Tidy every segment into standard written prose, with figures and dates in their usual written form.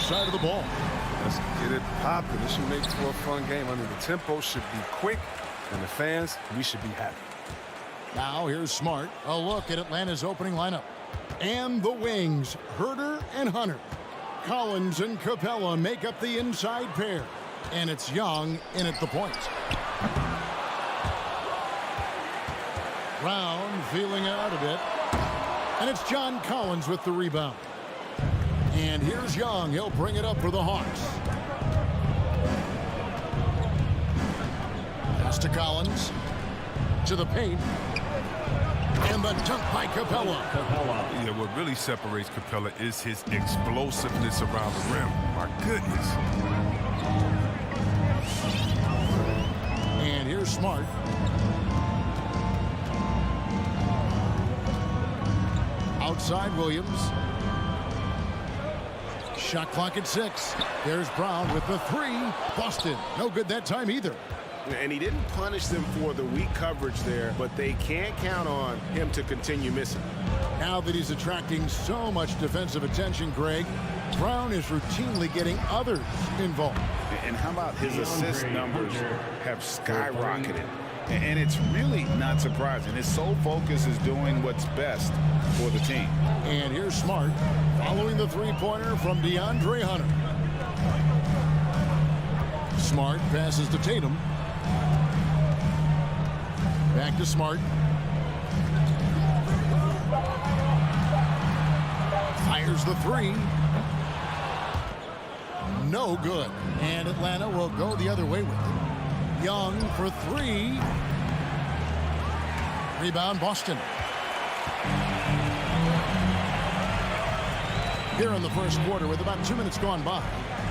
side of the ball. Let's get it popping. This should make for a fun game. I mean, the tempo should be quick, and the fans, we should be happy. Now here's Smart. A look at Atlanta's opening lineup. And the wings, Herder and Hunter. Collins and Capella make up the inside pair. And it's Young in at the point. Brown feeling it out a bit. And it's John Collins with the rebound. And here's Young. He'll bring it up for the Hawks. Pass to Collins. To the paint. And the dunk by Capella. Yeah, what really separates Capella is his explosiveness around the rim. My goodness. And here's Smart. Outside Williams. Shot clock at 6. There's Brown with the 3. Busted. No good that time either. And he didn't punish them for the weak coverage there, but they can't count on him to continue missing. Now that he's attracting so much defensive attention, Greg, Brown is routinely getting others involved. And how about his assist numbers have skyrocketed? And it's really not surprising. His sole focus is doing what's best for the team. And here's Smart following the three-pointer from DeAndre Hunter. Smart passes to Tatum. Back to Smart. Fires the 3. No good. And Atlanta will go the other way with it. Young for 3. Rebound Boston. Here in the first quarter with about 2 minutes gone by.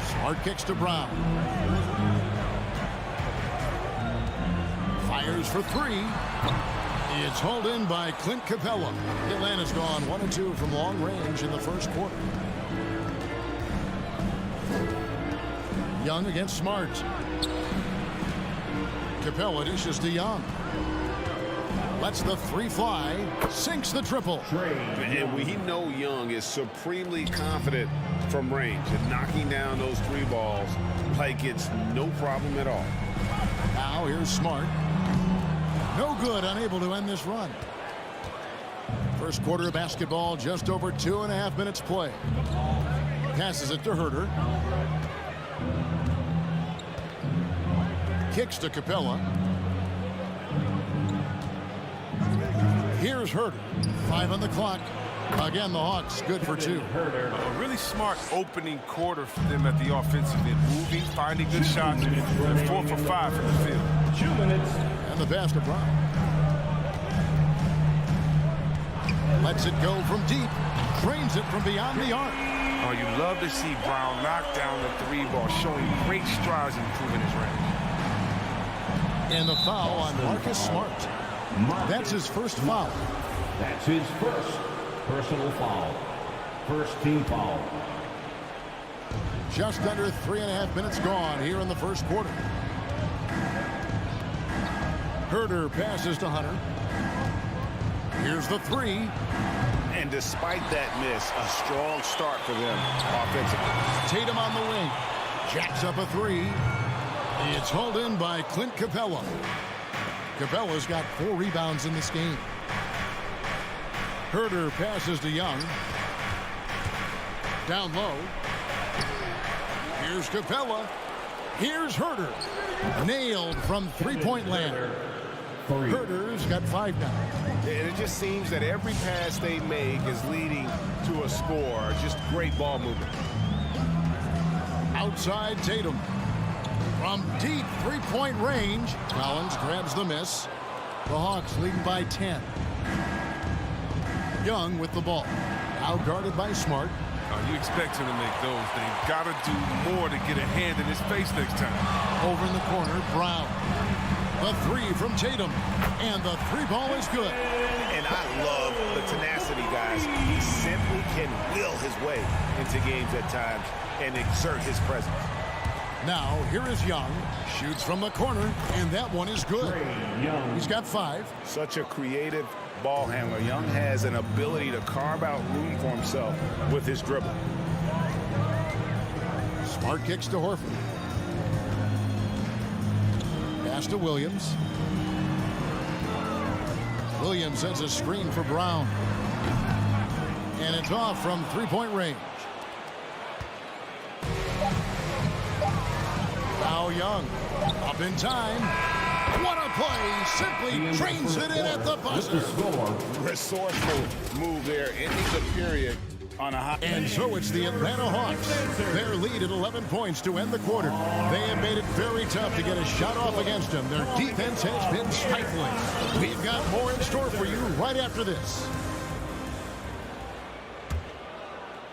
Smart kicks to Brown. Fires for 3. It's hauled in by Clint Capella. Atlanta's gone 1 of 2 from long range in the first quarter. Young against Smart. Capella dishes to Young. Lets the 3 fly. Sinks the triple. And we know Young is supremely confident from range and knocking down those 3 balls like it's no problem at all. Now here's Smart. No good, unable to end this run. First quarter of basketball, just over 2.5 minutes play. Passes it to Herder. Kicks to Capella. Here's Herder. 5 on the clock. Again, the Hawks good for 2. A really smart opening quarter for them at the offensive end. Moving, finding good shots, and 4 for 5 from the field. 2 minutes. And the pass to Brown. Lets it go from deep. Trains it from beyond the arc. Oh, you love to see Brown knock down the 3 ball, showing great strides in improving his range. And the foul on Marcus Smart. That's his first foul. That's his first personal foul. First team foul. Just under 3.5 minutes gone here in the first quarter. Herder passes to Hunter. Here's the 3. And despite that miss, a strong start for them offensively. Tatum on the wing. Jacks up a 3. It's hauled in by Clint Capella. Capella's got 4 rebounds in this game. Herder passes to Young. Down low. Here's Capella. Here's Herder. Nailed from three-point land. Herder's got 5 now. And it just seems that every pass they make is leading to a score. Just great ball movement. Outside Tatum. From deep three-point range, Collins grabs the miss. The Hawks leading by 10. Young with the ball. Now guarded by Smart. You expect him to make those. They've got to do more to get a hand in his face next time. Over in the corner, Brown. The 3 from Tatum. And the 3 ball is good. And I love the tenacity, guys. He simply can will his way into games at times and exert his presence. Now, here is Young. Shoots from the corner, and that one is good. He's got 5. Such a creative ball handler. Young has an ability to carve out room for himself with his dribble. Smart kicks to Horford. Pass to Williams. Williams sends a screen for Brown. And it's off from three-point range. Now Young. Up in time. What a play. Simply trains it in at the buzzer. Resourceful move there, ending the period on a high. And so it's the Atlanta Hawks. Their lead at 11 points to end the quarter. They have made it very tough to get a shot off against them. Their defense has been stifling. We've got more in store for you right after this.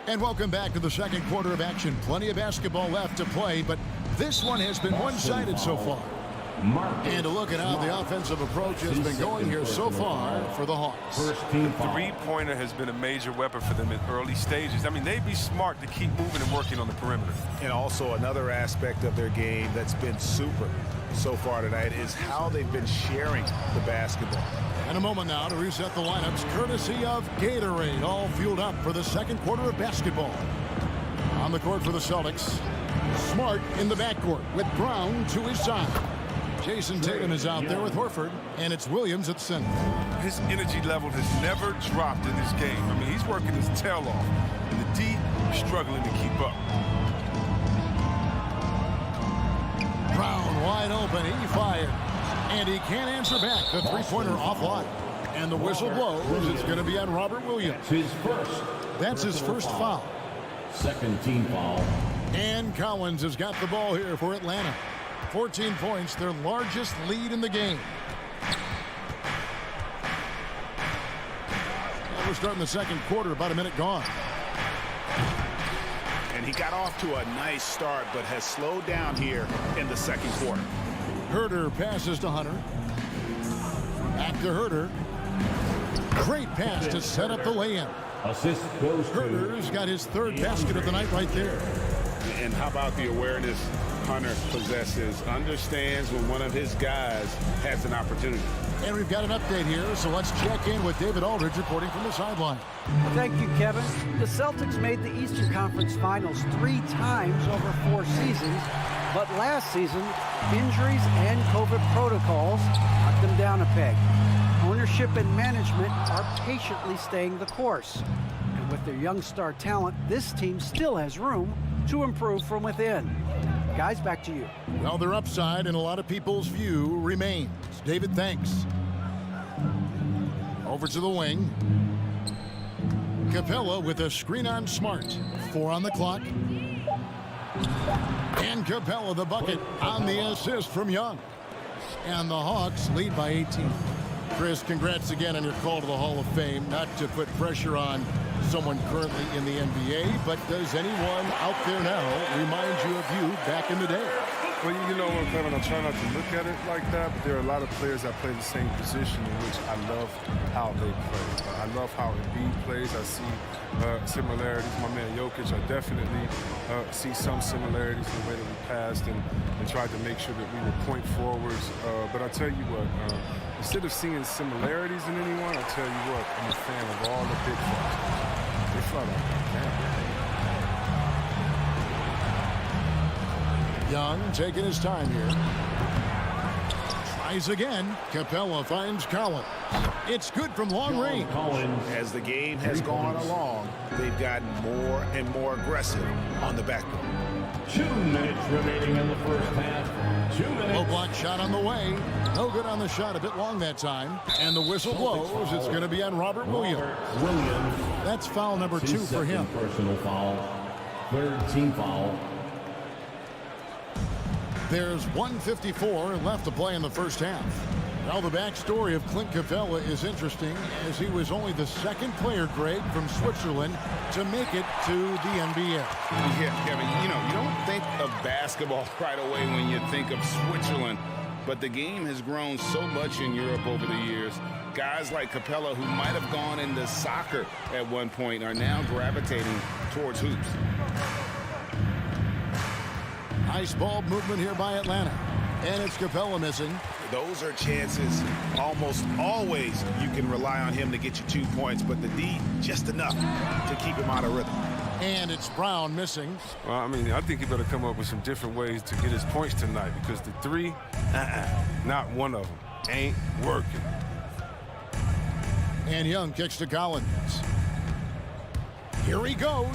And welcome back to the second quarter of action. Plenty of basketball left to play, but this one has been one-sided so far. And a look at how the offensive approach has been going here so far for the Hawks. Three-pointer has been a major weapon for them in early stages. I mean, they'd be smart to keep moving and working on the perimeter. And also another aspect of their game that's been super so far tonight is how they've been sharing the basketball. And a moment now to reset the lineups, courtesy of Gatorade, all fueled up for the second quarter of basketball. On the court for the Celtics, Smart in the backcourt with Brown to his side. Jason Tatum is out there with Horford, and it's Williams at center. His energy level has never dropped in this game. I mean, he's working his tail off, and the D is struggling to keep up. Brown wide open, he fires, and he can't answer back. The three-pointer offline, and the whistle blows. It's going to be on Robert Williams. That's his first foul. Second team foul. And Collins has got the ball here for Atlanta. 14 points, their largest lead in the game. And we're starting the second quarter, about a minute gone. And he got off to a nice start, but has slowed down here in the second quarter. Herder passes to Hunter. Back to Herder. Great pass to set up the lay-in. Assist goes to Herder's got his third basket of the night right there. And how about the awareness Hunter possesses, understands when one of his guys has an opportunity. And we've got an update here, so let's check in with David Aldridge reporting from the sideline. Thank you, Kevin. The Celtics made the Eastern Conference Finals 3 times over 4 seasons, but last season, injuries and COVID protocols knocked them down a peg. Ownership and management are patiently staying the course. And with their young star talent, this team still has room to improve from within. Guys, back to you. Well, their upside in a lot of people's view remains. David, thanks. Over to the wing. Capella with a screen on Smart. 4 on the clock. And Capella the bucket on the assist from Young. And the Hawks lead by 18. Chris, congrats again on your call to the Hall of Fame. Not to put pressure on someone currently in the NBA, but does anyone out there now remind you of you back in the day? Well, you know what, Kevin, I try not to look at it like that, but there are a lot of players that play the same position in which I love how they play. I love how Embiid plays. I see similarities. My man Jokic, I definitely see some similarities in the way that we passed and tried to make sure that we were point forwards. But I tell you what, instead of seeing similarities in anyone, I tell you what, I'm a fan of all the big guys. They flat out can. Young taking his time here. Tries again. Capella finds Collins. It's good from long range. As the game has gone along, they've gotten more and more aggressive on the backboard. 2 minutes remaining in the first half. 2 minutes. Low block shot on the way. No good on the shot. A bit long that time. And the whistle blows. It's going to be on Robert Williams. That's foul number 2 for him. Personal foul. Third team foul. There's 1:54 left to play in the first half. Now the backstory of Clint Capella is interesting, as he was only the second player, Greg, from Switzerland to make it to the NBA. Yeah, Kevin, you know, you don't think of basketball right away when you think of Switzerland, but the game has grown so much in Europe over the years. Guys like Capella, who might have gone into soccer at one point, are now gravitating towards hoops. Nice ball movement here by Atlanta. And it's Capella missing. Those are chances almost always you can rely on him to get you 2 points, but the D just enough to keep him out of rhythm. And it's Brown missing. Well, I mean, I think he better come up with some different ways to get his points tonight because the three, not one of them, ain't working. And Young kicks to Collins. Here he goes.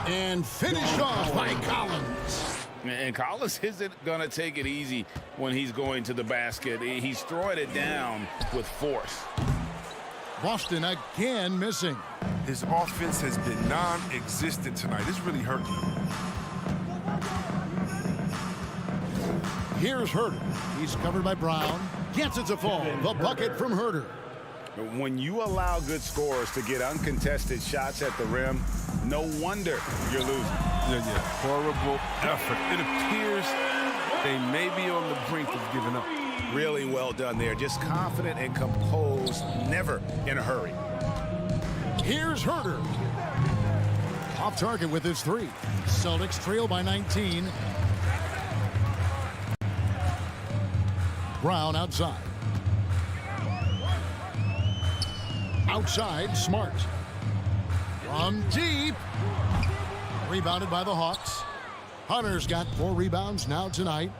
And finished off by Collins. And Collins isn't going to take it easy when he's going to the basket. He's throwing it down with force. Boston again missing. His offense has been non-existent tonight. It's really hurting him. Here's Herter. He's covered by Brown. Gets it to fall. The bucket from Herter. When you allow good scorers to get uncontested shots at the rim, no wonder you're losing. Yeah. Horrible effort. It appears they may be on the brink of giving up. Really well done there. Just confident and composed, never in a hurry. Here's Herter. Off target with his three. Celtics trail by 19. Brown outside. Outside, Smart. From deep. Rebounded by the Hawks. Hunter's got 4 rebounds now tonight.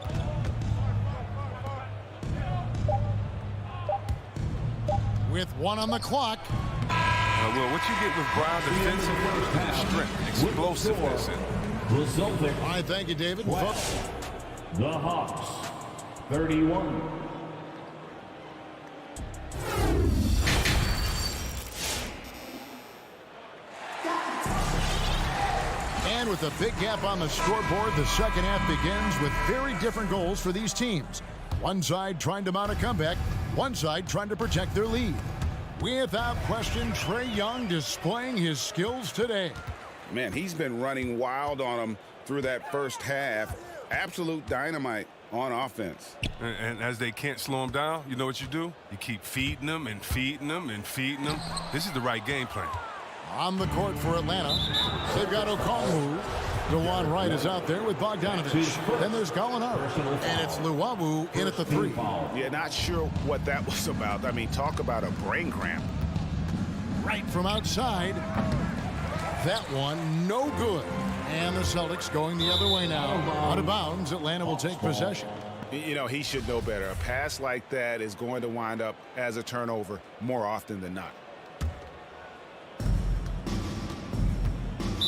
With 1 on the clock. Well, what you get with Brown defensively is strength, explosiveness. The Celtics. All right, thank you, David. The Hawks, 31. And with a big gap on the scoreboard, the second half begins with very different goals for these teams. One side trying to mount a comeback, one side trying to protect their lead. Without question, Trae Young displaying his skills today. Man, he's been running wild on them through that first half. Absolute dynamite on offense. And as they can't slow him down, you know what you do? You keep feeding them and feeding them and feeding them. This is the right game plan. On the court for Atlanta, they've got Okongwu. DeJuan Wright is out there with Bogdanovich. Then there's Gallinari. And it's Luwawu in at the 3. Yeah, not sure what that was about. I mean, talk about a brain cramp. Right from outside. That one, no good. And the Celtics going the other way now. Out of bounds, Atlanta will take possession. You know, he should know better. A pass like that is going to wind up as a turnover more often than not.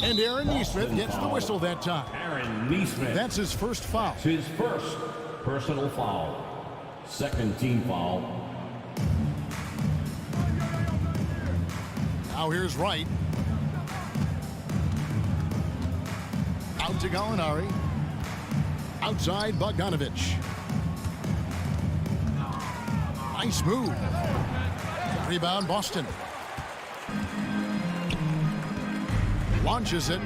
And Aaron Nesmith gets the whistle that time. Aaron Nesmith. That's his first foul. His first personal foul. Second team foul. Now here's Wright. Out to Gallinari. Outside Bogdanovich. Nice move. Rebound Boston. Launches it.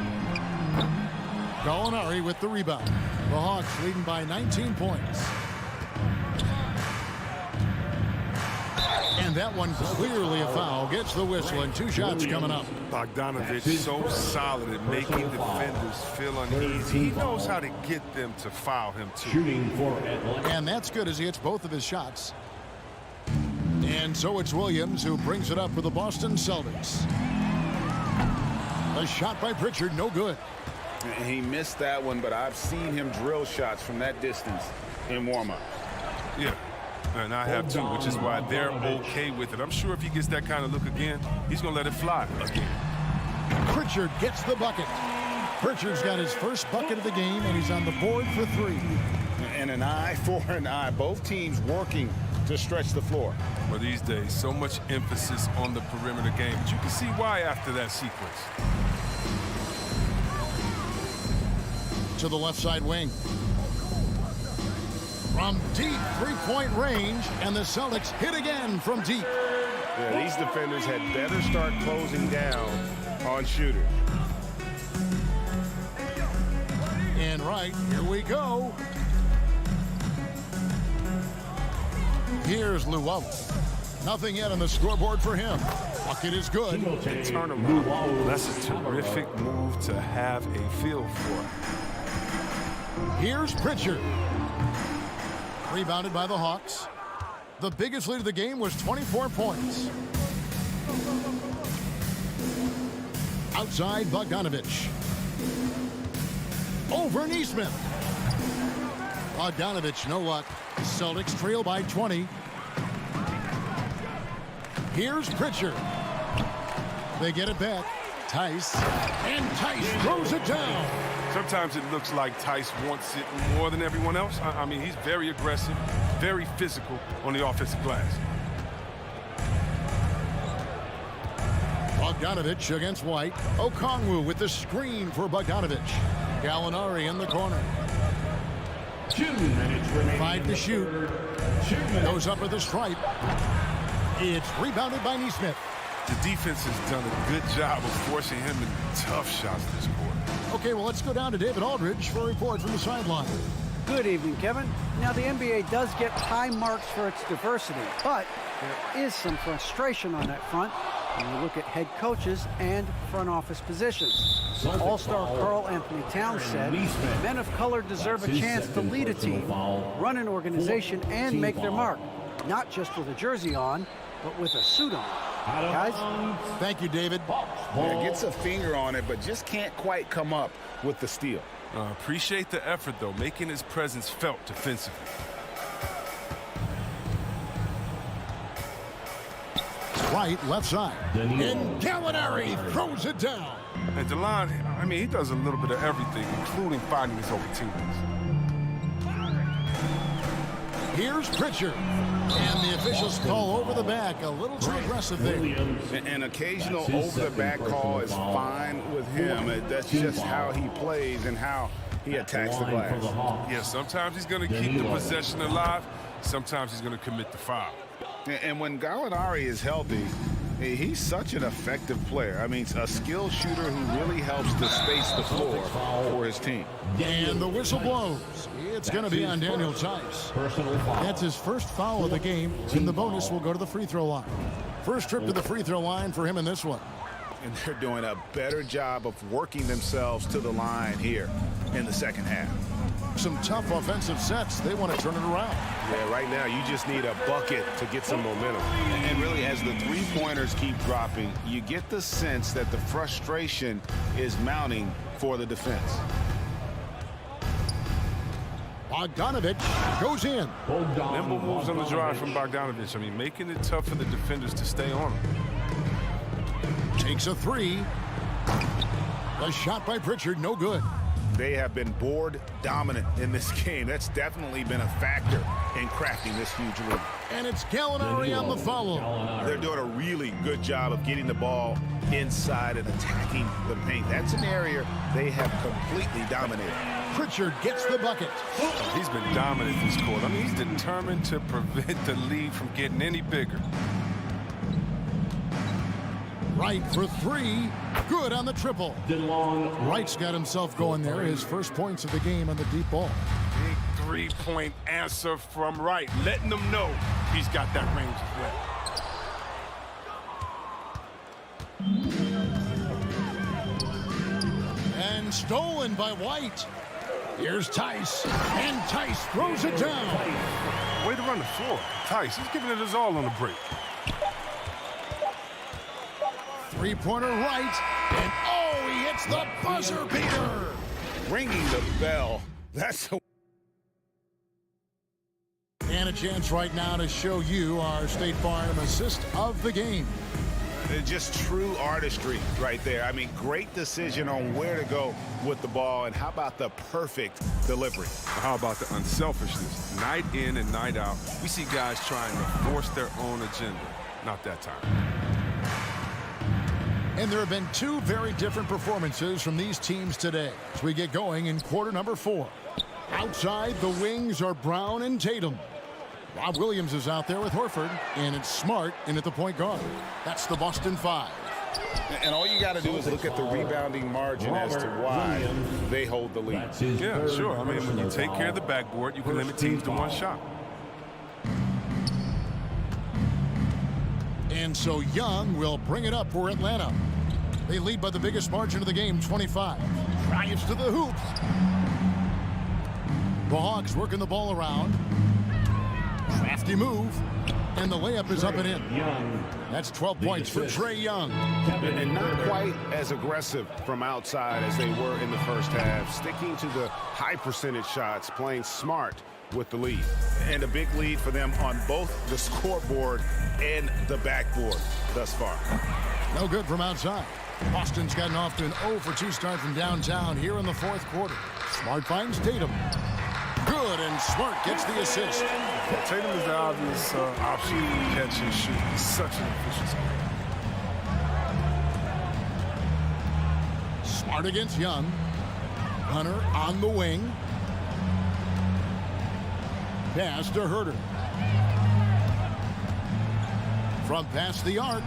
Gallinari with the rebound. The Hawks leading by 19 points. And that one clearly a foul. Gets the whistle and 2 shots coming up. Bogdanovich so solid at making defenders feel uneasy. He knows how to get them to foul him too. Shooting for Atlanta. And that's good as he hits both of his shots. And so it's Williams who brings it up for the Boston Celtics. A shot by Pritchard, no good. He missed that one, but I've seen him drill shots from that distance in warm-up. Yeah, and I have too, which is why they're okay with it. I'm sure if he gets that kind of look again, he's going to let it fly again. Pritchard gets the bucket. Pritchard's got his first bucket of the game, and he's on the board for 3. And an eye for an eye. Both teams working to stretch the floor. Well, these days, so much emphasis on the perimeter game. But you can see why after that sequence. To the left side wing. From deep 3-point range, and the Celtics hit again from deep. Yeah, these defenders had better start closing down on shooters. And right, here we go. Here's Luwawu. Nothing yet on the scoreboard for him. Bucket is good. Turn him around. That's a terrific move to have a feel for. Here's Pritchard. Rebounded by the Hawks. The biggest lead of the game was 24 points. Outside Bogdanovich. Over Neesmith. Bogdanovich, no luck. The Celtics trail by 20. Here's Pritchard. They get it back. Tice. And Tice throws it down. Sometimes it looks like Tice wants it more than everyone else. I mean, he's very aggressive, very physical on the offensive glass. Bogdanovich against White. Okongwu with the screen for Bogdanovich. Gallinari in the corner. 2 minutes remaining. 5 to shoot. Goes up at the stripe. It's rebounded by Neesmith. The defense has done a good job of forcing him into tough shots this quarter. Okay, well, let's go down to David Aldridge for a report from the sideline. Good evening, Kevin. Now, the NBA does get high marks for its diversity, but there is some frustration on that front when you look at head coaches and front office positions. All-star Karl Anthony Towns said, men of color deserve a chance to lead a team, run an organization, and make their mark, not just with a jersey on, but with a suit on. Guys? Thank you, David. Yeah, gets a finger on it, but just can't quite come up with the steal. Appreciate the effort, though, making his presence felt defensively. Right, left side. And Gallinari throws it down. And DeLon, I mean, he does a little bit of everything, including finding his open teammates. Here's Pritchard. And the officials call over the back. A little too aggressive there. An occasional over-the-back call is fine with him. That's just how he plays and how he attacks the glass. Yeah, sometimes he's going to keep the possession alive. Sometimes he's going to commit the foul. And when Gallinari is healthy, he's such an effective player. I mean, a skilled shooter who really helps to space the floor for his team. And the whistle blows. It's going to be on Daniel Tice. That's his first foul of the game, and the bonus will go to the free throw line. First trip to the free throw line for him in this one. And they're doing a better job of working themselves to the line here in the second half. Some tough offensive sets. They want to turn it around. Yeah, right now you just need a bucket to get some momentum. And really, as the three-pointers keep dropping, you get the sense that the frustration is mounting for the defense. Bogdanovich goes in. Nimble moves on the drive from Bogdanovich. I mean, making it tough for the defenders to stay on him. Takes a three. A shot by Pritchard, no good. They have been board dominant in this game. That's definitely been a factor in crafting this huge lead. And it's Gallinari on the follow. They're doing a really good job of getting the ball inside and attacking the paint. That's an area they have completely dominated. Pritchard gets the bucket. He's been dominant this quarter. I mean, he's determined to prevent the lead from getting any bigger. Wright for three. Good on the triple. Wright's got himself going there. His first points of the game on the deep ball. Big three-point answer from Wright, letting them know he's got that range as well. And stolen by White. Here's Tice. And Tice throws it down. Way to run the floor. Tice, he's giving it his all on the break. Three-pointer right, and oh, he hits the buzzer beater. Ringing the bell. That's a... And a chance right now to show you our State Farm assist of the game. Just true artistry right there. I mean, great decision on where to go with the ball, and how about the perfect delivery? How about the unselfishness? Night in and night out, we see guys trying to force their own agenda. Not that time. And there have been two very different performances from these teams today as we get going in quarter number 4. Outside, the wings are Brown and Tatum. Rob Williams is out there with Horford, and it's Smart in at the point guard. That's the Boston 5. And all you got to do is look at the rebounding margin as to why they hold the lead. Yeah, sure. I mean, when you take care of the backboard, you can limit teams to one shot. And so Young will bring it up for Atlanta. They lead by the biggest margin of the game, 25. Drives to the hoop. The Hawks working the ball around. Crafty move. And the layup is up and in. Young. That's 12 points for Trae Young. And not quite as aggressive from outside as they were in the first half, sticking to the high percentage shots, playing smart with the lead. And a big lead for them on both the scoreboard and the backboard thus far. No good from outside. Boston's gotten off to an 0 for 2 start from downtown here in the fourth quarter. Smart finds Tatum. Good, and Smart gets the assist. Tatum is the obvious option to catch and shoot. He's such an efficient scorer. Smart against Young. Hunter on the wing. Pass to Herter. From past the arc.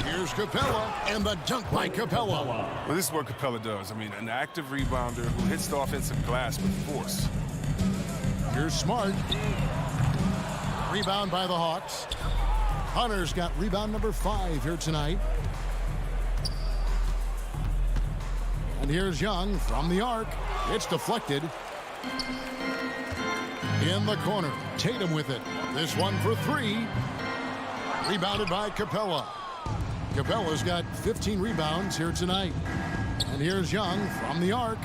Here's Capella, and the dunk by Capella. Well, this is what Capella does. I mean, an active rebounder who hits the offensive glass with force. Here's Smart. Rebound by the Hawks. Hunter's got rebound number 5 here tonight. And here's Young from the arc. It's deflected. In the corner, Tatum with it. This one for 3. Rebounded by Capella. Capella's got 15 rebounds here tonight. And here's Young from the arc.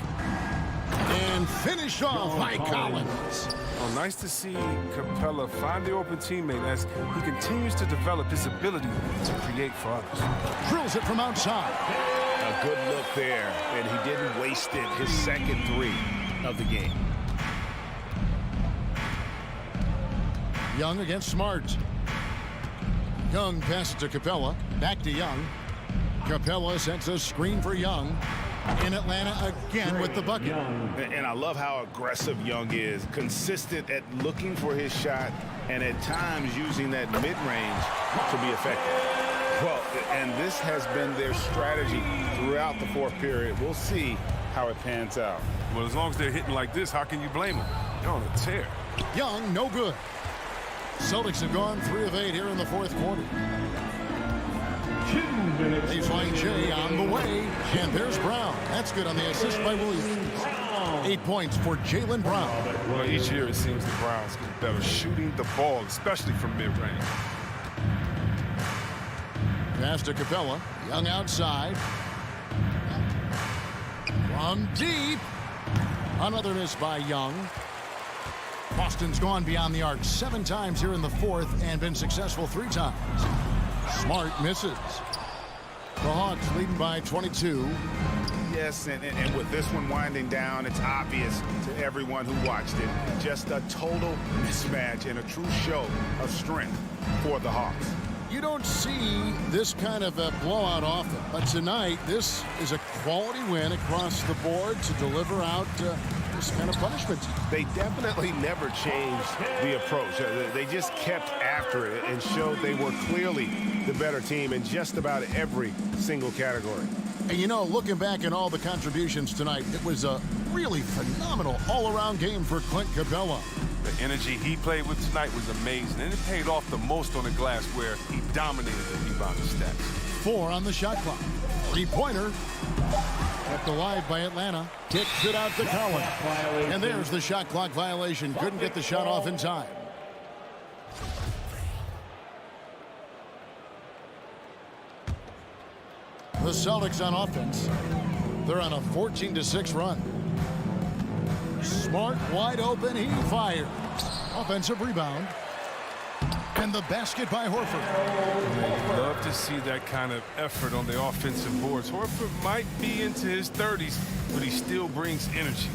And finished off by Collins. Oh, nice to see Capella find the open teammate as he continues to develop his ability to create for others. Drills it from outside. A good look there, and he didn't waste it. His second 3 of the game. Young against Smart. Young passes to Capella. Back to Young. Capella sets a screen for Young. In Atlanta again with the bucket. And I love how aggressive Young is. Consistent at looking for his shot and at times using that mid-range to be effective. Well, and this has been their strategy throughout the fourth period. We'll see how it pans out. Well, as long as they're hitting like this, how can you blame them? They're on a tear. Young, no good. Celtics have gone 3 of 8 here in the fourth quarter. 2 minutes. Baseline Jay on the way. And there's Brown. That's good on the assist by Williams. 8 points for Jaylen Brown. Well, each year it seems the Browns get better shooting the ball, especially from mid-range. Pass to Capella. Young outside. From deep. Another miss by Young. Boston's gone beyond the arc 7 times here in the fourth and been successful 3 times. Smart misses. The Hawks leading by 22. Yes, and with this one winding down, it's obvious to everyone who watched it. Just a total mismatch and a true show of strength for the Hawks. You don't see this kind of a blowout often, but tonight this is a quality win across the board to deliver out this kind of punishment. They definitely never changed the approach. They just kept after it and showed they were clearly the better team in just about every single category. And you know, looking back at all the contributions tonight, it was a really phenomenal all-around game for Clint Capella. The energy he played with tonight was amazing, and it paid off the most on the glass where he dominated the rebounding stats. 4 on the shot clock. 3-pointer. Kept alive by Atlanta. Kicks it out to Collins. And there's the shot clock violation. Couldn't get the shot off in time. The Celtics on offense. They're on a 14-6 run. Smart wide open. He fires. Offensive rebound. And the basket by Horford. Love to see that kind of effort on the offensive boards. Horford might be into his 30s, but he still brings energy.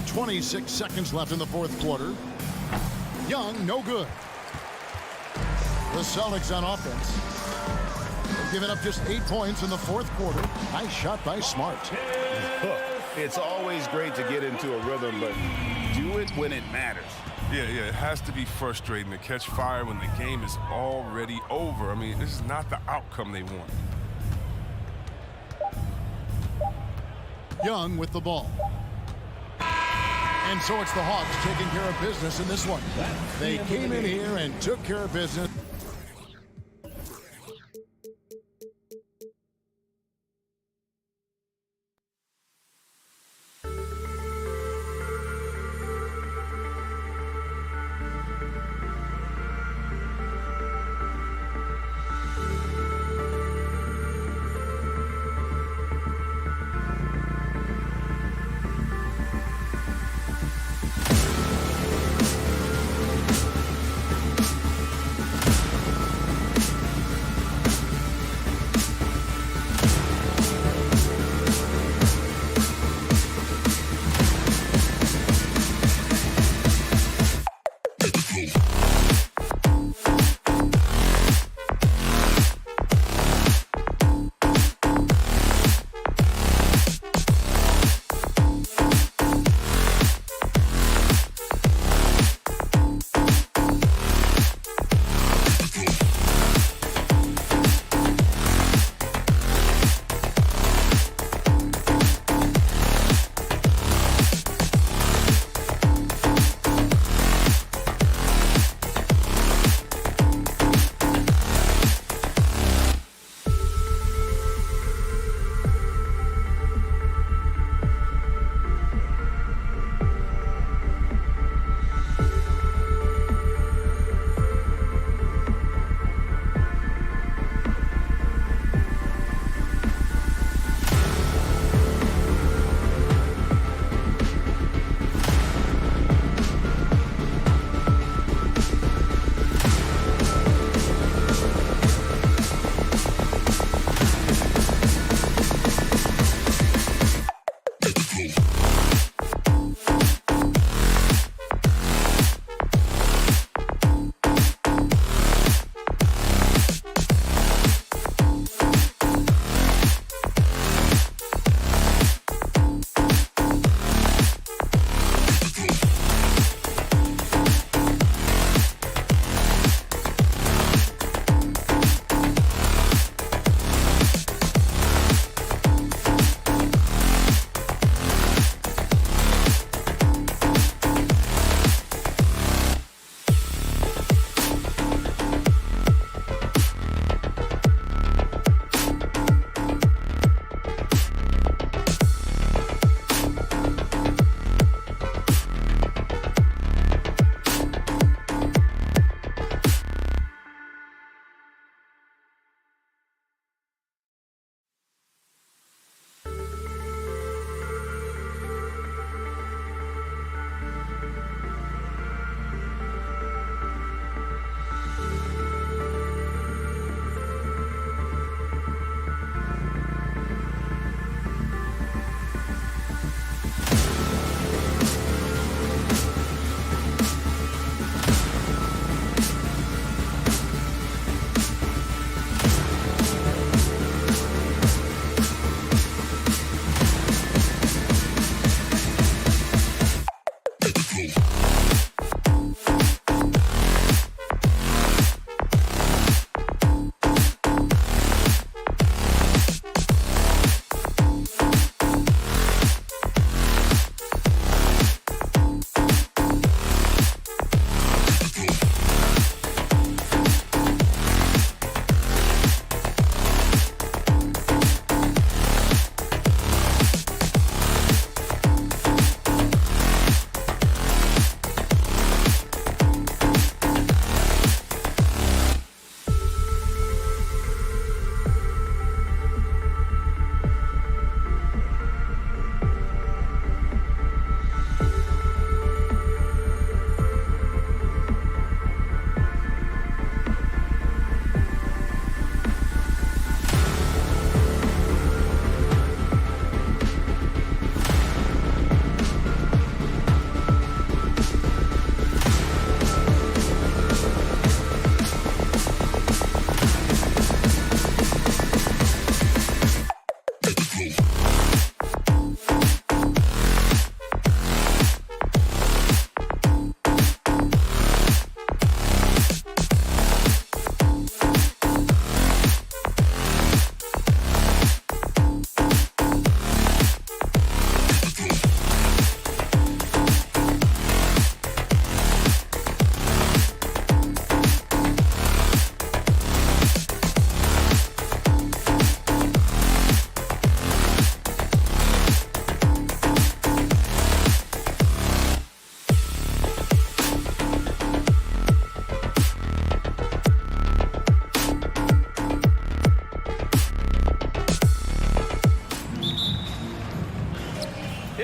26 seconds left in the fourth quarter. Young, no good. The Celtics on offense. They've given up just 8 points in the fourth quarter. Nice shot by Smart. It's always great to get into a rhythm, but do it when it matters. Yeah, it has to be frustrating to catch fire when the game is already over. I mean, this is not the outcome they want. Young with the ball. And so it's the Hawks taking care of business in this one. They came in here and took care of business.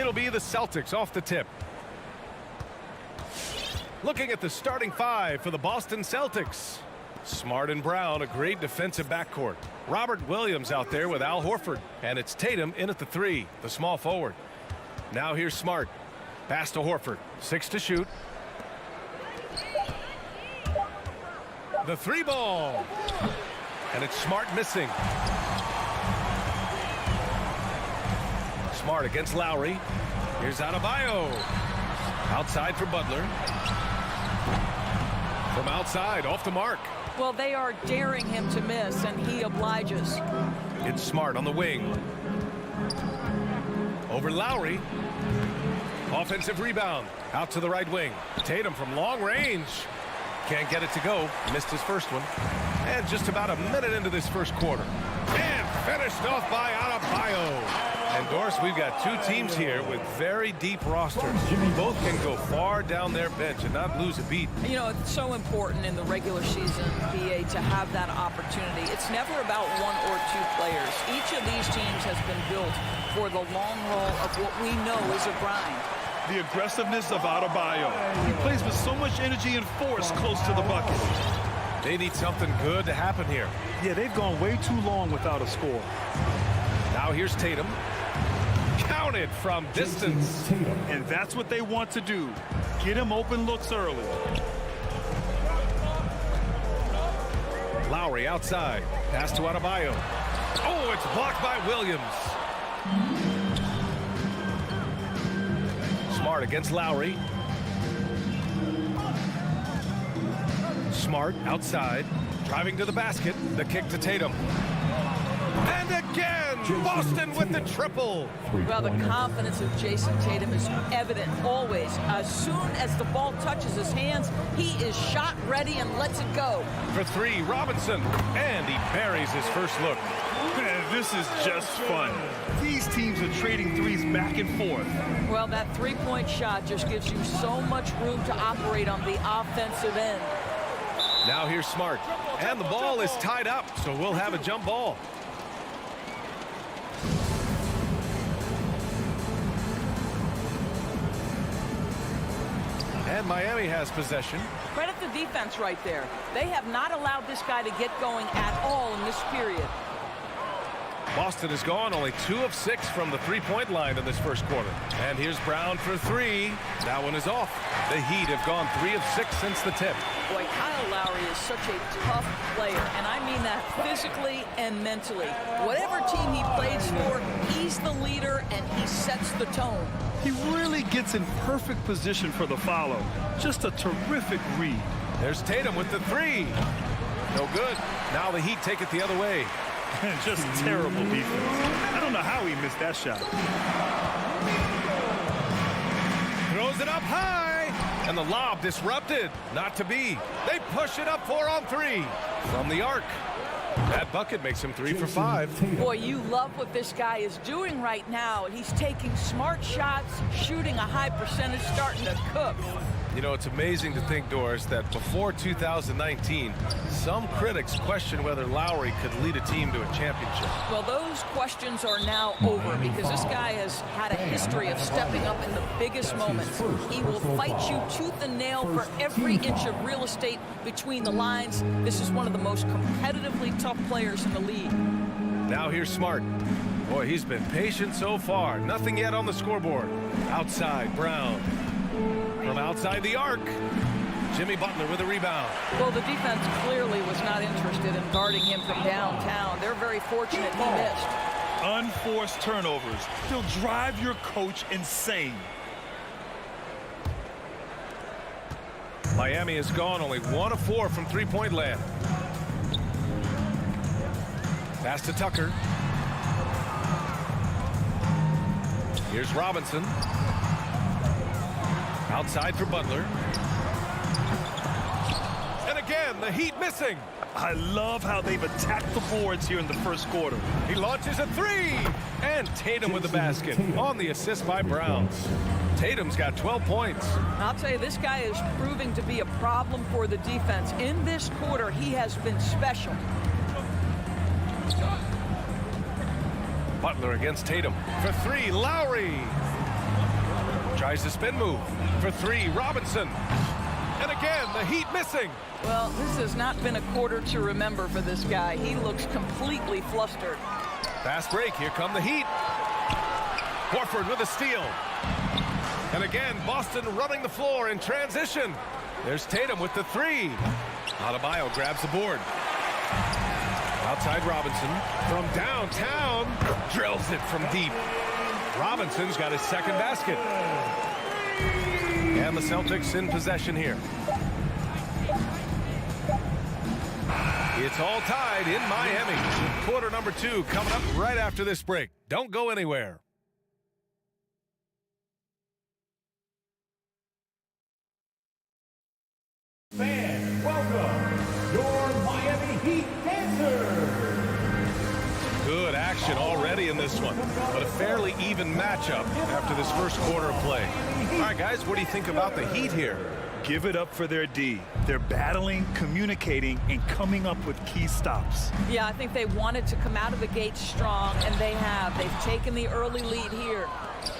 It'll be the Celtics off the tip. Looking at the starting five for the Boston Celtics. Smart and Brown, a great defensive backcourt. Robert Williams out there with Al Horford. And it's Tatum in at the three, the small forward. Now here's Smart. Pass to Horford. 6 to shoot. The three ball. And it's Smart missing. Smart against Lowry. Here's Adebayo. Outside for Butler. From outside, off the mark. Well, they are daring him to miss, and he obliges. It's Smart on the wing. Over Lowry. Offensive rebound. Out to the right wing. Tatum from long range. Can't get it to go. Missed his first one. And just about a minute into this first quarter. And finished off by Adebayo. And Doris, we've got two teams here with very deep rosters. Both can go far down their bench and not lose a beat. You know, it's so important in the regular season, BA, to have that opportunity. It's never about one or two players. Each of these teams has been built for the long haul of what we know is a grind. The aggressiveness of Adebayo. He plays with so much energy and force close to the bucket. They need something good to happen here. Yeah, they've gone way too long without a score. Now here's Tatum. Counted from distance. And that's what they want to do. Get him open looks early. Lowry outside. Pass to Adebayo. Oh, it's blocked by Williams. Smart against Lowry. Smart outside. Driving to the basket. The kick to Tatum. And again, Boston with the triple. Well, the confidence of Jason Tatum is evident always. As soon as the ball touches his hands, he is shot ready and lets it go. For three, Robinson. And he buries his first look. Man, this is just fun. These teams are trading threes back and forth. Well, that three-point shot just gives you so much room to operate on the offensive end. Now here's Smart. And the ball is tied up, so we'll have a jump ball. And Miami has possession. Credit the defense right there. They have not allowed this guy to get going at all in this period. Boston has gone only 2 of 6 from the three-point line in this first quarter. And here's Brown for three. That one is off. The Heat have gone 3 of 6 since the tip. Boy, Kyle Lowry is such a tough player, and I mean that physically and mentally. Whatever team he plays for, he's the leader, and he sets the tone. He really gets in perfect position for the follow. Just a terrific read. There's Tatum with the three. No good. Now the Heat take it the other way. Just terrible defense. I don't know how he missed that shot. Throws it up high. And the lob disrupted. Not to be. They push it up 4 on 3. From the arc. That bucket makes him 3 for 5. Boy, you love what this guy is doing right now. He's taking smart shots, shooting a high percentage, starting to cook. You know, it's amazing to think, Doris, that before 2019, some critics questioned whether Lowry could lead a team to a championship. Well, those questions are now over because this guy has had a history of stepping up in the biggest moments. He will fight you tooth and nail for every inch of real estate between the lines. This is one of the most competitively tough players in the league. Now here's Smart. Boy, he's been patient so far. Nothing yet on the scoreboard. Outside, Brown. From outside the arc, Jimmy Butler with a rebound. Well, the defense clearly was not interested in guarding him from downtown. They're very fortunate he missed. Unforced turnovers. They'll drive your coach insane. Miami has gone only 1 of 4 from three-point land. Pass to Tucker. Here's Robinson. Outside for Butler. And again, the Heat missing. I love how they've attacked the boards here in the first quarter. He launches a three. And Tatum with the basket on the assist by Brown. Tatum's got 12 points. I'll tell you, this guy is proving to be a problem for the defense. In this quarter, he has been special. Butler against Tatum. For three, Lowry. Tries the spin move. For three, Robinson. And again, the Heat missing. Well, this has not been a quarter to remember for this guy. He looks completely flustered. Fast break. Here come the Heat. Horford with a steal. And again, Boston running the floor in transition. There's Tatum with the three. Adebayo grabs the board. Outside Robinson from downtown. Drills it from deep. Robinson's got his second basket. And the Celtics in possession here. It's all tied in Miami. Quarter number 2 coming up right after this break. Don't go anywhere. Fans, welcome your Miami Heat dancers. Good action already in this one, but a fairly even matchup after this first quarter of play. All right, guys, what do you think about the Heat here? Give it up for their D. They're battling, communicating, and coming up with key stops. Yeah, I think they wanted to come out of the gate strong, and they have. They've taken the early lead here.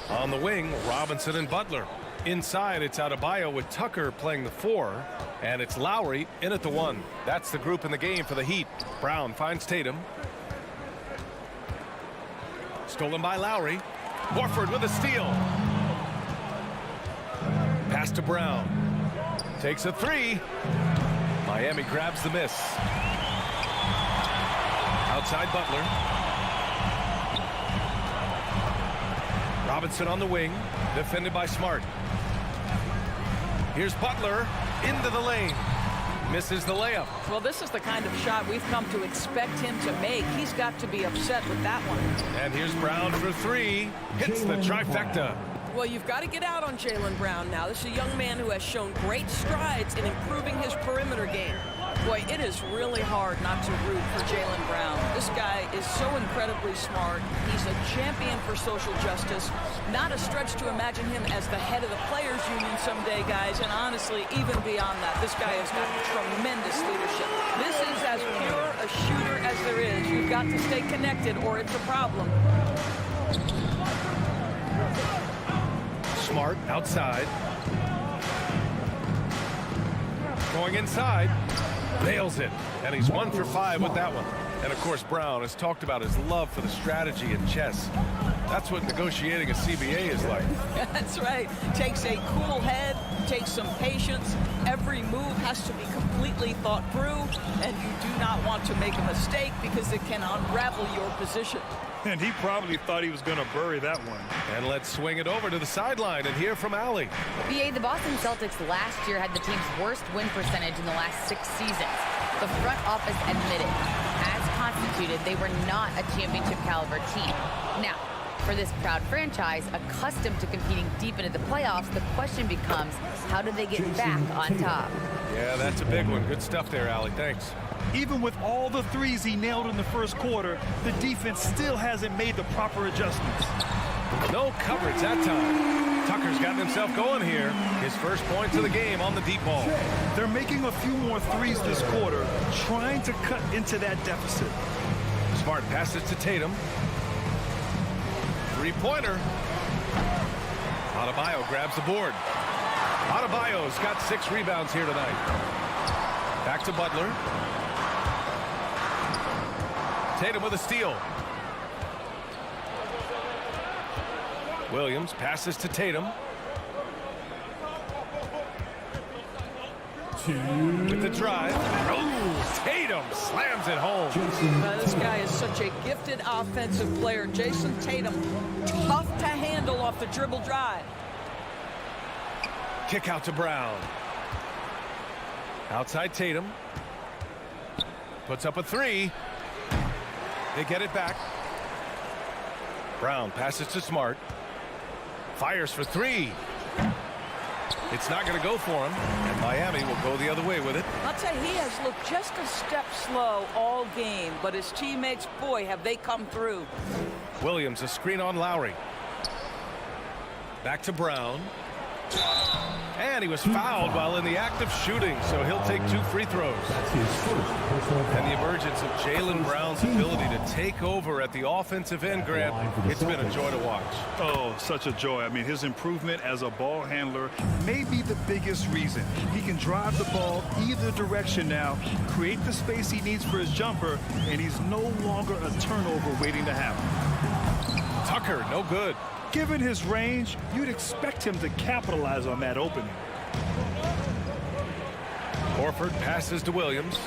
On the wing, Robinson and Butler. Inside, it's Adebayo with Tucker playing the 4, and it's Lowry in at the 1. That's the group in the game for the Heat. Brown finds Tatum. Stolen by Lowry. Horford with a steal. Pass to Brown. Takes a 3. Miami grabs the miss. Outside Butler. Robinson on the wing. Defended by Smart. Here's Butler into the lane. Misses the layup. Well, this is the kind of shot we've come to expect him to make. He's got to be upset with that one. And here's Brown for 3. Hits the trifecta. Well, you've got to get out on Jaylen Brown now. This is a young man who has shown great strides in improving his perimeter game. Boy, it is really hard not to root for Jaylen Brown. This guy is so incredibly smart. He's a champion for social justice. Not a stretch to imagine him as the head of the Players Union someday, guys. And honestly, even beyond that, this guy has got tremendous leadership. This is as pure a shooter as there is. You've got to stay connected or it's a problem. Smart outside. Going inside. Nails it. And he's 1 for 5 with that one. And of course, Brown has talked about his love for the strategy in chess. That's what negotiating a CBA is like. That's right. Takes a cool head, takes some patience. Every move has to be completely thought through, and you do not want to make a mistake because it can unravel your position. And he probably thought he was going to bury that one. And let's swing it over to the sideline and hear from Allie. BA, the Boston Celtics last year had the team's worst win percentage in the last 6 seasons. The front office admitted, as constituted, they were not a championship caliber team. Now, for this proud franchise, accustomed to competing deep into the playoffs, the question becomes, how do they get back on top? Yeah, that's a big one. Good stuff there, Allie. Thanks. Even with all the threes he nailed in the first quarter, the defense still hasn't made the proper adjustments. No coverage that time. Tucker's gotten himself going here. His first points of the game on the deep ball. They're making a few more threes this quarter, trying to cut into that deficit. Smart passes to Tatum. Three-pointer. Adebayo grabs the board. Adebayo's got 6 rebounds here tonight. Back to Butler. Tatum with a steal. Williams passes to Tatum. With the drive. Oh, Tatum slams it home. This guy is such a gifted offensive player. Jason Tatum, tough to handle off the dribble drive. Kick out to Brown. Outside Tatum. Puts up a 3. They get it back. Brown passes to Smart. Fires for 3. It's not going to go for him, and Miami will go the other way with it. I'll tell you, he has looked just a step slow all game, but his teammates, boy, have they come through. Williams, a screen on Lowry. Back to Brown. And he was fouled while in the act of shooting, so he'll take 2 free throws. And the emergence of Jaylen Brown's ability to take over at the offensive end, Grant, it's been a joy to watch. Oh, such a joy. I mean, his improvement as a ball handler may be the biggest reason. He can drive the ball either direction now, create the space he needs for his jumper, and he's no longer a turnover waiting to happen. Tucker, no good. Given his range, you'd expect him to capitalize on that opening. Horford passes to Williams.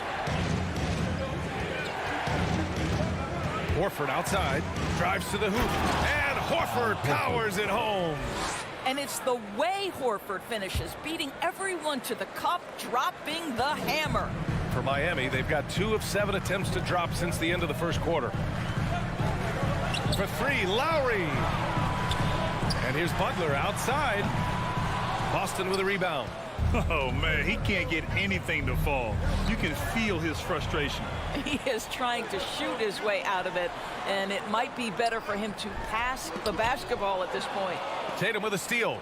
Horford outside, drives to the hoop, and Horford powers it home. And it's the way Horford finishes, beating everyone to the cup, dropping the hammer. For Miami, they've got 2 of 7 attempts to drop since the end of the first quarter. For 3, Lowry. And here's Butler outside. Boston with a rebound. Oh, man, he can't get anything to fall. You can feel his frustration. He is trying to shoot his way out of it, and it might be better for him to pass the basketball at this point. Tatum with a steal.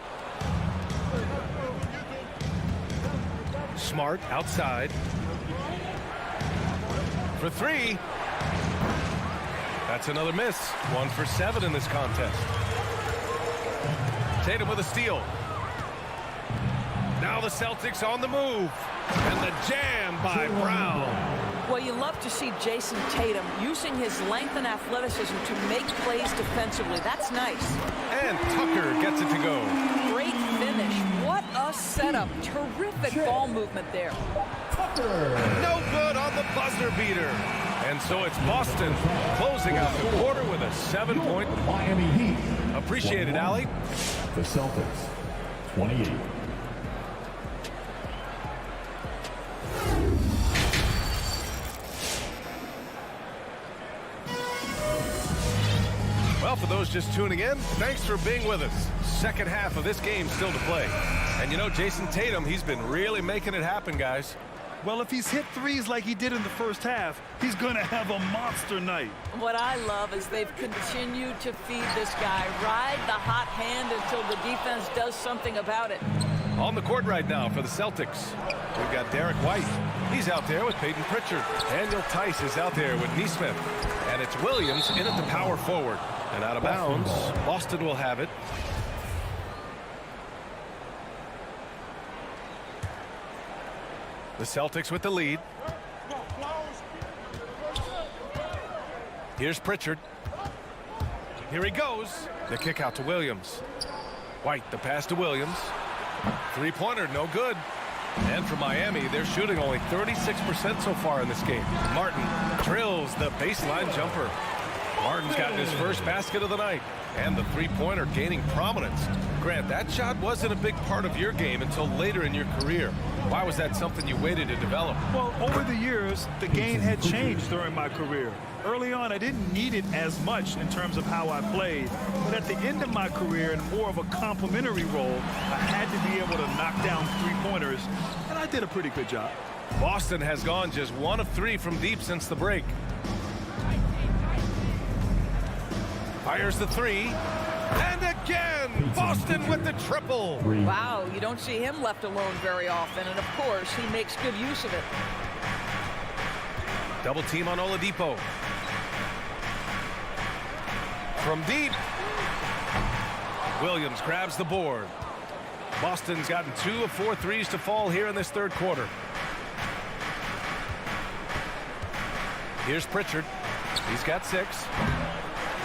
Smart outside. For 3. That's another miss. 1 for 7 in this contest. Tatum with a steal. Now the Celtics on the move. And the jam by Brown. Well, you love to see Jason Tatum using his length and athleticism to make plays defensively. That's nice. And Tucker gets it to go. Great finish. What a setup. Terrific ball movement there. No good on the buzzer beater. And so it's Boston closing out the quarter with a 7-point Miami Heat. Appreciate it, Allie. The Celtics, 28. Well, for those just tuning in, thanks for being with us. Second half of this game still to play. And you know, Jason Tatum, he's been really making it happen, guys. Well, if he's hit threes like he did in the first half, he's going to have a monster night. What I love is they've continued to feed this guy, ride the hot hand until the defense does something about it. On the court right now for the Celtics, we've got Derek White. He's out there with Peyton Pritchard. Daniel Tice is out there with Neesmith. And it's Williams in at the power forward. And out of bounds, Boston will have it. The Celtics with the lead. Here's Pritchard. Here he goes. The kick out to Williams. White, the pass to Williams. Three-pointer, no good. And for Miami, they're shooting only 36% so far in this game. Martin drills the baseline jumper. Martin's gotten his first basket of the night. And the three-pointer gaining prominence. Grant, that shot wasn't a big part of your game until later in your career. Why was that something you waited to develop? Well, over the years, the game had changed during my career. Early on, I didn't need it as much in terms of how I played. But at the end of my career, in more of a complementary role, I had to be able to knock down three-pointers, and I did a pretty good job. Boston has gone just 1 of 3 from deep since the break. Fires the 3. And again, Boston with the triple. Wow, you don't see him left alone very often, and of course, he makes good use of it. Double team on Oladipo. From deep. Williams grabs the board. Boston's gotten 2 of 4 threes to fall here in this third quarter. Here's Pritchard. He's got 6.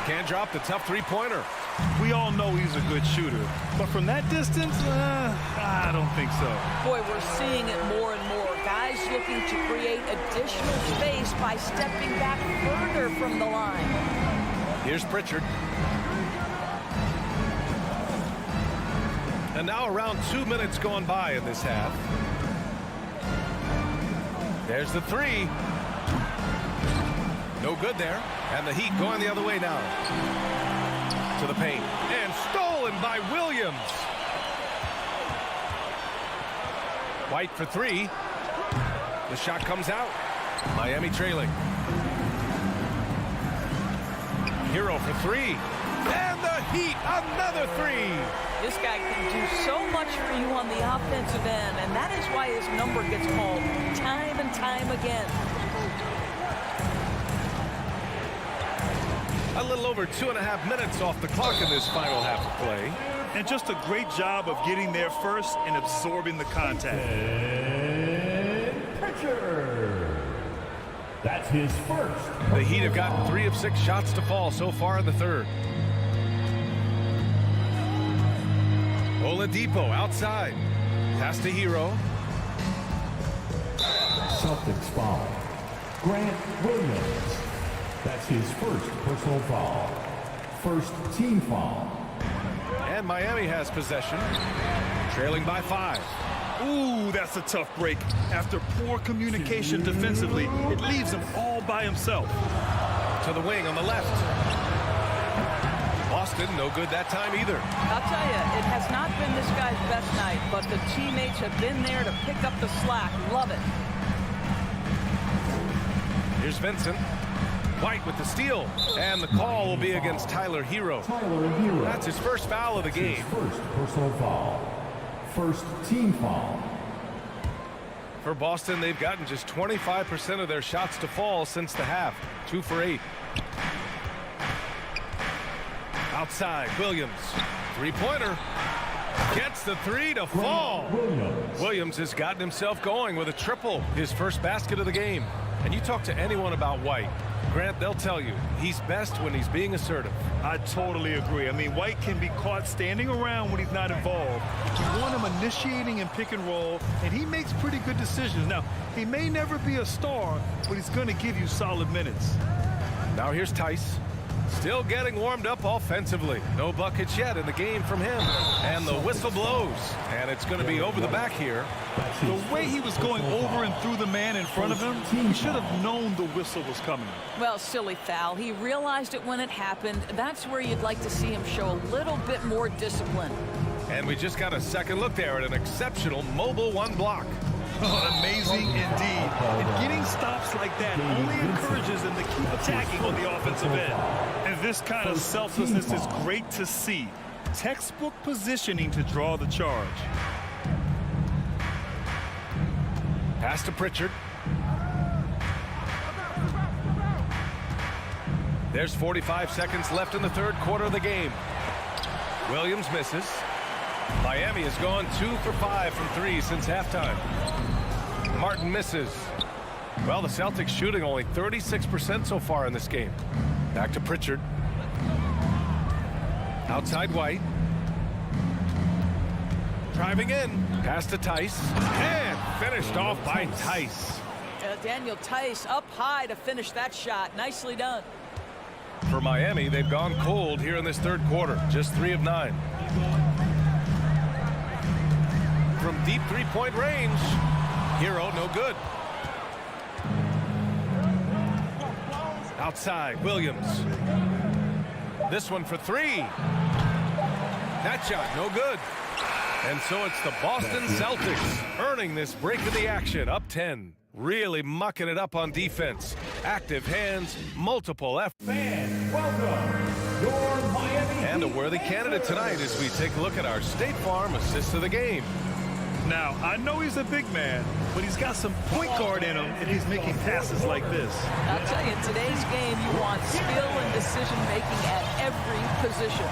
Can't drop the tough three-pointer. We all know he's a good shooter, but from that distance, I don't think so. Boy, we're seeing it more and more. Guys looking to create additional space by stepping back further from the line. Here's Pritchard. And now around 2 minutes gone by in this half. There's the 3. No good there. And the Heat going the other way now. To the paint. And stolen by Williams. White for 3. The shot comes out. Miami trailing. Hero for 3. And the Heat, another 3. This guy can do so much for you on the offensive end, and that is why his number gets called time and time again. A little over 2.5 minutes off the clock in this final half of play. And just a great job of getting there first and absorbing the contact. Pritchard. That's his first. The Heat have gotten 3 of 6 shots to fall so far in the third. Oladipo outside. Pass to Hero. Grant Williams. That's his first personal foul. First team foul. And Miami has possession, trailing by 5. Ooh, that's a tough break. After poor communication defensively, it leaves him all by himself. To the wing on the left. Boston, no good that time either. I'll tell you, it has not been this guy's best night, but the teammates have been there to pick up the slack. Love it. Here's Vincent. White with the steal. And the call will be against Tyler Hero. That's his first foul of the game. First personal foul. First team foul. For Boston, they've gotten just 25% of their shots to fall since the half. 2 for 8. Outside, Williams. Three-pointer. Gets the 3 to fall. Williams has gotten himself going with a triple. His first basket of the game. And you talk to anyone about White, Grant, they'll tell you he's best when he's being assertive. I totally agree. I mean, White can be caught standing around when he's not involved. You want him initiating and pick and roll, and he makes pretty good decisions. Now, he may never be a star, but he's going to give you solid minutes. Now here's Tice. Still getting warmed up offensively. No buckets yet in the game from him. And the whistle blows. And it's going to be over the back here. The way he was going over and through the man in front of him, he should have known the whistle was coming. Well, silly foul. He realized it when it happened. That's where you'd like to see him show a little bit more discipline. And we just got a second look there at an exceptional mobile one block. Oh, amazing indeed. And getting stops like that only encourages them to keep attacking on the offensive end. And this kind of selflessness is great to see. Textbook positioning to draw the charge. Pass to Pritchard. There's 45 seconds left in the third quarter of the game. Williams misses. Miami has gone 2 for 5 from 3 since halftime. Martin misses. Well, the Celtics shooting only 36% so far in this game. Back to Pritchard. Outside White. Driving in. Pass to Tice. And finished off by Tice. Daniel Tice up high to finish that shot. Nicely done. For Miami, they've gone cold here in this third quarter. Just 3 of 9. From deep three-point range. Hero, no good. Outside, Williams. This one for 3. That shot, no good. And so it's the Boston Celtics earning this break in the action, up 10. Really mucking it up on defense. Active hands, multiple efforts. Welcome, your Miami. And a worthy candidate tonight as we take a look at our State Farm assist of the game. Now, I know he's a big man, but he's got some point guard in him, and he's making passes like this. I'll tell you, in today's game, you want skill and decision-making at every position.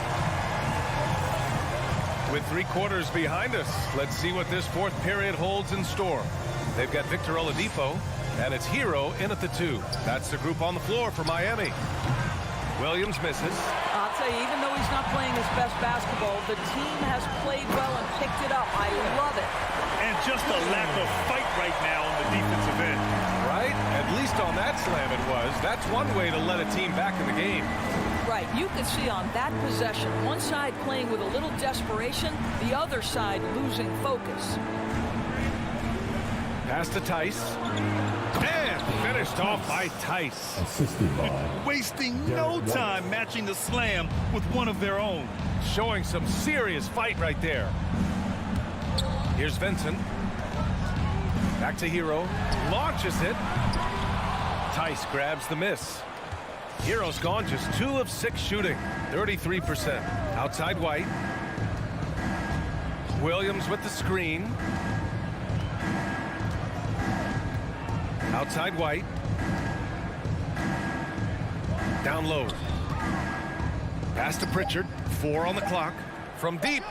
With 3 quarters behind us, let's see what this fourth period holds in store. They've got Victor Oladipo, and it's Hero in at the 2. That's the group on the floor for Miami. Williams misses. I'll tell you, even though he's not playing his best basketball, the team has played well and picked it up. I love it. And just a lack of fight right now on the defensive end. Right? At least on that slam it was. That's one way to let a team back in the game. Right. You can see on that possession, one side playing with a little desperation, the other side losing focus. Pass to Tice. And finished off by Tice. Assisted by. Wasting no time matching the slam with one of their own. Showing some serious fight right there. Here's Vincent. Back to Hero. Launches it. Tice grabs the miss. Hero's gone just 2 of 6 shooting. 33%. Outside White. Williams with the screen. Outside White. Down low. Pass to Pritchard. 4 on the clock. From deep.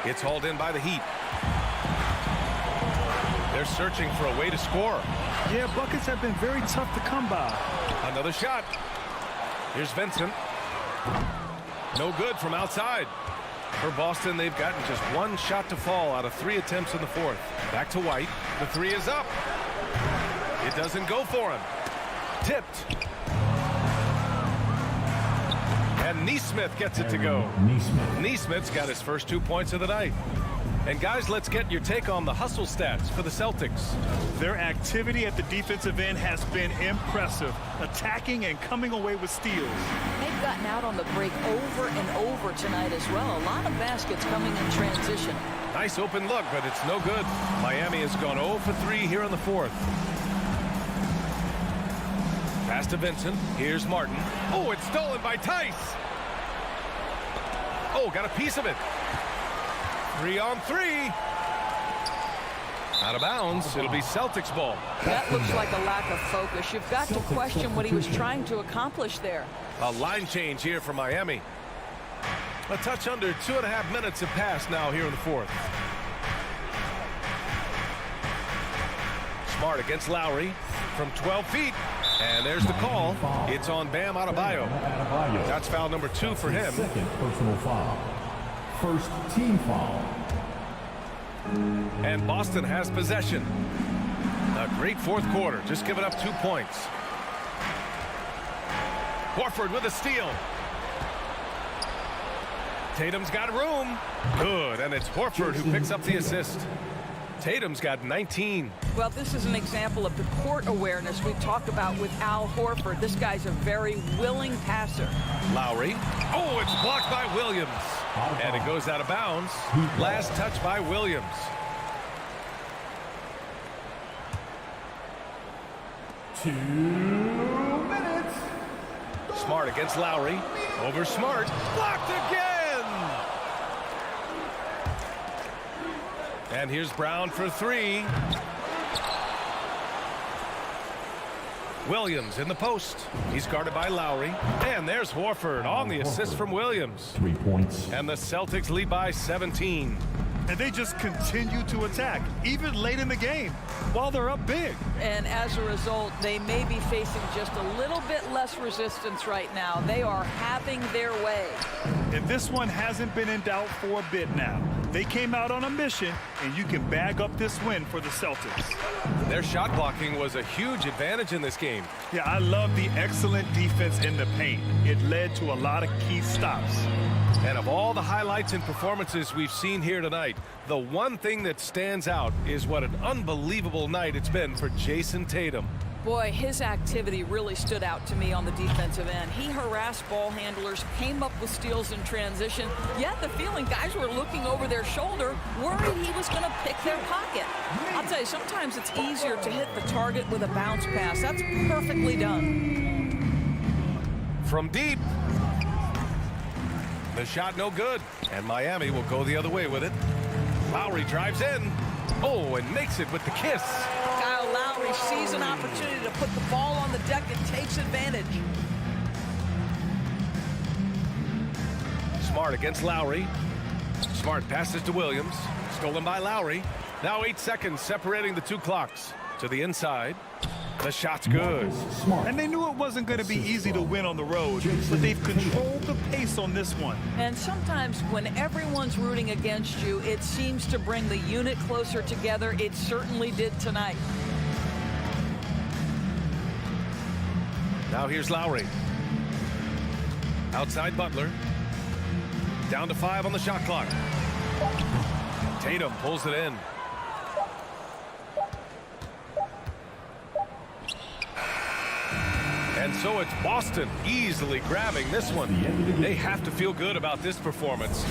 It's hauled in by the Heat. They're searching for a way to score. Yeah, buckets have been very tough to come by. Another shot. Here's Vincent. No good from outside. For Boston, they've gotten just 1 shot to fall out of 3 attempts in the fourth. Back to White. The 3 is up. It doesn't go for him. Tipped. And Neesmith gets it to go. Neesmith's got his first 2 points of the night. And guys, let's get your take on the hustle stats for the Celtics. Their activity at the defensive end has been impressive, attacking and coming away with steals. They've gotten out on the break over and over tonight as well. A lot of baskets coming in transition. Nice open look, but it's no good. Miami has gone 0 for 3 here in the fourth. Pass to Vincent. Here's Martin. Oh, it's stolen by Tice. Oh, got a piece of it. 3 on 3. Out of bounds. It'll be Celtics ball. That looks like a lack of focus. You've got to question what he was trying to accomplish there. A line change here for Miami. A touch under 2.5 minutes have passed now here in the fourth. Smart against Lowry from 12 feet. And there's the call. It's on Bam Adebayo. That's foul number 2 for him. Second personal foul. First team foul. And Boston has possession. A great fourth quarter. Just giving up 2 points. Horford with a steal. Tatum's got room. Good. And it's Horford who picks up the assist. Tatum's got 19. Well, this is an example of the court awareness we talked about with Al Horford. This guy's a very willing passer. Lowry. Oh, it's blocked by Williams. And it goes out of bounds. Last touch by Williams. Two minutes. Smart against Lowry. Over Smart. Blocked again. And here's Brown for 3. Williams in the post. He's guarded by Lowry. And there's Horford on the assist from Williams. 3 points. And the Celtics lead by 17. And they just continue to attack, even late in the game, while they're up big. And as a result, they may be facing just a little bit less resistance right now. They are having their way. And this one hasn't been in doubt for a bit now. They came out on a mission, and you can bag up this win for the Celtics. Their shot blocking was a huge advantage in this game. Yeah, I love the excellent defense in the paint. It led to a lot of key stops. And of all the highlights and performances we've seen here tonight, the one thing that stands out is what an unbelievable night it's been for Jason Tatum. Boy, his activity really stood out to me on the defensive end. He harassed ball handlers, came up with steals in transition. You had the feeling guys were looking over their shoulder, worried he was going to pick their pocket. I'll tell you, sometimes it's easier to hit the target with a bounce pass. That's perfectly done. From deep. The shot no good. And Miami will go the other way with it. Lowry drives in. Oh, and makes it with the kiss. Kyle Lowry sees an opportunity to put the ball on the deck and takes advantage. Smart against Lowry. Smart passes to Williams. Stolen by Lowry. Now 8 seconds separating the 2 clocks. To the inside. The shot's good. And they knew it wasn't going to be easy to win on the road, but they've controlled the pace on this one. And sometimes when everyone's rooting against you, it seems to bring the unit closer together. It certainly did tonight. Now here's Lowry. Outside Butler. Down to 5 on the shot clock. Tatum pulls it in. And so it's Boston easily grabbing this one. They have to feel good about this performance.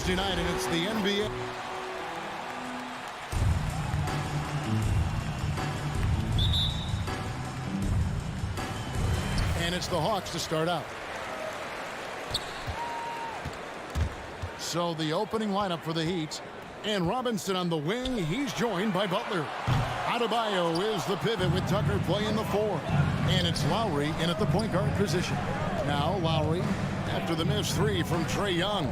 Thursday night, and it's the NBA. And it's the Hawks to start out. So the opening lineup for the Heat. And Robinson on the wing. He's joined by Butler. Adebayo is the pivot with Tucker playing the 4. And it's Lowry in at the point guard position. Now Lowry after the missed 3 from Trae Young.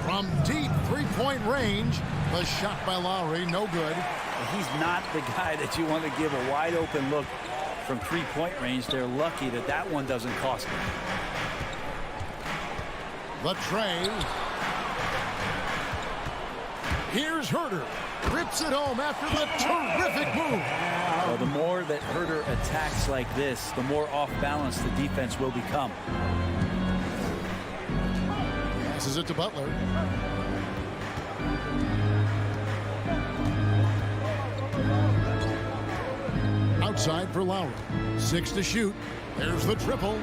From deep three-point range. The shot by Lowry, no good. He's not the guy that you want to give a wide open look from three-point range. They're lucky that that one doesn't cost them. The Trae. Here's Herder. Rips it home after the terrific move. Well, the more that Herder attacks like this, the more off balance the defense will become. Passes it to Butler. Outside for Lowry. 6 to shoot. There's the triple.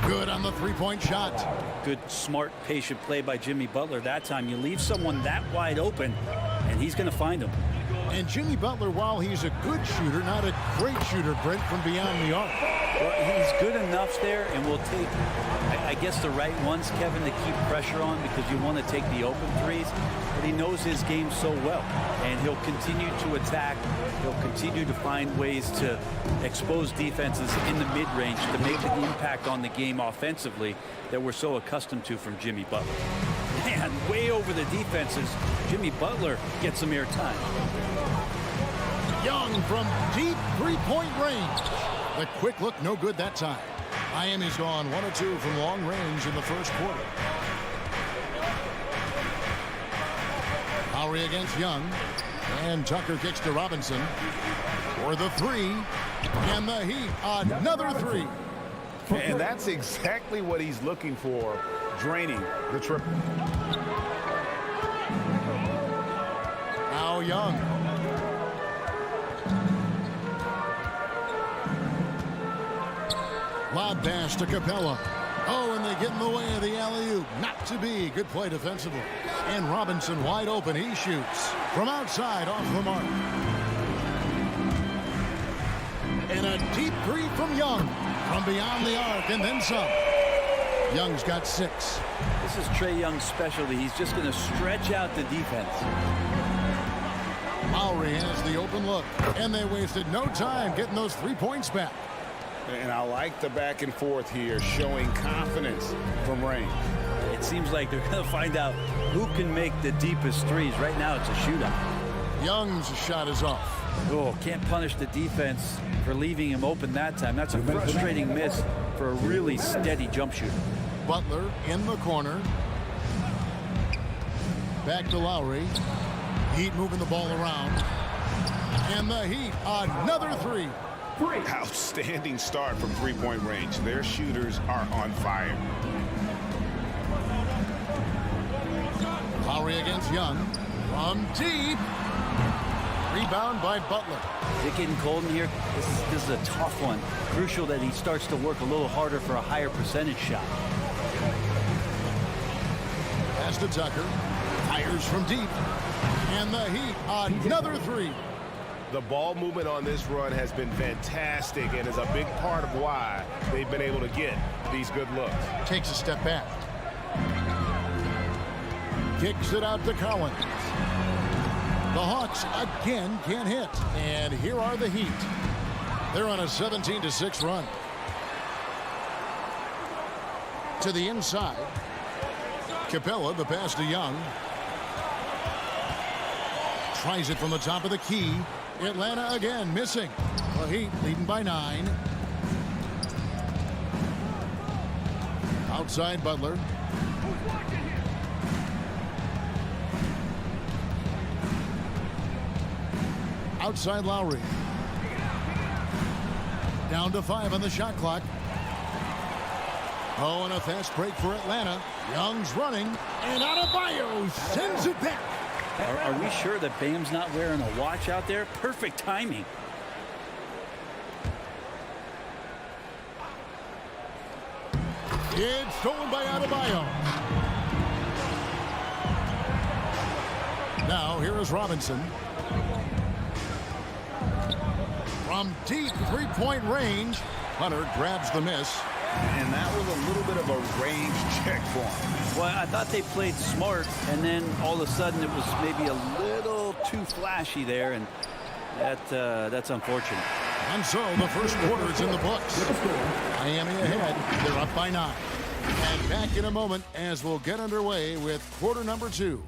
Good on the three-point shot. Good, smart, patient play by Jimmy Butler. That time you leave someone that wide open, and he's going to find him. And Jimmy Butler, while he's a good shooter, not a great shooter, Brent, from beyond the arc. Well, he's good enough there, and will take, I guess, the right ones, Kevin, to keep pressure on, because you want to take the open threes. But he knows his game so well, and he'll continue to attack. He'll continue to find ways to expose defenses in the mid-range to make the impact on the game offensively that we're so accustomed to from Jimmy Butler. Man, way over the defenses, Jimmy Butler gets some air time. Young from deep three-point range. The quick look, no good that time. Miami's gone 1 of 2 from long range in the first quarter. Lowry against Young. And Tucker kicks to Robinson for the 3. And the Heat, another 3. And that's exactly what he's looking for, draining the triple. Now Young. Lob pass to Capella. Oh, and they get in the way of the alley-oop. Not to be. Good play defensively. And Robinson wide open. He shoots from outside off the mark. And a deep 3 from Young. From beyond the arc and then some. Young's got 6. This is Trae Young's specialty. He's just going to stretch out the defense. Lowry has the open look. And they wasted no time getting those 3 points back. And I like the back and forth here, showing confidence from range. It seems like they're going to find out who can make the deepest threes. Right now, it's a shootout. Young's shot is off. Oh, can't punish the defense for leaving him open that time. That's a frustrating miss for a really steady jump shooter. Butler in the corner. Back to Lowry. Heat moving the ball around. And the Heat, another 3. Outstanding start from three-point range. Their shooters are on fire. Lowry against Young. From deep. Rebound by Butler. Is it getting cold in here? This is a tough one. Crucial that he starts to work a little harder for a higher percentage shot. Pass to Tucker. Fires from deep. And the Heat, another 3. The ball movement on this run has been fantastic and is a big part of why they've been able to get these good looks. Takes a step back. Kicks it out to Collins. The Hawks again can't hit. And here are the Heat. They're on a 17-6 run. To the inside. Capella, the pass to Young. Tries it from the top of the key. Atlanta again missing. The Heat leading by 9. Outside Butler. Outside Lowry. Down to 5 on the shot clock. Oh, and a fast break for Atlanta. Young's running. And Adebayo sends it back. Are we sure that Bam's not wearing a watch out there? Perfect timing. It's stolen by Adebayo. Now here is Robinson. From deep three-point range, Hunter grabs the miss. And that was a little bit of a range check for him. Well, I thought they played smart, and then all of a sudden it was maybe a little too flashy there, and that's unfortunate. And so the first quarter is in the books. Miami ahead. They're up by 9. And back in a moment as we'll get underway with quarter number 2.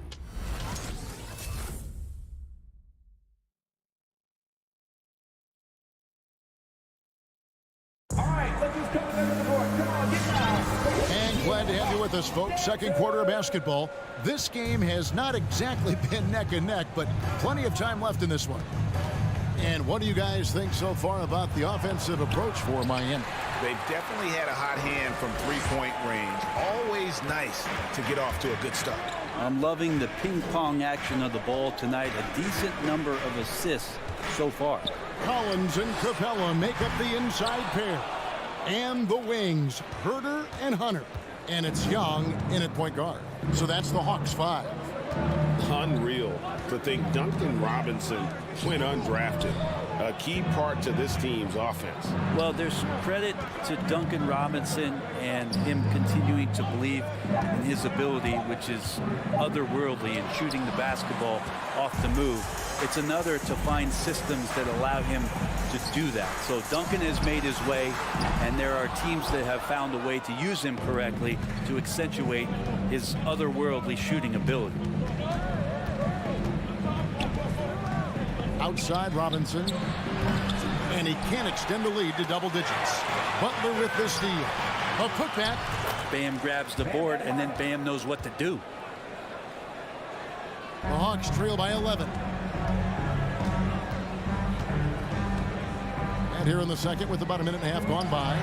And glad to have you with us, folks. Second quarter of basketball. This game has not exactly been neck and neck, but plenty of time left in this one. And what do you guys think so far about the offensive approach for Miami? They've definitely had a hot hand from three-point range. Always nice to get off to a good start. I'm loving the ping-pong action of the ball tonight. A decent number of assists so far. Collins and Capella make up the inside pair. And the wings, Herder and Hunter. And it's Young in at point guard. So that's the Hawks 5. Unreal to think Duncan Robinson went undrafted. A key part to this team's offense. Well, there's credit to Duncan Robinson and him continuing to believe in his ability, which is otherworldly in shooting the basketball off the move. It's another to find systems that allow him to do that. So Duncan has made his way, and there are teams that have found a way to use him correctly to accentuate his otherworldly shooting ability. Outside Robinson. And he can't extend the lead to double digits. Butler with the steal. A putback. Bam grabs the board, and then Bam knows what to do. The Hawks trail by 11. And here in the second with about a minute and a half gone by.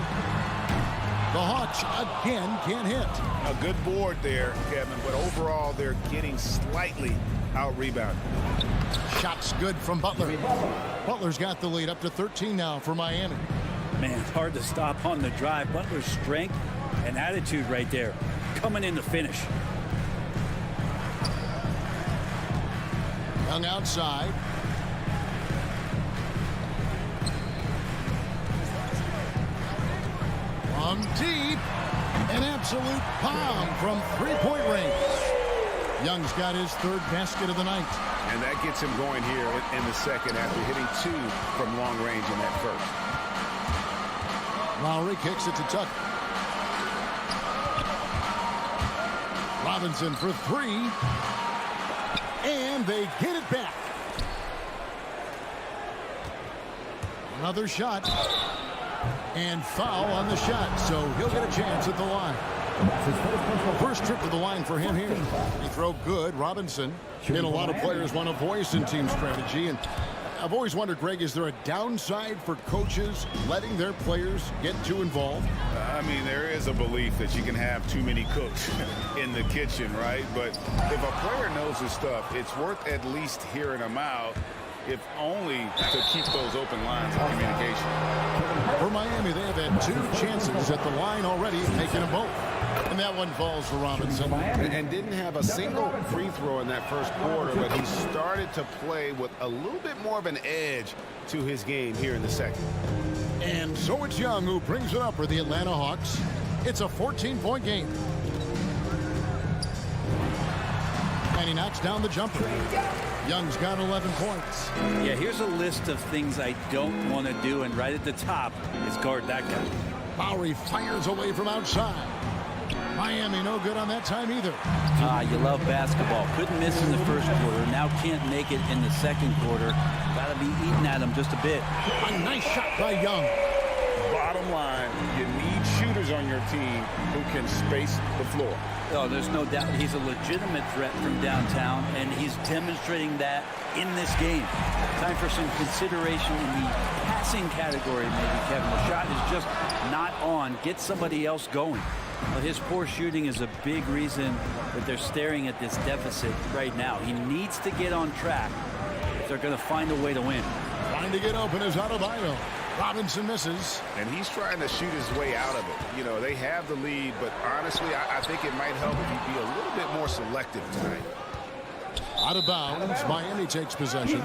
The Hawks again can't hit. A good board there, Kevin, but overall they're getting slightly out-rebounded. Shots good from Butler. Butler's got the lead up to 13 now for Miami. Man, it's hard to stop on the drive. Butler's strength and attitude right there. Coming in to finish. Young outside. From deep. An absolute bomb from three-point range. Young's got his third basket of the night. And that gets him going here in the second after hitting 2 from long range in that first. Lowry kicks it to Tucker. Robinson for 3. And they get it back. Another shot. And foul on the shot, so he'll get a chance at the line. First trip to the line for him here. He throw good. Robinson. And a lot of players want a voice in team strategy. And I've always wondered, Greg, is there a downside for coaches letting their players get too involved? I mean, there is a belief that you can have too many cooks in the kitchen, right? But if a player knows his stuff, it's worth at least hearing them out, if only to keep those open lines of communication. For Miami, they have had 2 chances at the line already, taking them both. And that one falls for Robinson. And didn't have a single free throw in that first quarter, but he started to play with a little bit more of an edge to his game here in the second. And so it's Young who brings it up for the Atlanta Hawks. It's a 14-point game. And he knocks down the jumper. Young's got 11 points. Yeah, here's a list of things I don't want to do, and right at the top is guard that guy. Lowry fires away from outside. Miami no good on that time either. You love basketball. Couldn't miss in the first quarter. Now can't make it in the second quarter. Got to be eating at him just a bit. A nice shot by Young. Bottom line, you need shooters on your team who can space the floor. Oh, there's no doubt he's a legitimate threat from downtown, and he's demonstrating that in this game. Time for some consideration in the passing category, maybe, Kevin. The shot is just not on. Get somebody else going. Well, his poor shooting is a big reason that they're staring at this deficit right now. He needs to get on track if they're going to find a way to win. Trying to get open is Adebayo. Robinson misses. And he's trying to shoot his way out of it. You know, they have the lead, but honestly, I think it might help if he be a little bit more selective tonight. Out of bounds. Miami takes possession.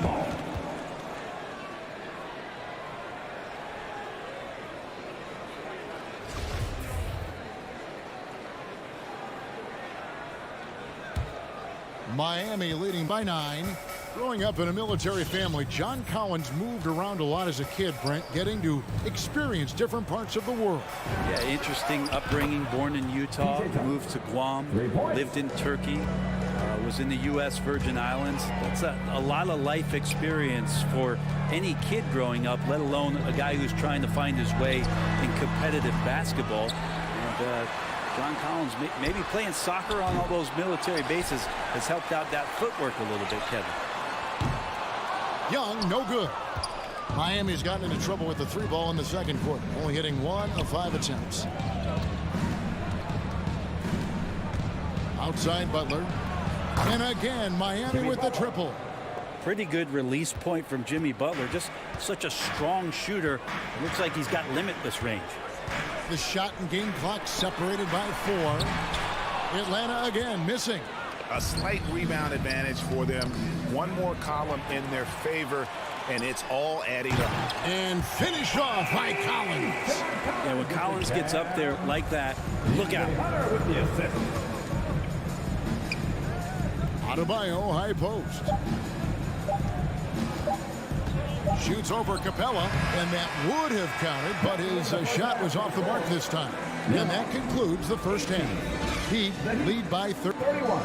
Miami leading by 9. Growing up in a military family, John Collins moved around a lot as a kid, Brent, getting to experience different parts of the world. Yeah, interesting upbringing. Born in Utah, moved to Guam, lived in Turkey, was in the U.S. Virgin Islands. That's a lot of life experience for any kid growing up, let alone a guy who's trying to find his way in competitive basketball. And John Collins, maybe playing soccer on all those military bases has helped out that footwork a little bit, Kevin. Young, no good. Miami's gotten into trouble with the 3 ball in the second quarter, only hitting 1 of 5 attempts. Outside Butler. And again, Miami with the triple. Pretty good release point from Jimmy Butler. Just such a strong shooter. It looks like he's got limitless range. The shot and game clock separated by 4. Atlanta again missing. A slight rebound advantage for them. One more column in their favor, and it's all adding up. And finish off by Collins. Yeah, when Collins gets up there like that, look out. Adebayo, high post. Shoots over Capella, and that would have counted, but his shot was off the mark this time. And that concludes the first half. Heat lead by 31.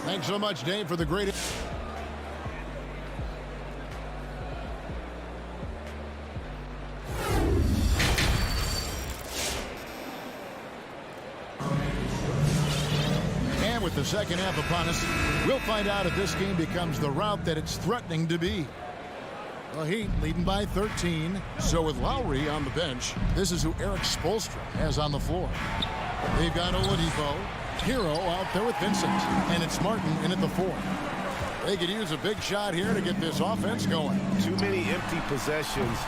Thanks so much, Dave, for the great... And with the second half upon us, we'll find out if this game becomes the route that it's threatening to be. The Heat leading by 13. So with Lowry on the bench, this is who Eric Spoelstra has on the floor. They've got Oladipo, Hero out there with Vincent, and it's Martin in at the 4. They could use a big shot here to get this offense going. Too many empty possessions.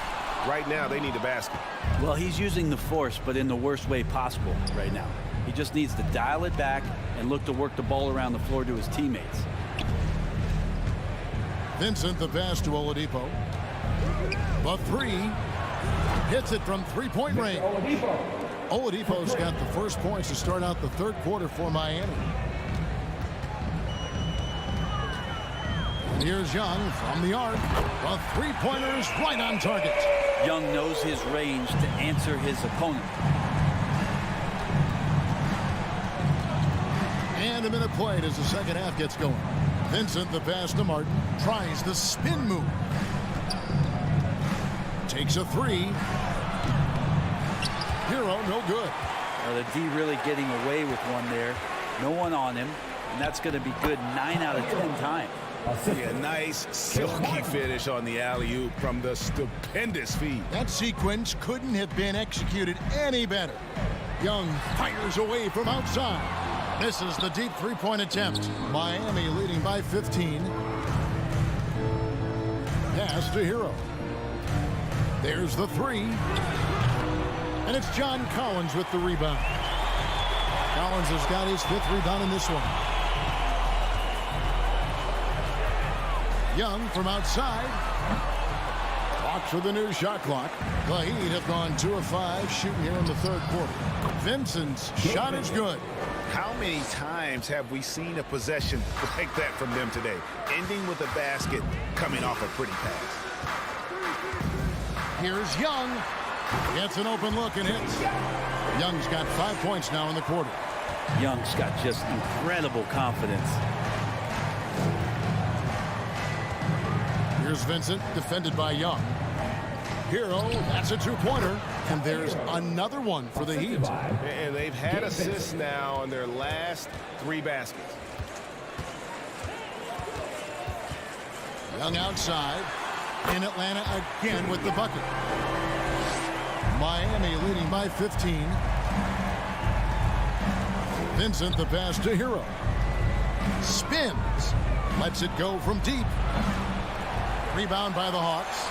Right now, they need a basket. Well, he's using the force, but in the worst way possible right now. He just needs to dial it back and look to work the ball around the floor to his teammates. Vincent, the pass to Oladipo. The 3. Hits it from 3-point range. Oladipo's got the first points to start out the third quarter for Miami. And here's Young from the arc. The 3-pointers right on target. Young knows his range to answer his opponent. And a minute played as the second half gets going. Vincent, the pass to Martin, tries the spin move. Takes a 3. Hero, no good. The D really getting away with one there. No one on him, and that's going to be good 9 out of 10 times. Yeah, nice silky finish on the alley-oop from the stupendous feed. That sequence couldn't have been executed any better. Young fires away from outside. Misses the deep 3-point attempt. Miami leading by 15. Pass to Hero. There's the 3. And it's John Collins with the rebound. Collins has got his 5th rebound in this one. Young from outside. Walks with the new shot clock. The Heat have gone 2 of 5 shooting here in the third quarter. Vincent's shot is good. How many times have we seen a possession like that from them today? Ending with a basket, coming off a pretty pass. Here's Young. Gets an open look and hits. Young's got 5 points now in the quarter. Young's got just incredible confidence. Here's Vincent, defended by Young. Hero, that's a 2-pointer. And there's another one for the Heat. And they've had assists now on their last 3 baskets. Young outside. In Atlanta again with the bucket. Miami leading by 15. Vincent, the pass to Hero. Spins. Lets it go from deep. Rebound by the Hawks.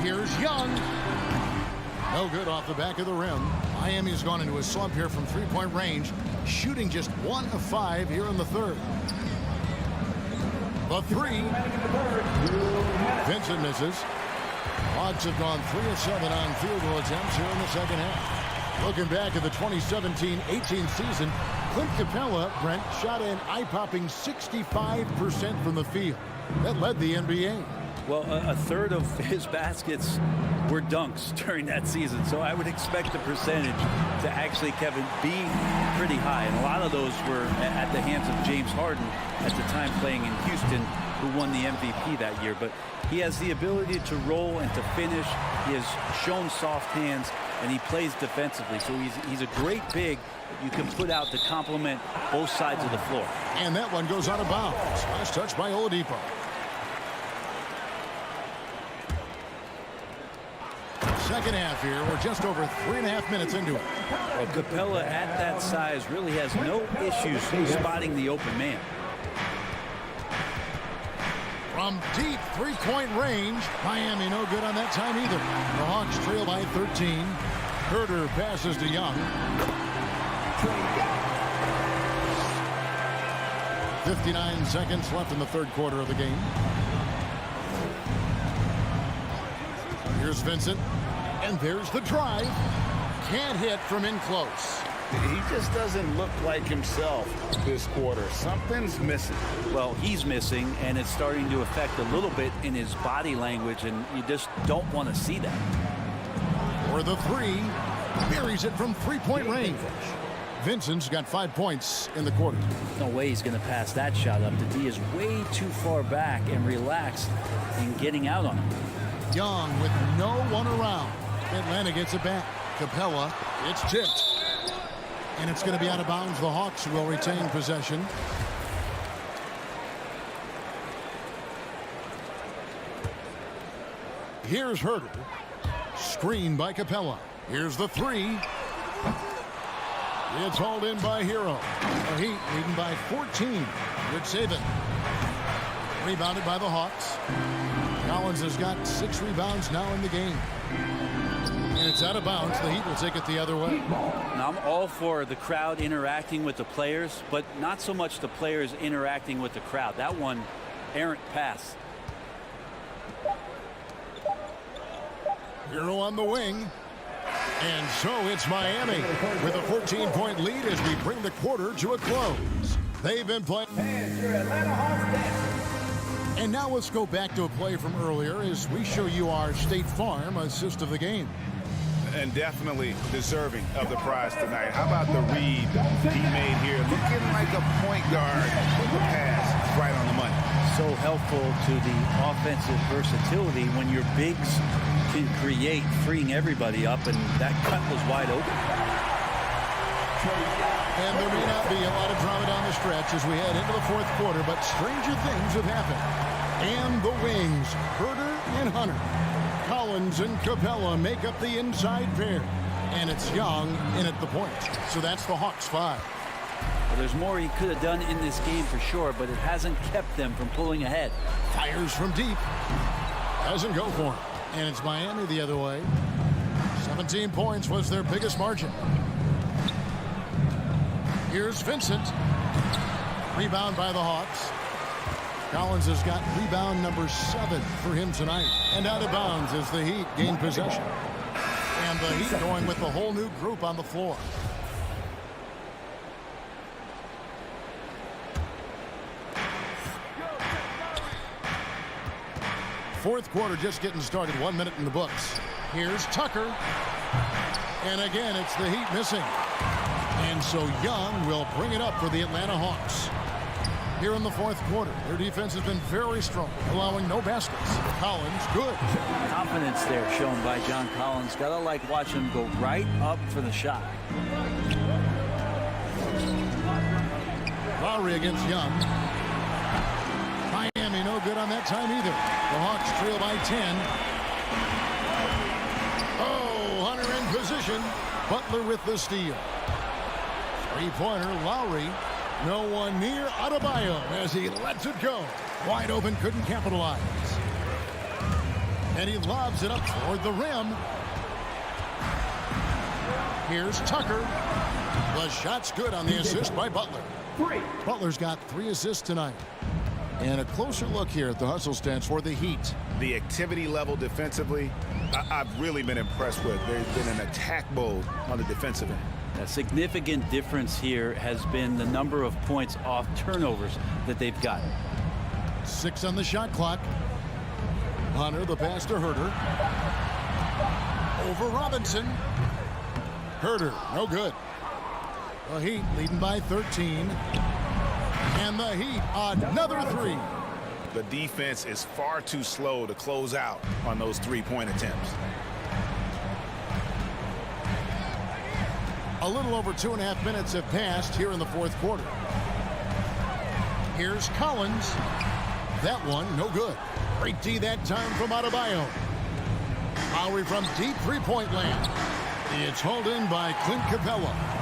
Here's Young. No good off the back of the rim. Miami's gone into a slump here from three-point range, shooting just 1 of 5 here in the third. The three. Vincent misses. Hawks have gone 3 of 7 on field goal attempts here in the second half. Looking back at the 2017-18 season, Clint Capella, Brent, shot an eye-popping 65% from the field. That led the NBA. Well, a third of his baskets were dunks during that season, so I would expect the percentage to actually, Kevin, be pretty high. And a lot of those were at the hands of James Harden at the time playing in Houston, who won the MVP that year. But he has the ability to roll and to finish. He has shown soft hands, and he plays defensively. So he's a great big you can put out to complement both sides of the floor. And that one goes out of bounds. Last touch by Oladipo. Second half here. We're just over 3.5 minutes into it. Well, Capella at that size really has no issues spotting the open man. From deep three-point range, Miami no good on that time either. The Hawks trail by 13. Herter passes to Young. 59 seconds left in the third quarter of the game. Here's Vincent. And there's the drive. Can't hit from in close. He just doesn't look like himself this quarter. Something's missing. Well, he's missing, and it's starting to affect a little bit in his body language, and you just don't want to see that. For the three, buries it from three-point range. Vincent's got 5 points in the quarter. No way he's going to pass that shot up. The D is way too far back and relaxed in getting out on him. Young with no one around. Atlanta gets it back. Capella, it's tipped. And it's going to be out of bounds. The Hawks will retain possession. Here's Herter. Screen by Capella. Here's the three. It's hauled in by Hero. The Heat leading by 14. Good saving. Rebounded by the Hawks. Collins has got 6 rebounds now in the game. And it's out of bounds. The Heat will take it the other way. Now, I'm all for the crowd interacting with the players, but not so much the players interacting with the crowd. That one, errant pass. Hero on the wing. And so it's Miami with a 14-point lead as we bring the quarter to a close. They've been playing. And now let's go back to a play from earlier as we show you our State Farm assist of the game. And definitely deserving of the prize tonight. How about the read he made here? Looking like a point guard with the pass right on the money. So helpful to the offensive versatility when your bigs can create, freeing everybody up, and that cut was wide open. And there may not be a lot of drama down the stretch as we head into the fourth quarter, but stranger things have happened. And the wings, Herter and Hunter. Collins and Capella make up the inside pair. And it's Young in at the point. So that's the Hawks 5. Well, there's more he could have done in this game for sure, but it hasn't kept them from pulling ahead. Fires from deep. Doesn't go for him. And it's Miami the other way. 17 points was their biggest margin. Here's Vincent. Rebound by the Hawks. Collins has got rebound number 7 for him tonight. And out of bounds as the Heat gain possession. And the Heat going with the whole new group on the floor. Fourth quarter just getting started. 1 minute in the books. Here's Tucker. And again, it's the Heat missing. And so Young will bring it up for the Atlanta Hawks. Here in the fourth quarter, their defense has been very strong, allowing no baskets. Collins, good. Confidence there shown by John Collins. Gotta like watching him go right up for the shot. Lowry against Young. Miami no good on that time either. The Hawks trail by 10. Oh, Hunter in position. Butler with the steal. Three-pointer, Lowry. No one near Adebayo as he lets it go. Wide open, couldn't capitalize. And he lobs it up toward the rim. Here's Tucker. The shot's good on the assist by Butler. Butler's got 3 assists tonight. And a closer look here at the hustle stats for the Heat. The activity level defensively, I've really been impressed with. There's been an attack mode on the defensive end. A significant difference here has been the number of points off turnovers that they've gotten. 6 on the shot clock. Hunter, the pass to Herter. Over Robinson. Herter, no good. The Heat leading by 13. And the Heat, another 3. The defense is far too slow to close out on those 3-point attempts. A little over 2.5 minutes have passed here in the fourth quarter. Here's Collins. That one, no good. Great D that time from Adebayo. Lowry from deep three-point land. It's hauled in by Clint Capella.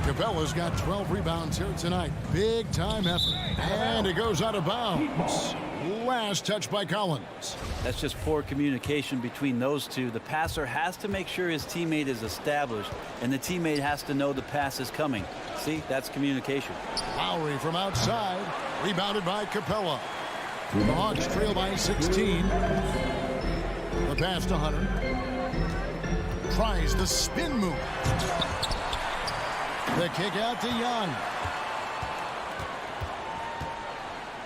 Capella's got 12 rebounds here tonight. Big time effort. And it goes out of bounds. Last touch by Collins. That's just poor communication between those two. The passer has to make sure his teammate is established, and the teammate has to know the pass is coming. See, that's communication. Lowry from outside. Rebounded by Capella. The Hawks trail by 16. The pass to Hunter. Tries the spin move. The kick out to Young.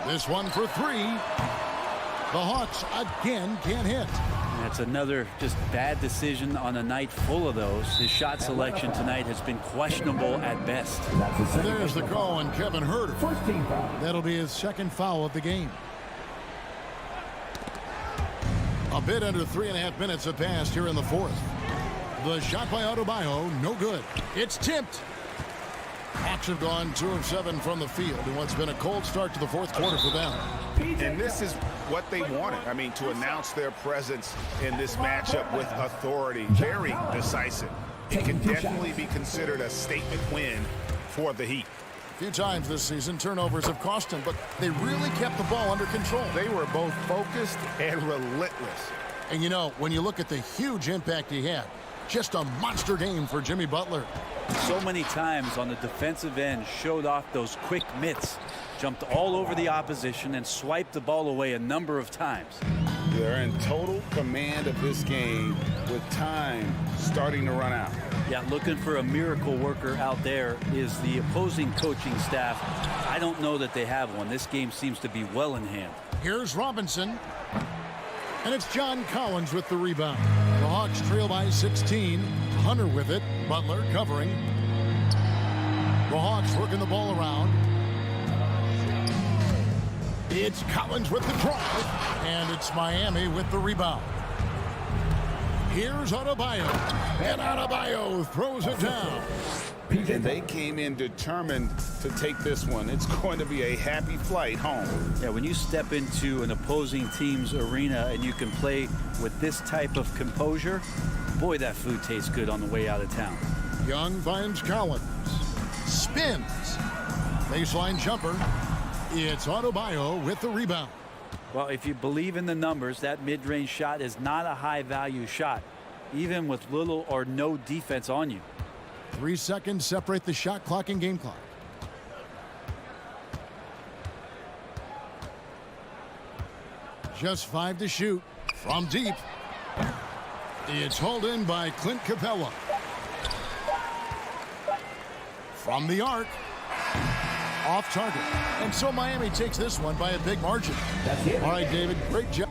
This one for 3. The Hawks again can't hit. That's another just bad decision on a night full of those. His shot selection tonight has been questionable at best. There's the call on Kevin Herter. That'll be his second foul of the game. A bit under 3.5 minutes have passed here in the fourth. The shot by Adebayo, no good. It's tipped. Hawks have gone 2 of 7 from the field in what's been a cold start to the fourth quarter for them. And this is what they wanted. I mean, to announce their presence in this matchup with authority. Very decisive. It can definitely be considered a statement win for the Heat. A few times this season, turnovers have cost them, but they really kept the ball under control. They were both focused and relentless. And you know, when you look at the huge impact he had, just a monster game for Jimmy Butler. So many times on the defensive end, showed off those quick mitts, jumped all over the opposition and swiped the ball away a number of times. They're in total command of this game with time starting to run out. Yeah, looking for a miracle worker out there is the opposing coaching staff. I don't know that they have one. This game seems to be well in hand. Here's Robinson. And it's John Collins with the rebound. The Hawks trail by 16. Hunter with it. Butler covering. The Hawks working the ball around. It's Collins with the drive. And it's Miami with the rebound. Here's Adebayo. And Adebayo throws it down. And they came in determined to take this one. It's going to be a happy flight home. Yeah, when you step into an opposing team's arena and you can play with this type of composure, boy, that food tastes good on the way out of town. Young finds Collins. Spins. Baseline jumper. It's Adebayo with the rebound. Well, if you believe in the numbers, that mid-range shot is not a high-value shot, even with little or no defense on you. 3 seconds separate the shot clock and game clock. Just 5 to shoot from deep. It's hauled in by Clint Capella. From the arc. Off target. And so Miami takes this one by a big margin. All right, David, great job.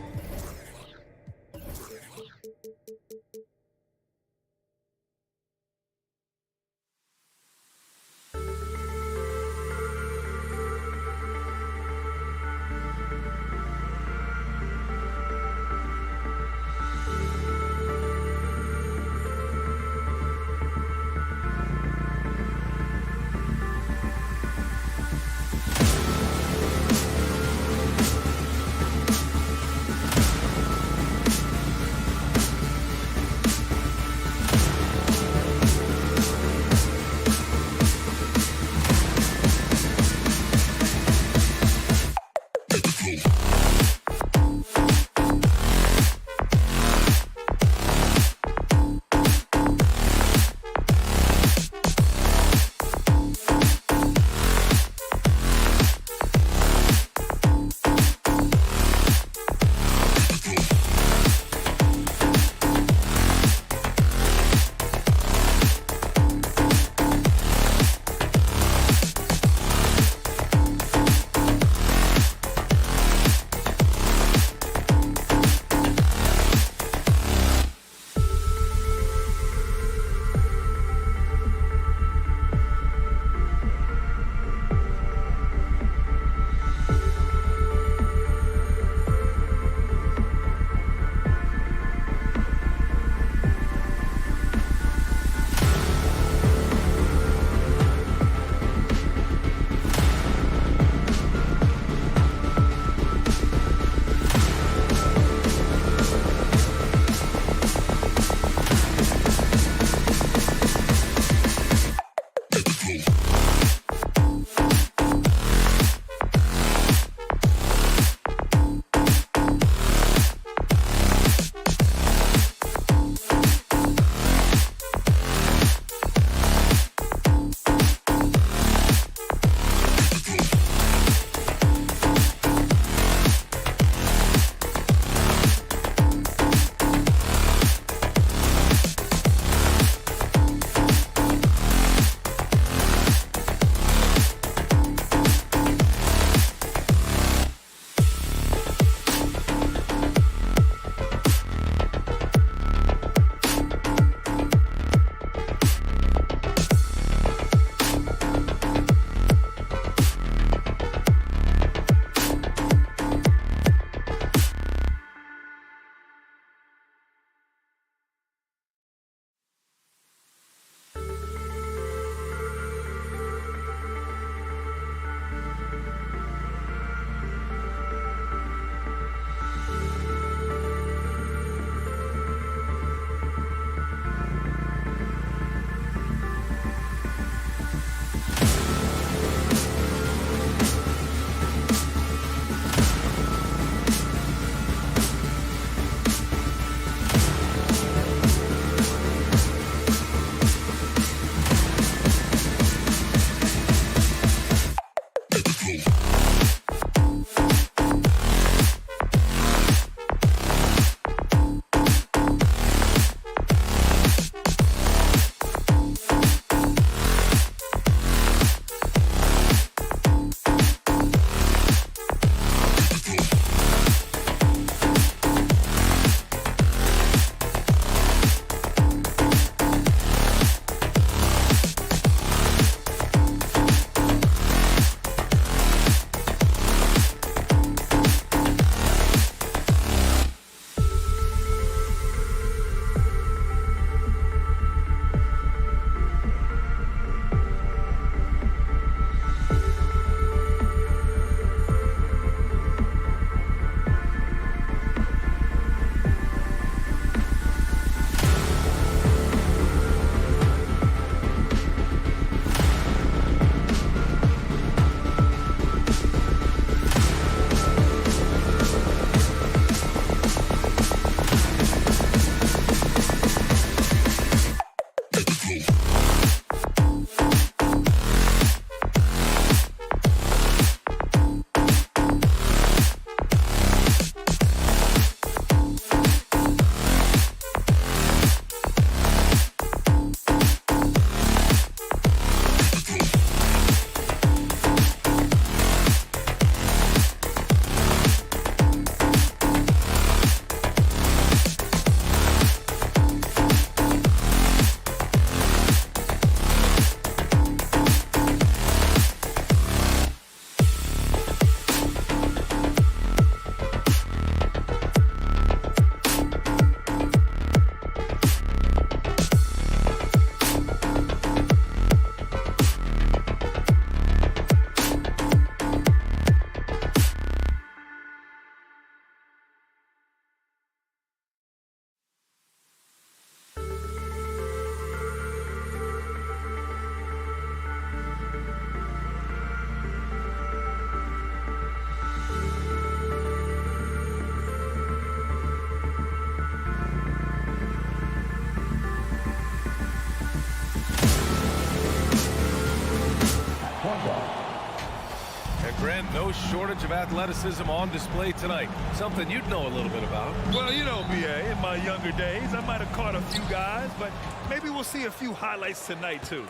No shortage of athleticism on display tonight. Something you'd know a little bit about. Well, you know, BA, in my younger days, I might have caught a few guys, but maybe we'll see a few highlights tonight, too.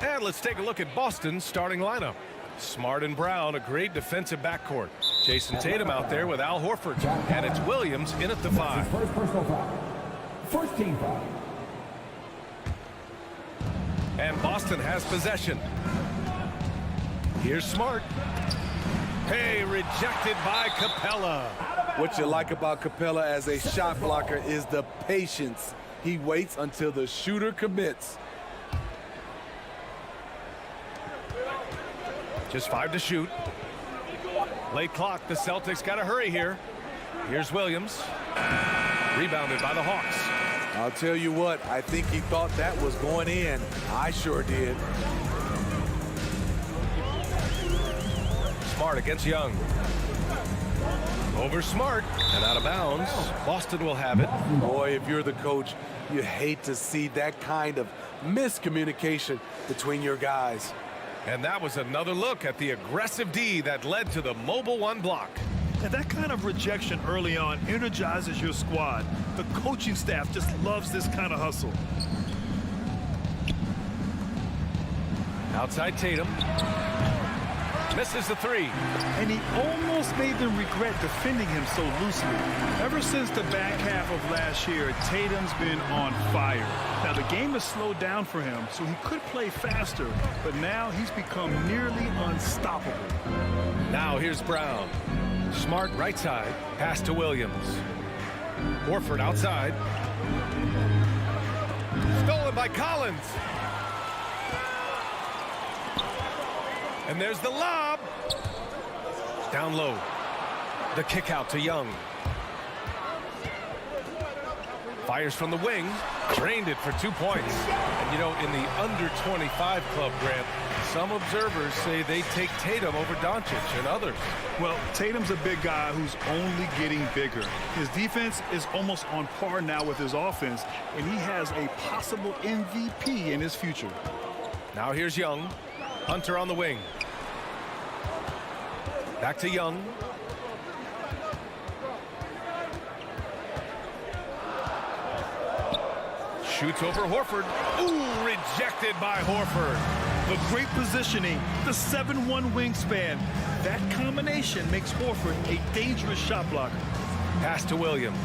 And let's take a look at Boston's starting lineup. Smart and Brown, a great defensive backcourt. Jason Tatum out there with Al Horford. And it's Williams in at the 5. First personal foul. First team foul. And Boston has possession. Here's Smart. Hey, rejected by Capella. What you like about Capella as a shot blocker is the patience. He waits until the shooter commits. Just 5 to shoot. Late clock. The Celtics got to hurry here. Here's Williams. Rebounded by the Hawks. I'll tell you what, I think he thought that was going in. I sure did. Smart against Young. Over Smart and out of bounds. Boston will have it. Boy, if you're the coach, you hate to see that kind of miscommunication between your guys. And that was another look at the aggressive D that led to the mobile 1 block. And that kind of rejection early on energizes your squad. The coaching staff just loves this kind of hustle. Outside Tatum. Misses the 3. And he almost made them regret defending him so loosely. Ever since the back half of last year, Tatum's been on fire. Now, the game has slowed down for him, so he could play faster, but now he's become nearly unstoppable. Now here's Brown. Smart right side. Pass to Williams. Horford outside. Stolen by Collins. And there's the lob. Down low. The kick out to Young. Fires from the wing. Drained it for 2 points. And you know, in the under 25 club, Grant, some observers say they take Tatum over Doncic and others. Well, Tatum's a big guy who's only getting bigger. His defense is almost on par now with his offense, and he has a possible MVP in his future. Now here's Young. Hunter on the wing. Back to Young. Shoots over Horford. Ooh, rejected by Horford. The great positioning, the 7'1" wingspan. That combination makes Horford a dangerous shot blocker. Pass to Williams.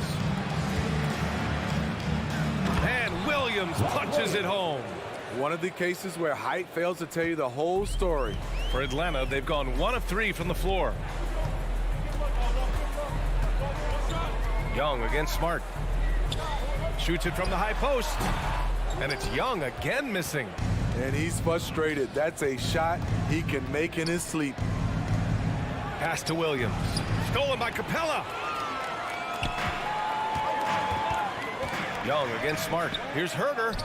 And Williams punches it home. One of the cases where height fails to tell you the whole story. For Atlanta, they've gone 1 of 3 from the floor. Young against Smart. Shoots it from the high post. And it's Young again missing. And he's frustrated. That's a shot he can make in his sleep. Pass to Williams. Stolen by Capella. Young against Smart. Here's Herder.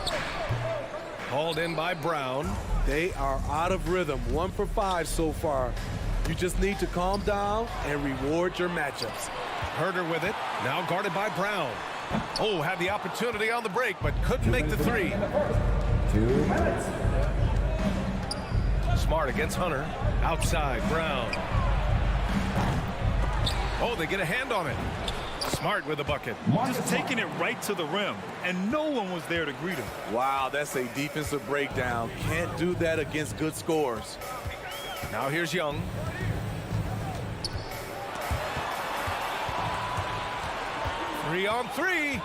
Called in by Brown. They are out of rhythm. 1 for 5 so far. You just need to calm down and reward your matchups. Herder with it. Now guarded by Brown. Oh, had the opportunity on the break, but couldn't make the 3. 2 minutes. Smart against Hunter. Outside, Brown. Oh, they get a hand on it. Smart with the bucket. Just taking it right to the rim, and no one was there to greet him. Wow, that's a defensive breakdown. Can't do that against good scores. Now here's Young. Three on 3.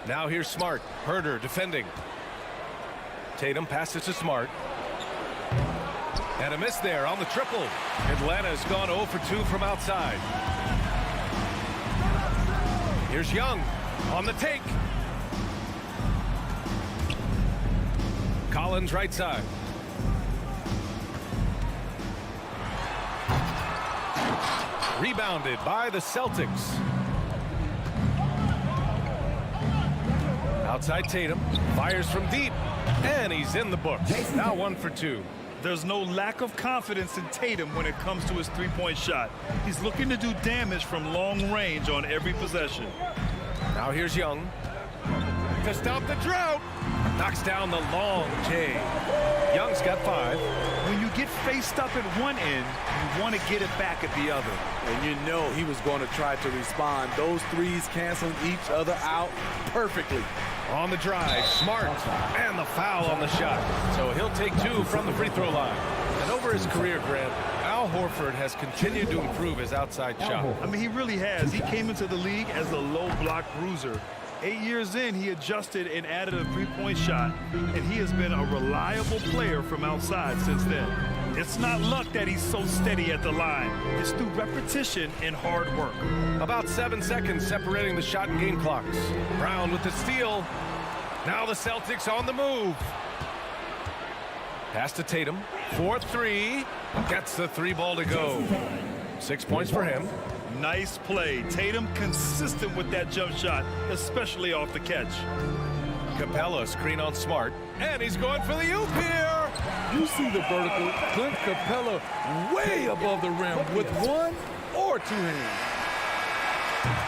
Now here's Smart. Herder defending. Tatum passes to Smart. And a miss there on the triple. Atlanta's gone 0 for 2 from outside. Here's Young on the take. Collins right side. Rebounded by the Celtics. Outside Tatum. Fires from deep. And he's in the books. Now 1 for 2. There's no lack of confidence in Tatum when it comes to his three-point shot. He's looking to do damage from long range on every possession. Now here's Young. to stop the drought. Knocks down the long J. Young's got 5. When you get faced up at one end, you want to get it back at the other. And you know he was going to try to respond. Those threes canceling each other out perfectly. On the drive, Smart, and the foul on the shot. So he'll take 2 from the free throw line. And over his career, Grant, Al Horford has continued to improve his outside shot. I mean, he really has. He came into the league as a low block bruiser. 8 years in, he adjusted and added a three-point shot, and he has been a reliable player from outside since then. It's not luck that he's so steady at the line. It's through repetition and hard work. About 7 seconds separating the shot and game clocks. Brown with the steal. Now the Celtics on the move. Pass to Tatum. 4-3. Gets the 3 ball to go. 6 points for him. Nice play. Tatum consistent with that jump shot, especially off the catch. Capella screen on Smart. And he's going for the oop here. You see the vertical. Clint Capella way above the rim with 1 or 2 hands.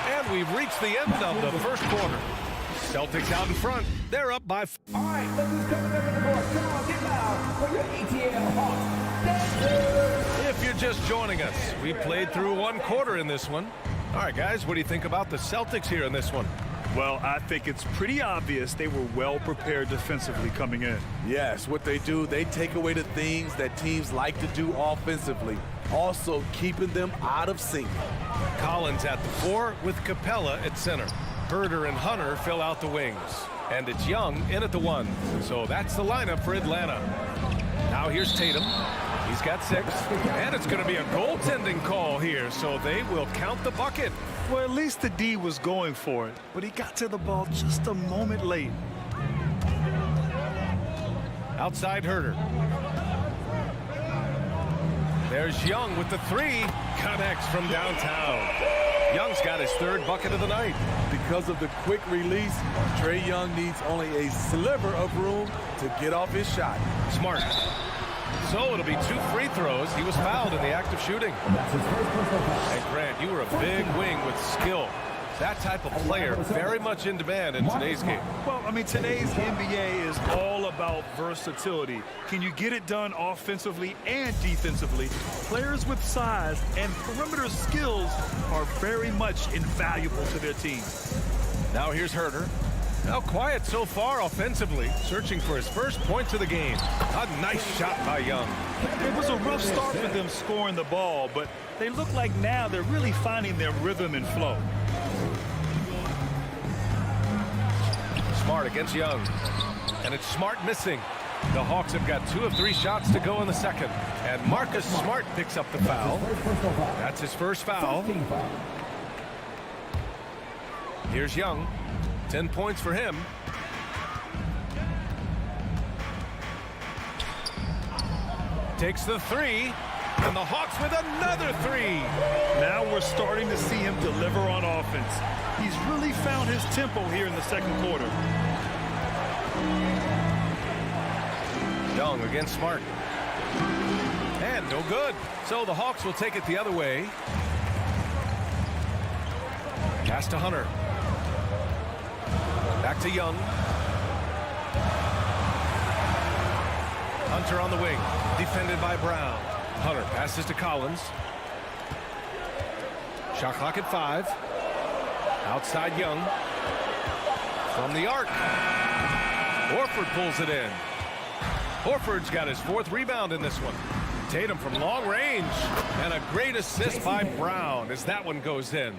And we've reached the end of the first quarter. Celtics out in front. They're up by 4. All right, look who's coming up in the court. Come on, get loud for your ATL Hawks. If you're just joining us, we played through 1 quarter in this one. All right, guys, what do you think about the Celtics here in this one? Well, I think it's pretty obvious they were well prepared defensively coming in. Yes, what they do, they take away the things that teams like to do offensively, also keeping them out of sync. Collins at the 4 with Capella at center. Herder and Hunter fill out the wings. And it's Young in at the 1. So that's the lineup for Atlanta. Now here's Tatum. He's got 6. And it's going to be a goaltending call here, so they will count the bucket. Well, at least the D was going for it, but he got to the ball just a moment late. Outside Herder. There's Young with the 3. Connects from downtown. Young's got his 3rd bucket of the night. Because of the quick release, Trae Young needs only a sliver of room to get off his shot. Smart. So it'll be 2 free throws. He was fouled in the act of shooting. And Grant, you were a big wing with skill. That type of player very much in demand in today's game. Well, I mean, today's NBA is all about versatility. Can you get it done offensively and defensively? Players with size and perimeter skills are very much invaluable to their team. Now here's Herder. Now quiet so far offensively, searching for his first points of the game. A nice shot by Young. It was a rough start for them scoring the ball, but they look like now they're really finding their rhythm and flow. Smart against Young. And it's Smart missing. The Hawks have got 2 of 3 shots to go in the second. And Marcus Smart picks up the foul. That's his first foul. Here's Young. 10 points for him. Takes the 3. And the Hawks with another 3. Now we're starting to see him deliver on offense. He's really found his tempo here in the second quarter. Young against Smart. And no good. So the Hawks will take it the other way. Pass to Hunter. Back to Young. Hunter on the wing. Defended by Brown. Hunter passes to Collins. Shot clock at 5. Outside Young. From the arc. Horford pulls it in. Horford's got his 4th rebound in this one. Tatum from long range. And a great assist by Brown as that one goes in.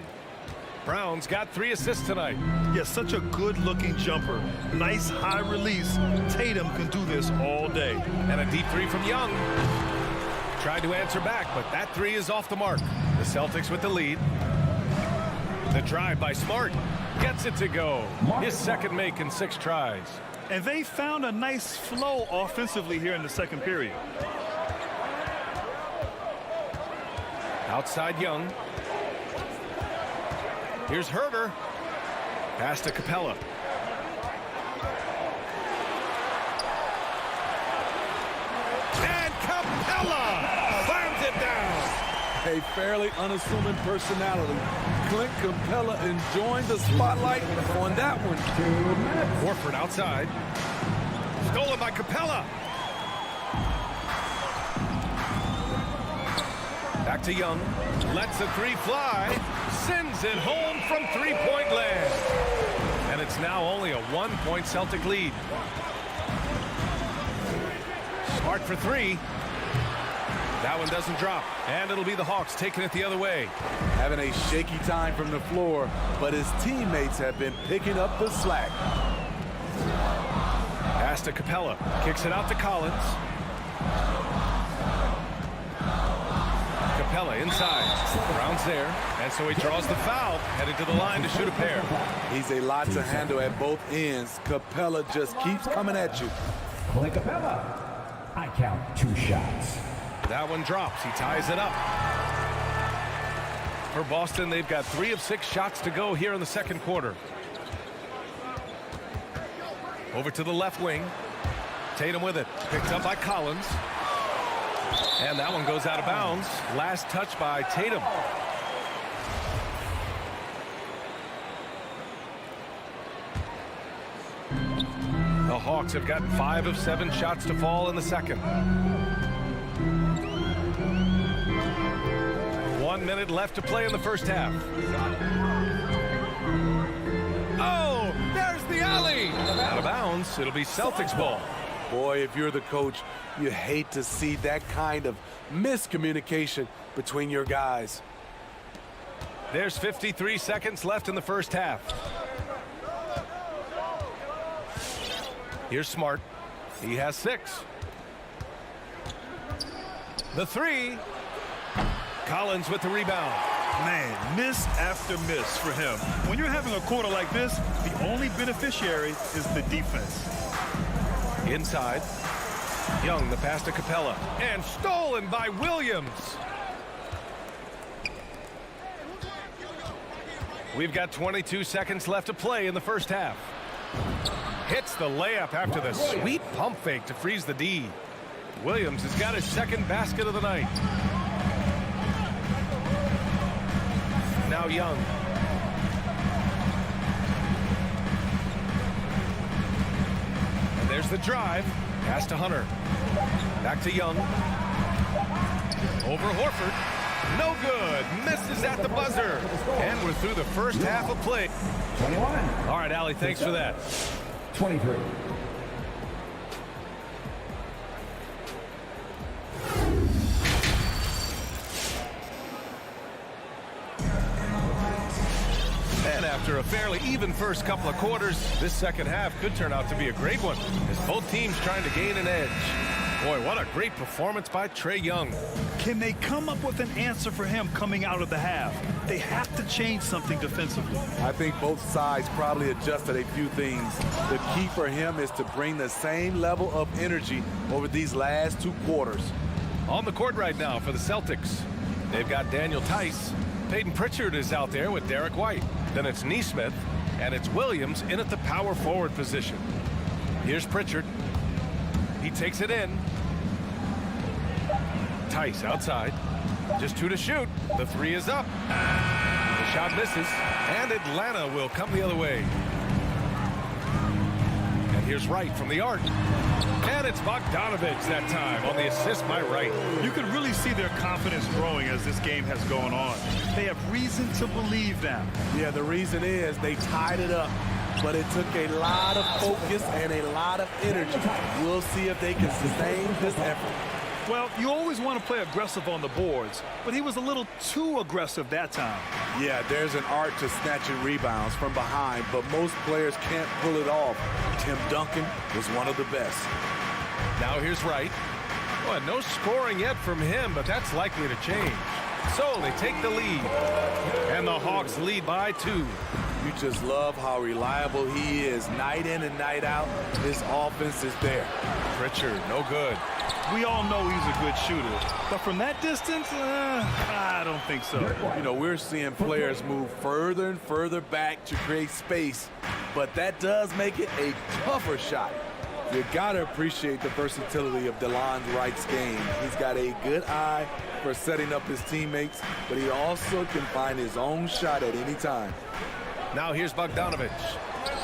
Brown's got 3 assists tonight. Yeah, such a good-looking jumper. Nice high release. Tatum can do this all day. And a deep 3 from Young. Tried to answer back, but that 3 is off the mark. The Celtics with the lead. The drive by Smart. Gets it to go. His second make in 6 tries. And they found a nice flow offensively here in the second period. Outside Young. Here's Herder. Pass to Capella. And Capella slams it down. A fairly unassuming personality. Clint Capella enjoying the spotlight on that one. Horford outside. Stolen by Capella. Back to Young. Lets a three fly. Sends it home from three-point land. And it's now only a 1-point Celtic lead. Smart for three. That one doesn't drop. And it'll be the Hawks taking it the other way. Having a shaky time from the floor, but his teammates have been picking up the slack. Pass to Capella. Kicks it out to Collins. Capella inside. Brown's there. And so he draws the foul. Headed to the line to shoot a pair. He's a lot to handle at both ends. Capella just keeps coming at you. Clint Capella. I count 2 shots. That one drops. He ties it up. For Boston, they've got 3 of 6 shots to go here in the second quarter. Over to the left wing. Tatum with it. Picked up by Collins. And that one goes out of bounds. Last touch by Tatum. The Hawks have gotten 5 of 7 shots to fall in the second. 1 minute left to play in the first half. Oh, there's the alley. Out of bounds. It'll be Celtics ball. Boy, if you're the coach, you hate to see that kind of miscommunication between your guys. There's 53 seconds left in the first half. Here's Smart. He has 6. The 3. Collins with the rebound. Man, miss after miss for him. When you're having a quarter like this, the only beneficiary is the defense. Inside. Young, the pass to Capella. And stolen by Williams. We've got 22 seconds left to play in the first half. Hits the layup after the sweet pump fake to freeze the D. Williams has got his second basket of the night. Now Young. And there's the drive. Pass to Hunter. Back to Young. Over Horford. No good. Misses at the buzzer. And we're through the first half of play. 21. All right, Allie, thanks for that. 23. And after a fairly even first couple of quarters, this second half could turn out to be a great one as both teams trying to gain an edge. Boy, what a great performance by Trae Young. Can they come up with an answer for him coming out of the half? They have to change something defensively. I think both sides probably adjusted a few things. The key for him is to bring the same level of energy over these last 2 quarters. On the court right now for the Celtics, they've got Daniel Tice. Peyton Pritchard is out there with Derek White. Then it's Nesmith, and it's Williams in at the power forward position. Here's Pritchard. He takes it in. Tice outside. Just 2 to shoot. The 3 is up. The shot misses, and Atlanta will come the other way. And here's Wright from the arc. And it's Bogdanovich that time on the assist by Wright. You can really see their confidence growing as this game has gone on. They have reason to believe now. Yeah, the reason is they tied it up, but it took a lot of focus and a lot of energy. We'll see if they can sustain this effort. Well, you always want to play aggressive on the boards, but he was a little too aggressive that time. Yeah, there's an art to snatching rebounds from behind, but most players can't pull it off. Tim Duncan was one of the best. Now here's Wright. Well, no scoring yet from him, but that's likely to change. So they take the lead, and the Hawks lead by 2. You just love how reliable he is night in and night out. His offense is there. Pritchard, no good. We all know he's a good shooter, but from that distance, I don't think so. You know, we're seeing players move further and further back to create space, but that does make it a tougher shot. You got to appreciate the versatility of DeLon Wright's game. He's got a good eye for setting up his teammates, but he also can find his own shot at any time. Now here's Bogdanovich.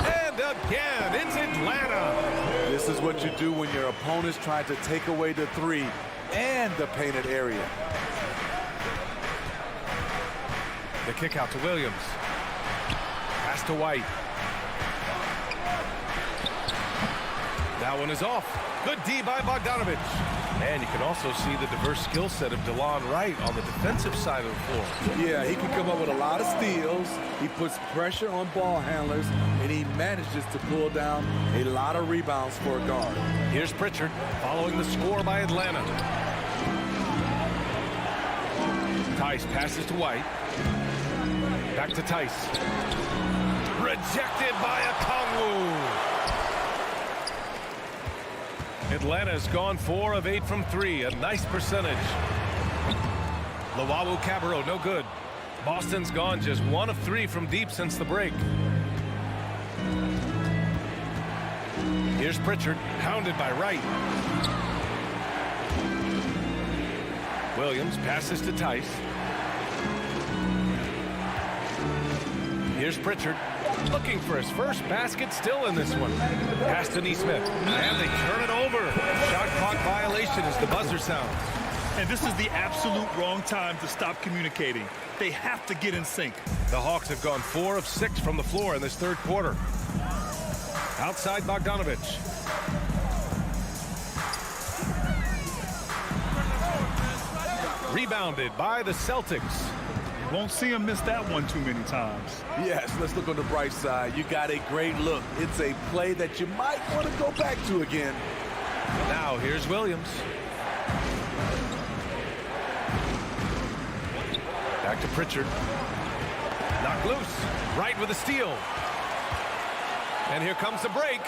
And again, it's Atlanta. This is what you do when your opponent's trying to take away the three and the painted area. The kick out to Williams. Pass to White. That one is off. Good D by Bogdanovich. And you can also see the diverse skill set of DeLon Wright on the defensive side of the floor. Yeah, he can come up with a lot of steals. He puts pressure on ball handlers, and he manages to pull down a lot of rebounds for a guard. Here's Pritchard following the score by Atlanta. Tice passes to White. Back to Tice. Rejected by Okongwu. Atlanta's gone 4 of 8 from 3. A nice percentage. Luwawu-Cabarrot, no good. Boston's gone just 1 of 3 from deep since the break. Here's Pritchard, hounded by Wright. Williams passes to Tice. Here's Pritchard, looking for his first basket, still in this one. Pass to Nesmith, and they turn it over. Shot clock violation as the buzzer sounds. And this is the absolute wrong time to stop communicating. They have to get in sync. The Hawks have gone 4 of 6 from the floor in this third quarter. Outside Bogdanovich. Rebounded by the Celtics. Won't see him miss that one too many times. Yes, let's look on the bright side. You got a great look. It's a play that you might want to go back to again. Now here's Williams. Back to Pritchard. Knocked loose. Right with a steal. And here comes the break.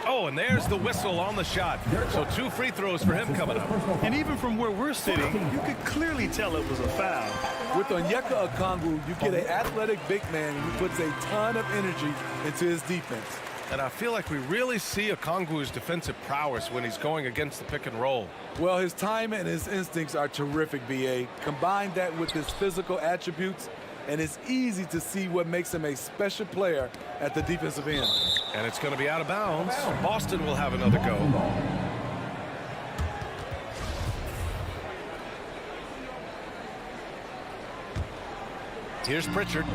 Oh, and there's the whistle on the shot. So 2 free throws for him coming up. And even from where we're sitting, you could clearly tell it was a foul. With Onyeka Okongwu, you get an athletic big man who puts a ton of energy into his defense. And I feel like we really see Okongwu's defensive prowess when he's going against the pick and roll. Well, his time and his instincts are terrific, B.A. Combine that with his physical attributes, and it's easy to see what makes him a special player at the defensive end. And it's going to be out of bounds. Boston will have another go. Here's Pritchard.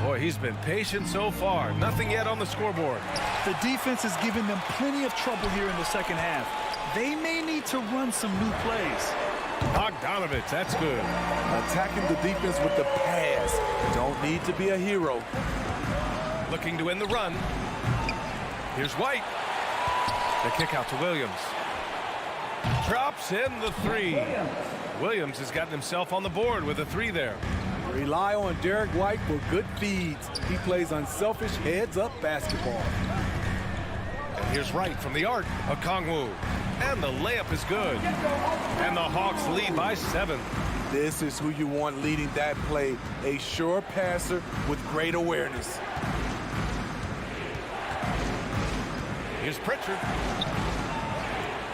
Boy, he's been patient so far. Nothing yet on the scoreboard. The defense is giving them plenty of trouble here in the second half. They may need to run some new plays. Bogdanovich, that's good. Attacking the defense with the pass. Don't need to be a hero. Looking to end the run. Here's White. The kick out to Williams. Drops in the 3. Williams has gotten himself on the board with a 3 there. Rely on Derek White for good feeds. He plays unselfish heads-up basketball. And here's Wright from the arc. Okongwu. And the layup is good. And the Hawks lead by 7. This is who you want leading that play. A sure passer with great awareness. Here's Pritchard.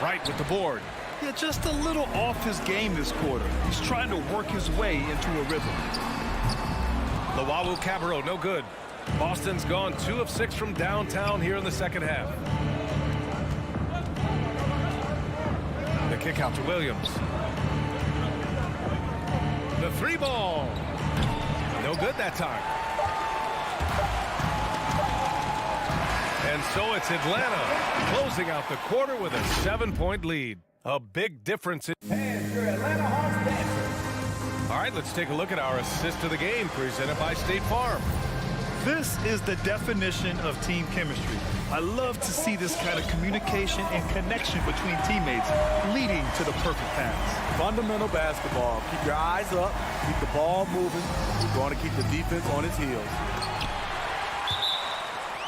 Wright with the board. Yeah, just a little off his game this quarter. He's trying to work his way into a rhythm. Luwawu-Cabarrot, no good. Boston's gone 2 of 6 from downtown here in the second half. The kick out to Williams. The 3 ball. No good that time. And so it's Atlanta closing out the quarter with a 7-point lead. A big difference. All right, let's take a look at our assist of the game presented by State Farm. This is the definition of team chemistry. I love to see this kind of communication and connection between teammates leading to the perfect pass. Fundamental basketball. Keep your eyes up, keep the ball moving. You're going to keep the defense on its heels.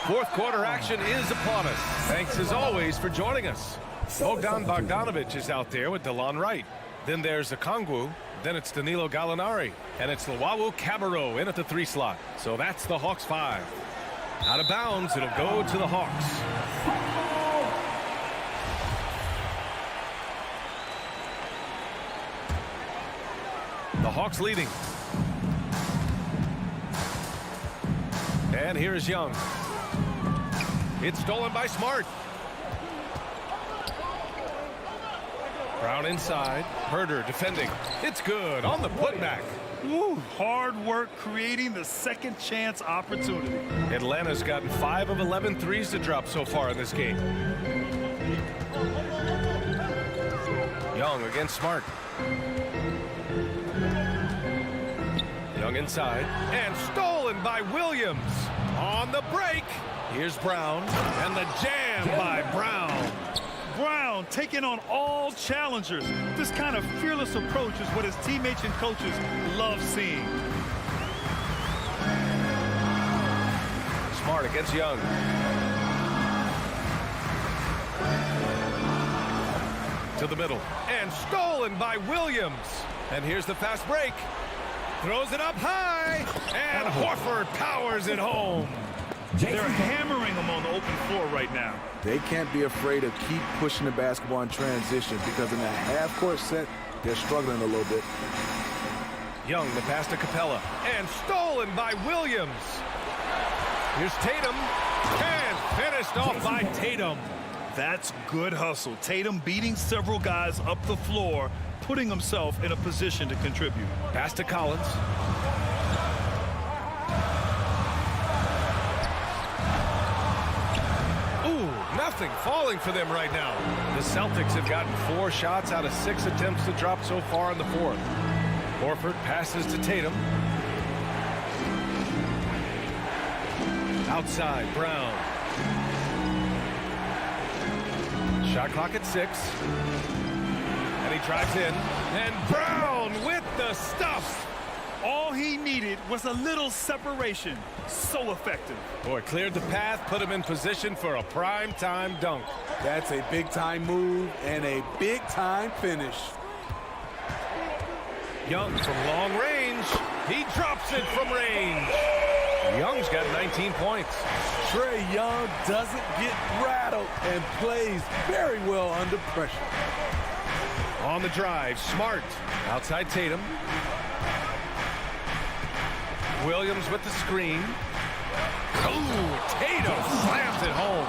Fourth quarter action is upon us. Thanks as always for joining us. Bogdanovich is out there with DeLon Wright. Then there's Okongwu. Then it's Danilo Gallinari. And it's Luwawu-Cabarrot in at the 3 slot. So that's the Hawks 5. Out of bounds, it'll go to the Hawks. The Hawks leading. And here is Young. It's stolen by Smart. Brown inside. Herder defending. It's good on the putback. Woo, hard work creating the second chance opportunity. Atlanta's gotten 5 of 11 threes to drop so far in this game. Young against Smart. Young inside. And stolen by Williams. On the break. Here's Brown. And the jam by Brown. Brown taking on all challengers. This kind of fearless approach is what his teammates and coaches love seeing. Smart against Young. To the middle. And stolen by Williams. And here's the fast break. Throws it up high. And Horford powers it home. They're hammering him on the open floor right now. They can't be afraid to keep pushing the basketball in transition because in that half-court set, they're struggling a little bit. Young, the pass to Capella. And stolen by Williams. Here's Tatum. And finished off by Tatum. That's good hustle. Tatum beating several guys up the floor, putting himself in a position to contribute. Pass to Collins. Nothing falling for them right now. The Celtics have gotten 4 shots out of 6 attempts to drop so far in the fourth. Horford passes to Tatum. Outside, Brown. Shot clock at 6. And he drives in. And Brown with the stuff. All he needed was a little separation. So effective. Boy, cleared the path, put him in position for a prime-time dunk. That's a big-time move and a big-time finish. Young from long range. He drops it from range. Young's got 19 points. Trae Young doesn't get rattled and plays very well under pressure. On the drive, Smart. Outside Tatum. Williams with the screen. Oh, Tatum slams it home.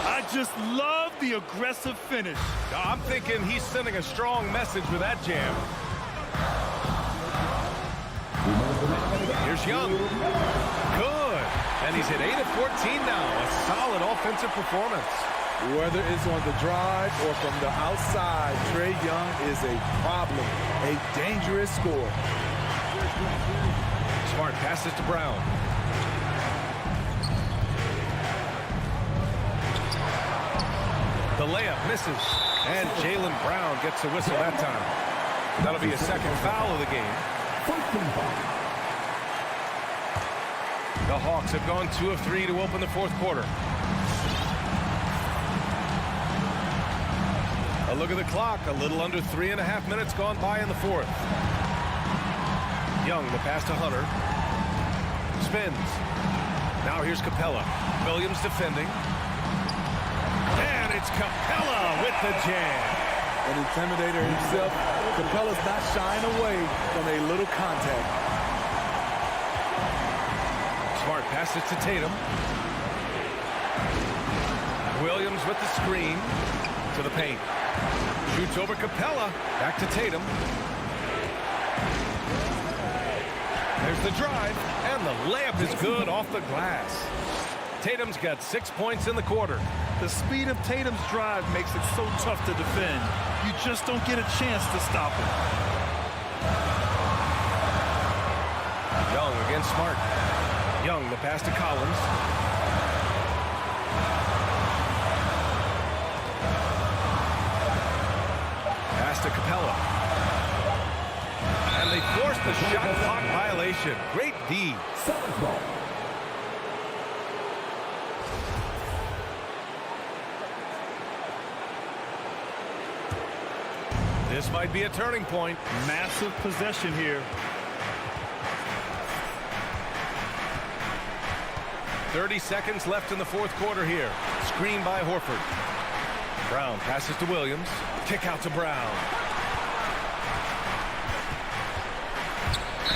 I just love the aggressive finish. I'm thinking he's sending a strong message with that jam. Here's Young. Good. And he's hit 8 of 14 now. A solid offensive performance. Whether it's on the drive or from the outside, Trae Young is a problem, a dangerous scorer. Smart passes to Brown. The layup misses. And Jaylen Brown gets a whistle that time. That'll be a second foul of the game. The Hawks have gone 2 of 3 to open the fourth quarter. A look at the clock. A little under 3.5 minutes gone by in the fourth. Young, the pass to Hunter. Spins. Now here's Capella. Williams defending. And it's Capella with the jam. An intimidator himself, Capella's not shying away from a little contact. Smart passes to Tatum. Williams with the screen. To the paint. Shoots over Capella. Back to Tatum. There's the drive, and the layup is good off the glass. Tatum's got 6 points in the quarter. The speed of Tatum's drive makes it so tough to defend. You just don't get a chance to stop him. Young against Smart. Young, the pass to Collins. Pass to Capella. And they forced the shot clock violation. Great D. This might be a turning point. Massive possession here. 30 seconds left in the fourth quarter here. Screen by Horford. Brown passes to Williams. Kick out to Brown.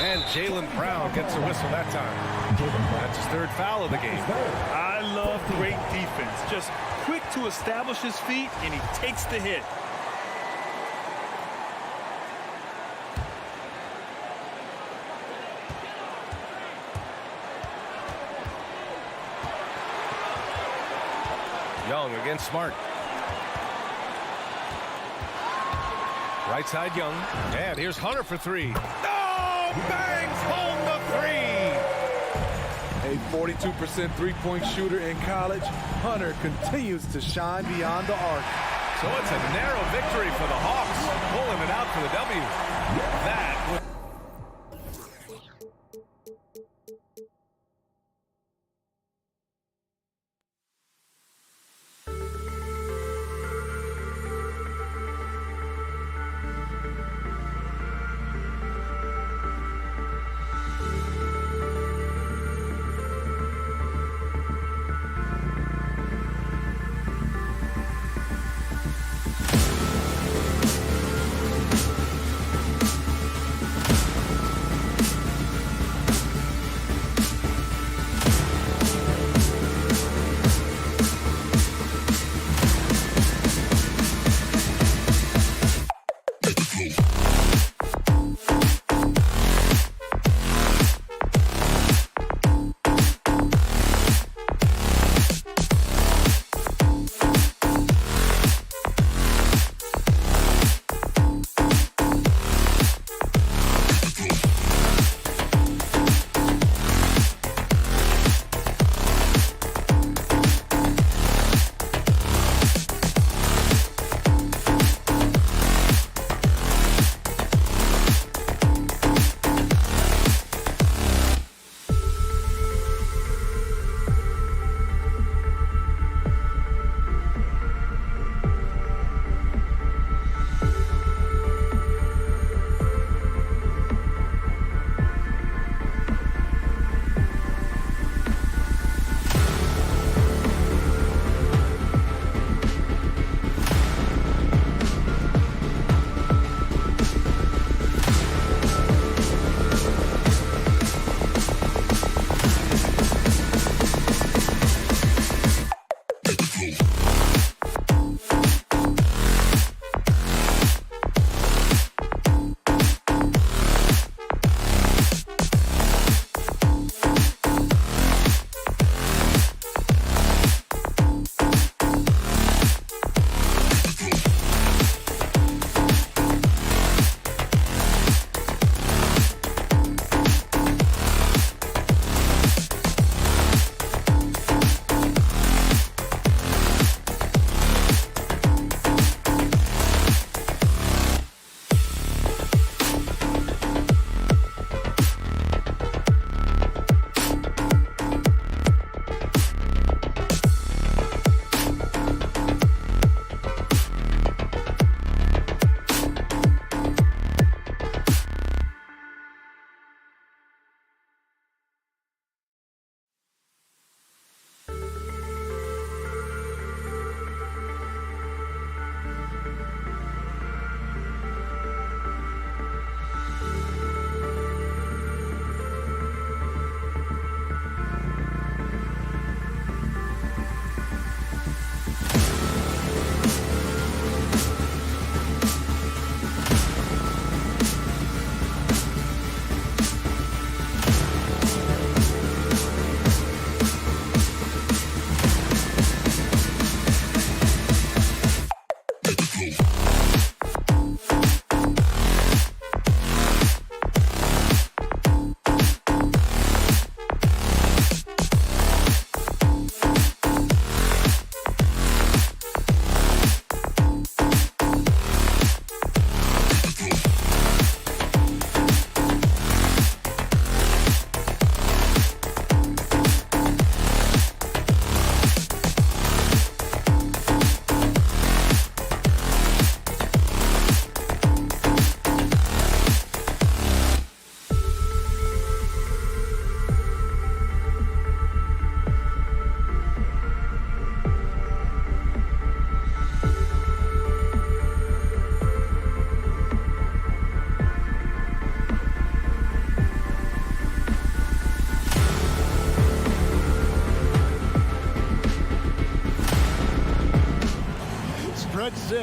And Jaylen Brown gets a whistle that time. That's his third foul of the game. I love great defense. Just quick to establish his feet, and he takes the hit. Young against Smart. Right side Young. And here's Hunter for three. Oh, bangs home the three. A 42% three-point shooter in college, Hunter continues to shine beyond the arc. So it's a narrow victory for the Hawks, pulling it out for the W. That was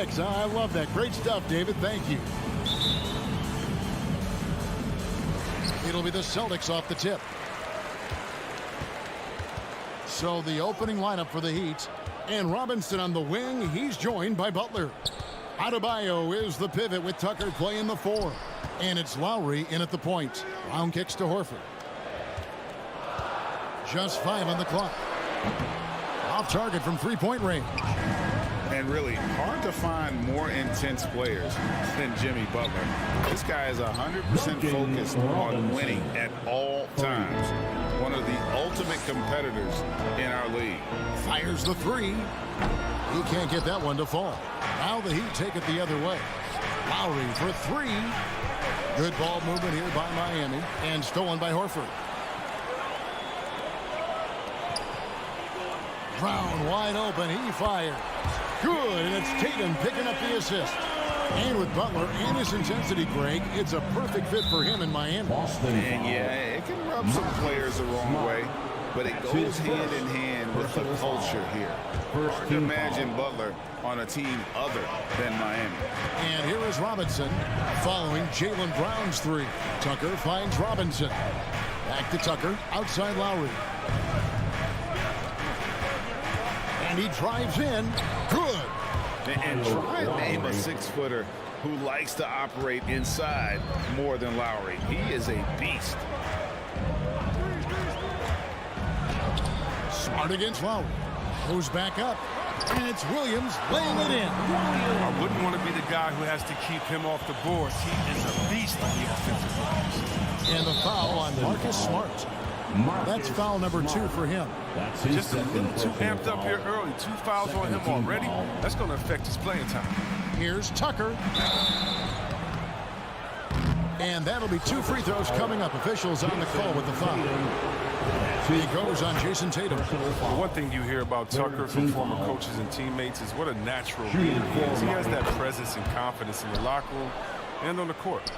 6. I love that. Great stuff, David. Thank you. It'll be the Celtics off the tip. So the opening lineup for the Heat. And Robinson on the wing. He's joined by Butler. Adebayo is the pivot with Tucker playing the 4. And it's Lowry in at the point. Brown kicks to Horford. Just 5 on the clock. Off target from three-point range. And really hard to find more intense players than Jimmy Butler. This guy is 100% focused on winning at all times. One of the ultimate competitors in our league. Fires the 3. He can't get that one to fall. Now the Heat take it the other way. Lowry for 3. Good ball movement here by Miami. And stolen by Horford. Brown wide open. He fires. Good, and it's Tatum picking up the assist. And with Butler and his intensity, Greg, it's a perfect fit for him in Miami. And yeah, it can rub some players the wrong way, but it goes hand in hand with the culture here. Hard to imagine Butler on a team other than Miami. And here is Robinson following Jaylen Brown's 3. Tucker finds Robinson. Back to Tucker, outside Lowry. And he drives in. Good. And try and name a 6-footer who likes to operate inside more than Lowry. He is a beast. Smart against Lowry. Goes back up. And it's Williams laying it in. I wouldn't want to be the guy who has to keep him off the boards. He is a beast on the offensive glass. And the foul on Marcus Smart. That's foul number 2 for him. Just a little too amped up here early. 2 fouls on him already. That's going to affect his playing time. Here's Tucker. And that'll be 2 free throws coming up. Officials on the call with the foul. He goes on Jason Tatum. The one thing you hear about Tucker from former coaches and teammates is what a natural leader he is. He has that presence and confidence in the locker room and on the court.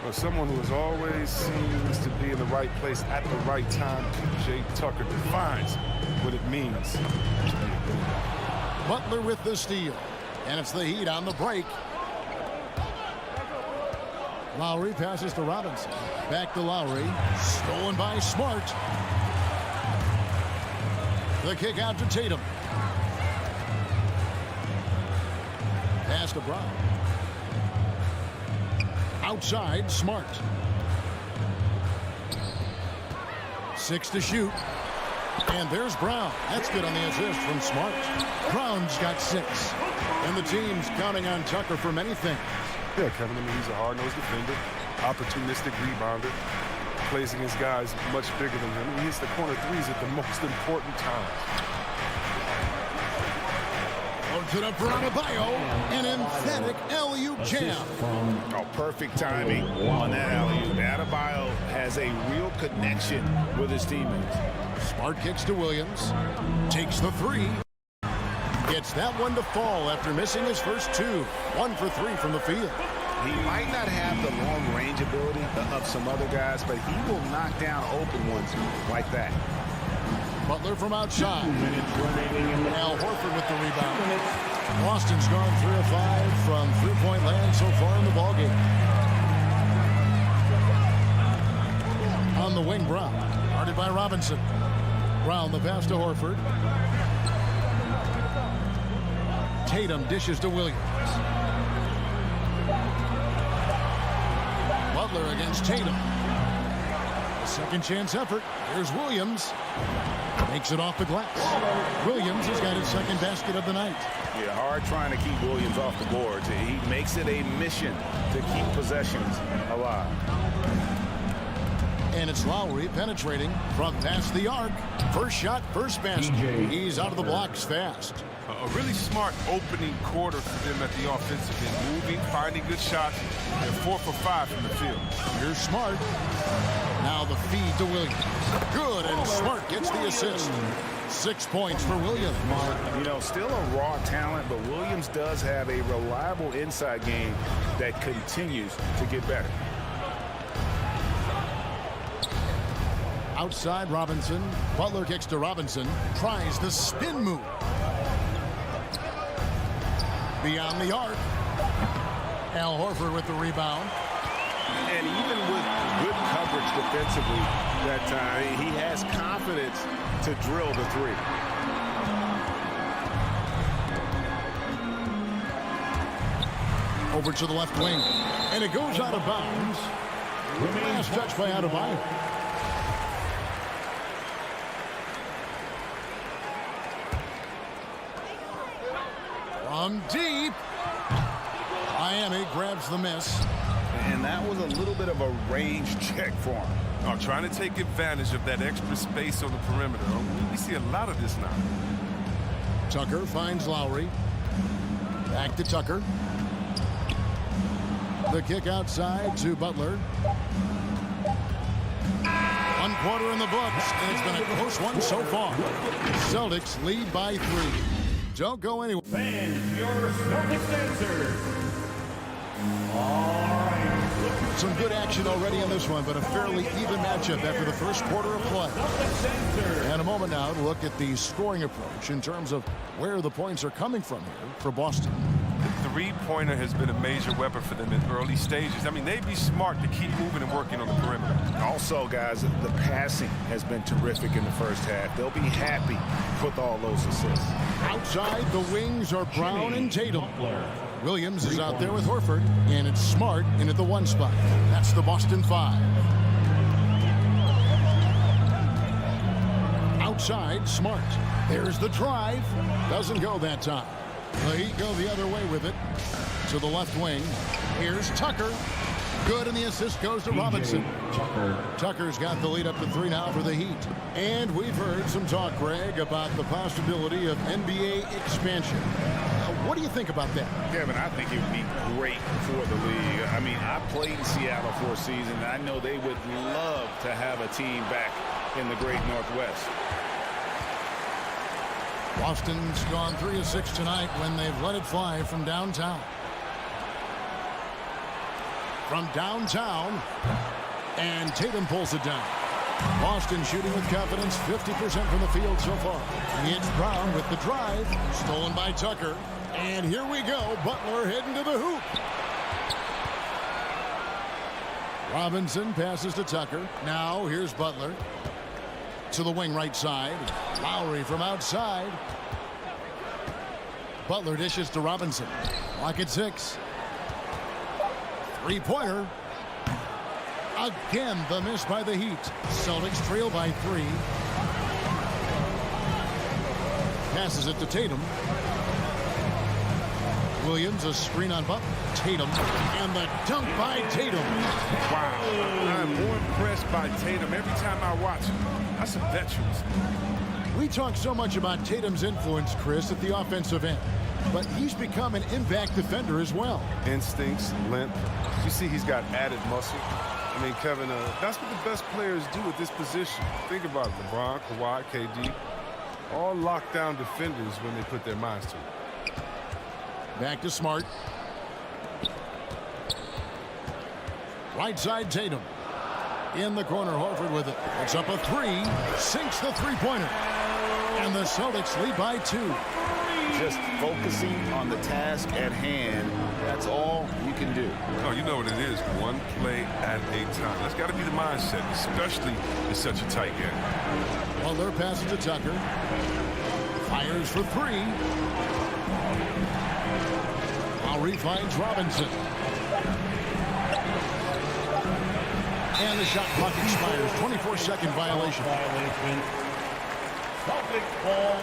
But someone who has always seems to be in the right place at the right time, Jay Tucker defines what it means. Butler with the steal. And it's the Heat on the break. Lowry passes to Robinson. Back to Lowry. Stolen by Smart. The kick out to Tatum. Pass to Brown. Outside, Smart. 6 to shoot. And there's Brown. That's good on the assist from Smart. Brown's got 6. And the team's counting on Tucker for many things. Yeah, Kevin, I mean, he's a hard-nosed defender, opportunistic rebounder, plays against guys much bigger than him. He hits the corner threes at the most important times. Loads it up for Adebayo. An emphatic alley-oop jam. Oh, perfect timing on that alley-oop. Adebayo has a real connection with his teammates. Smart kicks to Williams. Takes the 3. Gets that one to fall after missing his first 2. 1 for 3 from the field. He might not have the long-range ability of some other guys, but he will knock down open ones like that. Butler from outside. Al Horford with the rebound. Boston's gone 3 of 5 from three-point land so far in the ballgame. On the wing, Brown. Guarded by Robinson. Brown the pass to Horford. Tatum dishes to Williams. Butler against Tatum. A second chance effort. Here's Williams. Makes it off the glass. Williams has got his second basket of the night. Yeah, hard trying to keep Williams off the boards. He makes it a mission to keep possessions alive. And it's Lowry penetrating from past the arc. First shot, first basket. He's out of the blocks fast. A really smart opening quarter for them at the offensive end. Moving, finding good shots. They're 4 for 5 from the field. Here's Smart. Now the feed to Williams. Good, and Smart gets the assist. 6 points for Williams. You know, still a raw talent, but Williams does have a reliable inside game that continues to get better. Outside Robinson. Butler kicks to Robinson. Tries the spin move. beyond the arc. Al Horford with the rebound. And even with good coverage defensively that time, he has confidence to drill the three. Over to the left wing. And it goes out of bounds. Last touch by Adebayo. From deep. Miami grabs the miss. And that was a little bit of a range check for him. Oh, trying to take advantage of that extra space on the perimeter. We see a lot of this now. Tucker finds Lowry. Back to Tucker. The kick outside to Butler. 1 quarter in the books, and it's been a close one so far. Celtics lead by 3. Don't go anywhere. Fans, your Celtics answer. All right. Some good action already in this one, but a fairly even matchup after the first quarter of play. And a moment now to look at the scoring approach in terms of where the points are coming from here for Boston. The three-pointer has been a major weapon for them in early stages. I mean, they'd be smart to keep moving and working on the perimeter. Also, guys, the passing has been terrific in the first half. They'll be happy with all those assists. Outside, the wings are Brown and Tatum. Williams is out there with Horford, and it's Smart in at the 1 spot. That's the Boston 5. Outside, Smart. There's the drive. Doesn't go that time. The Heat go the other way with it. To the left wing. Here's Tucker. Good, and the assist goes to Robinson. Tucker's got the lead up to 3 now for the Heat. And we've heard some talk, Greg, about the possibility of NBA expansion. What do you think about that? Kevin, I think it would be great for the league. I mean, I played in Seattle for a season, and I know they would love to have a team back in the Great Northwest. Boston's gone 3 of 6 tonight when they've let it fly from downtown. From downtown, and Tatum pulls it down. Boston shooting with confidence, 50% from the field so far. It's Brown with the drive, stolen by Tucker. And here we go, Butler heading to the hoop. Robinson passes to Tucker. Now here's Butler. To the wing right side. Lowry from outside. Butler dishes to Robinson. Clock at 6. Three-pointer. Again, the miss by the Heat. Celtics trail by 3. Passes it to Tatum. Williams, a screen on Butler. Tatum, and the dunk by Tatum. Wow. I'm more impressed by Tatum every time I watch him. That's a veteran. We talk so much about Tatum's influence, Chris, at the offensive end. But he's become an impact defender as well. Instincts, length. You see he's got added muscle. I mean, Kevin, that's what the best players do at this position. Think about it. LeBron, Kawhi, KD. All lockdown defenders when they put their minds to it. Back to Smart. Right side, Tatum. In the corner, Horford with it. It's up a 3. Sinks the three-pointer. And the Celtics lead by 2. Just focusing on the task at hand. That's all you can do. Oh, you know what it is. One play at a time. That's got to be the mindset, especially in such a tight game. Butler passes to Tucker. Fires for 3. Lowry finds Robinson. And the shot clock expires. 24-second violation. Celtics ball.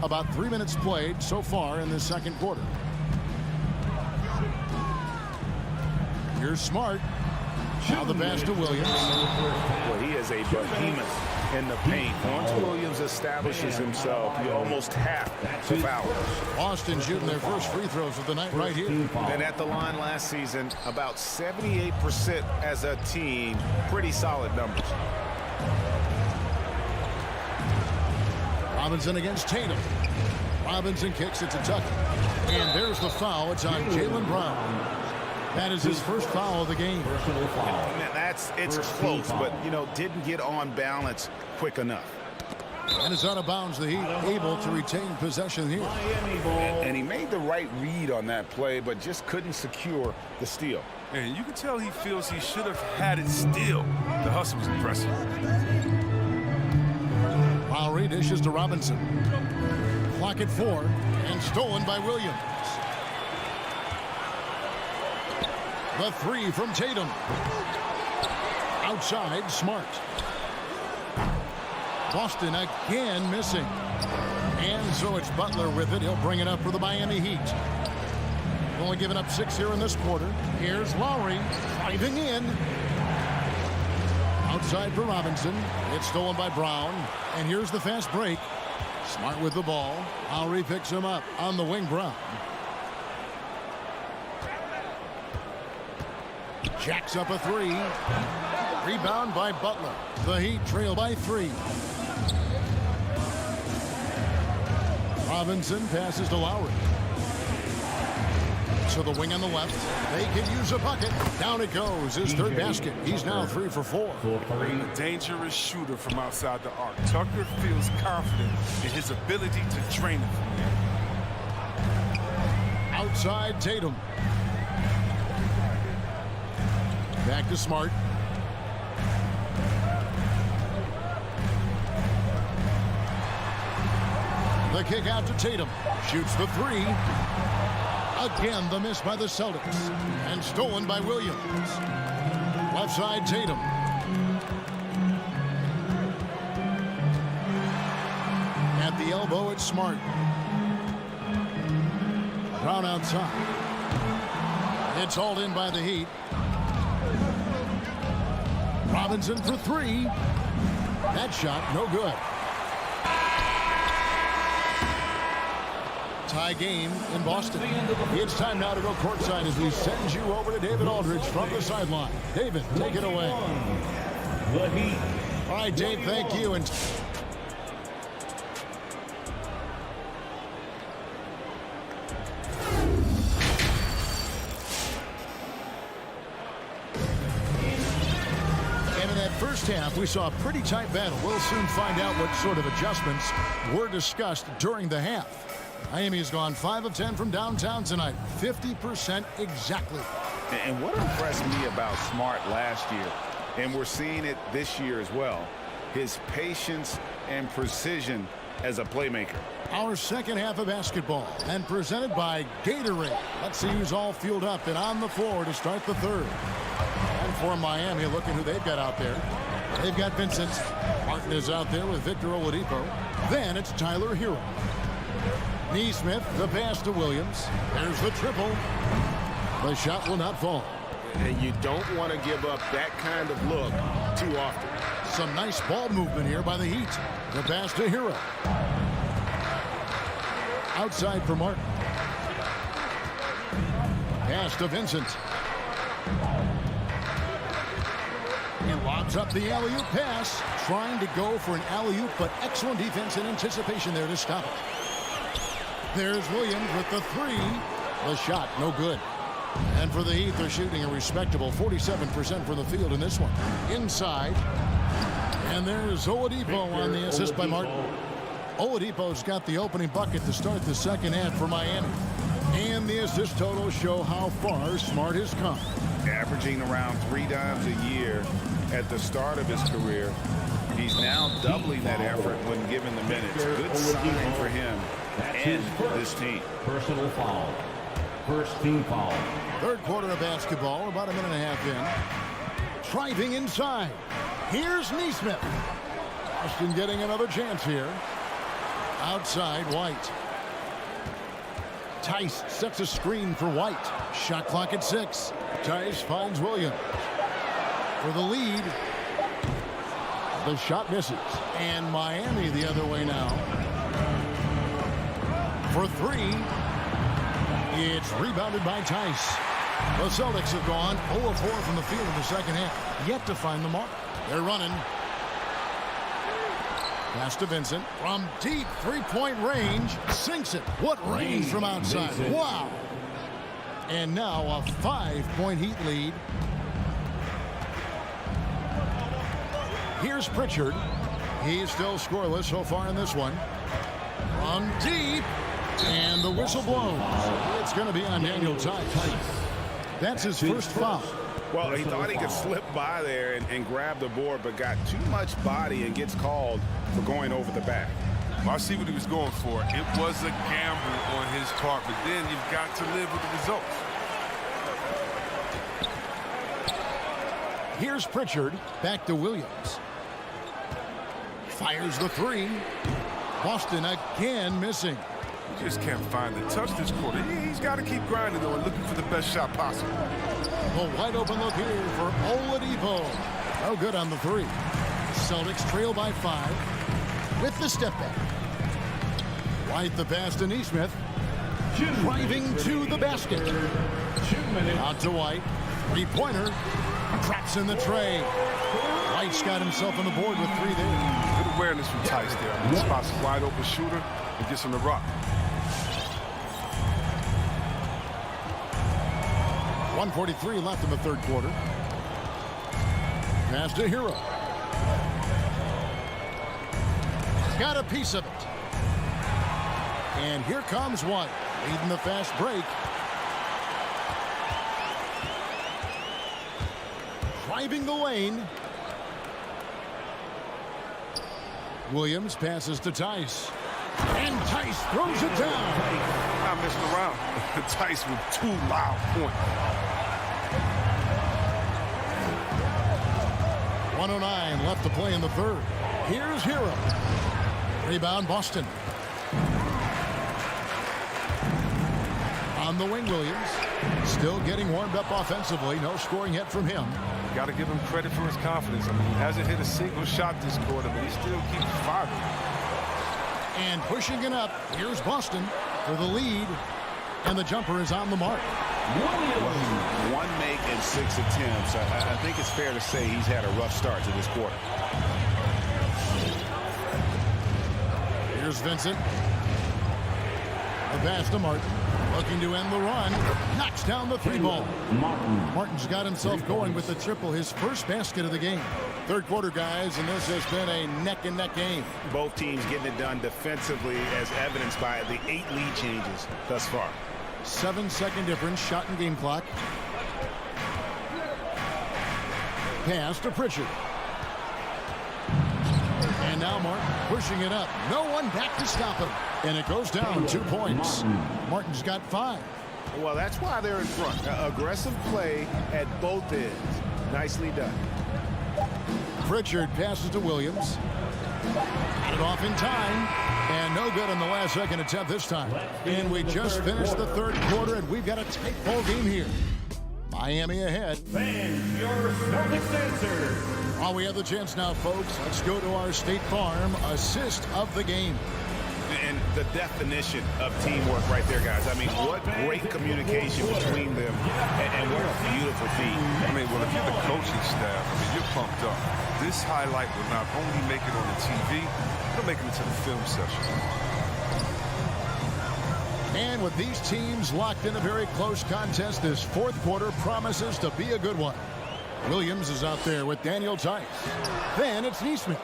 About 3 minutes played so far in the second quarter. Here's Smart. Now the pass to Williams. Well, he is a behemoth in the paint. Once Williams establishes himself, you almost have to foul him. Boston shooting their first free throws of the night right here. And at the line last season, about 78% as a team. Pretty solid numbers. Robinson against Tatum. Robinson kicks it to Tucker. And there's the foul. It's on Jaylen Brown. That is his first foul of the game. It's close, but, you know, didn't get on balance quick enough. And it's out of bounds. The Heat able to retain possession here. And he made the right read on that play, but just couldn't secure the steal. And you can tell he feels he should have had it still. The hustle was impressive. Lowry dishes to Robinson. Clock at 4 and stolen by Williams. The 3 from Tatum. Outside, Smart. Boston again missing. And so it's Butler with it. He'll bring it up for the Miami Heat. Only given up 6 here in this quarter. Here's Lowry driving in. Outside for Robinson. It's stolen by Brown. And here's the fast break. Smart with the ball. Lowry picks him up on the wing. Brown. Jacks up a 3. Rebound by Butler. The Heat trail by 3. Robinson passes to Lowry. So the wing on the left. They can use a bucket. Down it goes. His third basket. He's now 3 for 4. A dangerous shooter from outside the arc. Tucker feels confident in his ability to drain it from there. Outside Tatum. Back to Smart. The kick out to Tatum. Shoots the 3. Again, the miss by the Celtics. And stolen by Williams. Left side, Tatum. At the elbow, it's Smart. Brown outside. It's hauled in by the Heat. Robinson for 3. That shot, no good. Tie game in Boston. It's time now to go courtside as we send you over to David Aldridge from the sideline. David, take it away. All right, Dave, thank you. And in that first half, we saw a pretty tight battle. We'll soon find out what sort of adjustments were discussed during the half. Miami has gone 5 of 10 from downtown tonight. 50% exactly. And what impressed me about Smart last year, and we're seeing it this year as well, his patience and precision as a playmaker. Our second half of basketball and presented by Gatorade. Let's see who's all fueled up and on the floor to start the third. And for Miami, look at who they've got out there. They've got Vincent. Martin is out there with Victor Oladipo. Then it's Tyler Hero. Neesmith, the pass to Williams. There's the triple. The shot will not fall. And you don't want to give up that kind of look too often. Some nice ball movement here by the Heat. The pass to Hero. Outside for Martin. Pass to Vincent. He lobs up the alley-oop pass. Trying to go for an alley-oop, but excellent defense and anticipation there to stop it. There's Williams with the 3. The shot, no good. And for the Heat, they're shooting a respectable 47% from the field in this one. Inside. And there's Oladipo on the assist by Martin. Oladipo's got the opening bucket to start the second half for Miami. And the assist totals show how far Smart has come. Averaging around 3 dimes a year at the start of his career. He's now doubling that effort when given the minutes. Good sign for him and this team. Personal foul. First team foul. Third quarter of basketball, about a minute and a half in. Driving inside. Here's Neesmith. Boston getting another chance here. Outside, White. Tice sets a screen for White. Shot clock at 6. Tice finds Williams. For the lead. The shot misses. And Miami the other way now. For 3. It's rebounded by Tice. The Celtics have gone 0 of 4 from the field in the second half. Yet to find the mark. They're running. Pass to Vincent from deep three-point range. Sinks it. What range from outside. Wow. And now a 5-point Heat lead. Here's Pritchard. He's still scoreless so far in this one. From deep. And the whistle blows. It's going to be on Daniel Tice. That's his first foul. Well, he thought he could slip by there and grab the board, but got too much body and gets called for going over the back. I see what he was going for. It was a gamble on his part, but then you've got to live with the results. Here's Pritchard. Back to Williams. Fires the three. Boston again missing. He just can't find the touch this quarter. He's got to keep grinding, though, and looking for the best shot possible. A wide open look here for Oladipo. No good on the three. Celtics trail by 5 with the step back. White the pass to Neesmith. Driving to the basket. Out to White. Three-pointer. Traps in the tray. White's got himself on the board with 3 there. Good awareness from Tice there. I mean, he spots a wide open shooter and gets him the rock. 1:43 left in the third quarter. Pass to Hero. Got a piece of it. And here comes White, leading the fast break. Driving the lane. Williams passes to Tice. And Tice throws it down. Not messing around. Tice with 2 loud points. 1:09 left to play in the third. Here's Hero. Rebound Boston. On the wing, Williams. Still getting warmed up offensively. No scoring yet from him. Got to give him credit for his confidence. I mean, he hasn't hit a single shot this quarter, but he still keeps firing. And pushing it up. Here's Boston for the lead. And the jumper is on the mark. Well, 1 make and 6 attempts. I think it's fair to say he's had a rough start to this quarter. Here's Vincent. The pass to Martin. Looking to end the run. Knocks down the 3 ball. Martin's got himself going with the triple, his first basket of the game. Third quarter, guys, and this has been a neck-and-neck game. Both teams getting it done defensively, as evidenced by the 8 lead changes thus far. 7-second difference, shot and game clock. Pass to Pritchard. And now Martin pushing it up. No one back to stop him. And it goes down 2 points. Martin's got 5. Well, that's why they're in front. Aggressive play at both ends. Nicely done. Pritchard passes to Williams. Got it off in time. And no good on the last second attempt this time. And we just finished the third quarter, and we've got a tight ball game here. Miami ahead. And your Celtics answer. While we have the chance now, folks, let's go to our State Farm assist of the game. And the definition of teamwork right there, guys. I mean, what great communication between them, and what a beautiful feat. I mean, well, if you're the coaching staff, I mean, you're pumped up. This highlight will not only make it on the TV, it'll make it into the film session. And with these teams locked in a very close contest, this fourth quarter promises to be a good one. Williams is out there with Daniel Tice. Then it's Neesmith.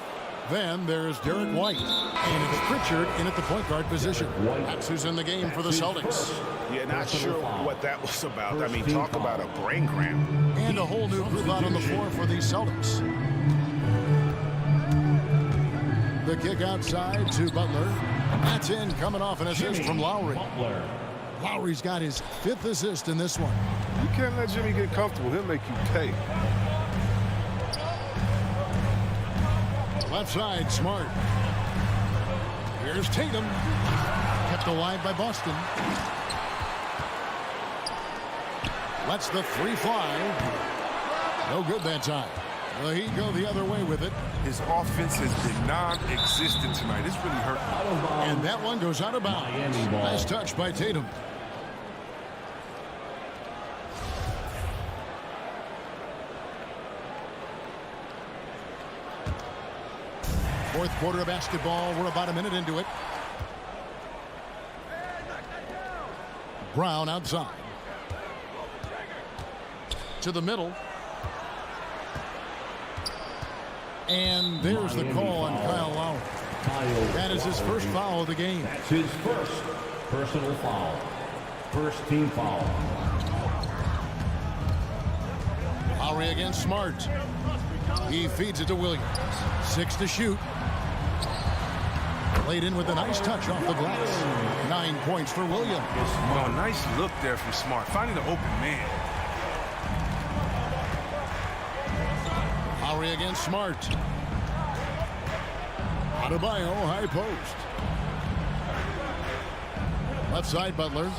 Then there's Derek White. And it's Pritchard in at the point guard position. That's who's in the game for the Celtics. Yeah, not sure what that was about. I mean, talk about a brain cramp. And a whole new group out on the floor for the Celtics. The kick outside to Butler. That's in, coming off an assist from Lowry. Lowry's got his 5th assist in this one. You can't let Jimmy get comfortable. He'll make you pay. Left side, Smart. Here's Tatum. Kept alive by Boston. Lets the 3 fly. No good that time. Well, he'd go the other way with it. His offense has been non-existent tonight. It's really hurt. And that one goes out of bounds. Nice touch by Tatum. Fourth quarter of basketball. We're about a minute into it. Brown outside. To the middle. And there's the call on Kyle Lowry. That is his first foul of the game. That's his first personal foul. First team foul. Lowry against Smart. He feeds it to Williams. 6 to shoot. Laid in with a nice touch off the glass. 9 points for Williams. Oh, nice look there from Smart, finding the open man. Lowry against Smart. Adebayo, high post. Left side, Butler.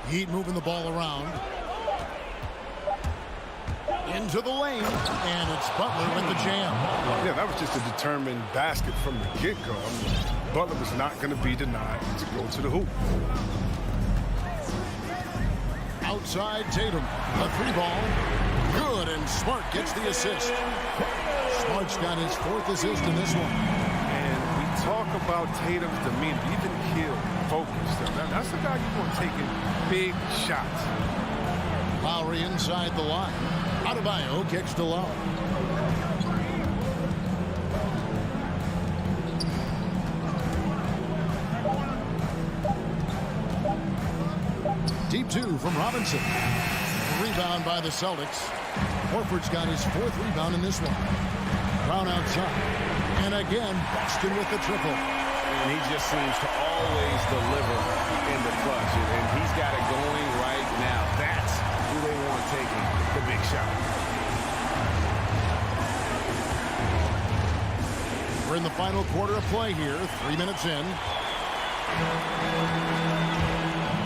Heat moving the ball around. Into the lane, and it's Butler with the jam. Yeah, that was just a determined basket from the get-go. I mean, Butler was not going to be denied to go to the hoop. Outside Tatum, a 3-ball. Good, and Smart gets the assist. Smart's got his 4th assist in this one. And we talk about Tatum's demeanor, even kill, focus. That's the guy you want taking big shots. Lowry inside the line. Adebayo kicks to low. Deep 2 from Robinson. Rebound by the Celtics. Horford's got his 4th rebound in this one. Brown outside. And again, Boston with the triple. And he just seems to always deliver in the clutch. And he's got it going right now. That's who they want taking the big shot. We're in the final quarter of play here. 3 minutes in.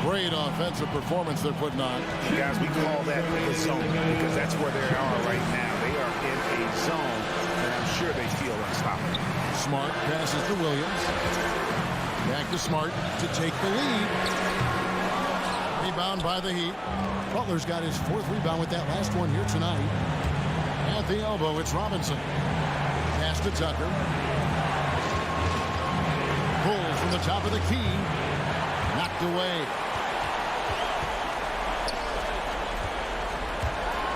Great offensive performance they're putting on. Guys, we call that the zone because that's where they are right now. They are in a zone, and I'm sure they feel unstoppable. Smart passes to Williams. Back to Smart to take the lead. Rebound by the Heat. Butler's got his 4th rebound with that last one here tonight. At the elbow, it's Robinson. Pass to Tucker. Pulls from the top of the key. Knocked away.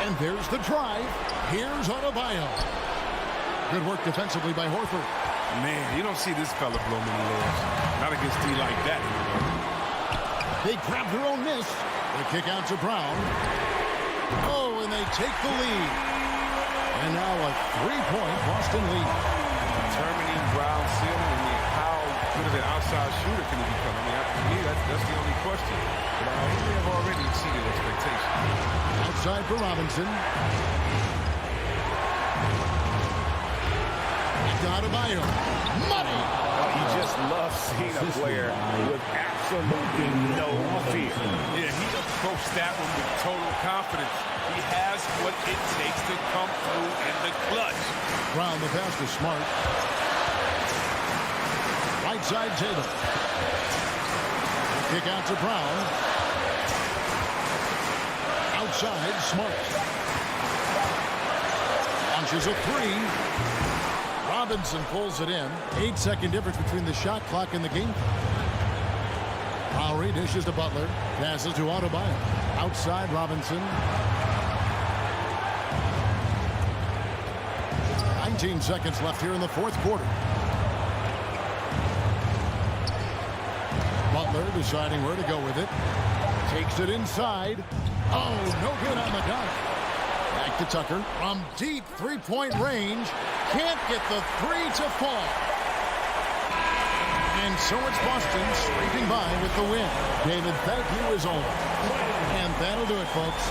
And there's the drive. Here's Adebayo. Good work defensively by Horford. Man, you don't see this fella blow many layups. Not against D like that. They grab their own miss. They kick out to Brown. Oh, and they take the lead. And now a 3-point Boston lead. Determining Brown ceiling. I mean, how good of an outside shooter can he become? I mean, to me, that's the only question. But they have already exceeded expectations. Outside for Robinson. Adebayo. Money. You just love seeing a player with absolutely no fear. Yeah, he approached that one with total confidence. He has what it takes to come through in the clutch. Brown, the pass to Smart. Right side Tatum. Kick out to Brown. Outside Smart. Launches a 3. Robinson pulls it in. 8-second difference between the shot clock and the game. Lowry dishes to Butler. Passes to Adebayo. Outside Robinson. 19 seconds left here in the 4th quarter. Butler deciding where to go with it. Takes it inside. Oh, no good on the dunk. Back to Tucker. From deep 3-point range. Can't get the 3 to fall. And so it's Boston scraping by with the win. David, thank you as always. And that'll do it, folks.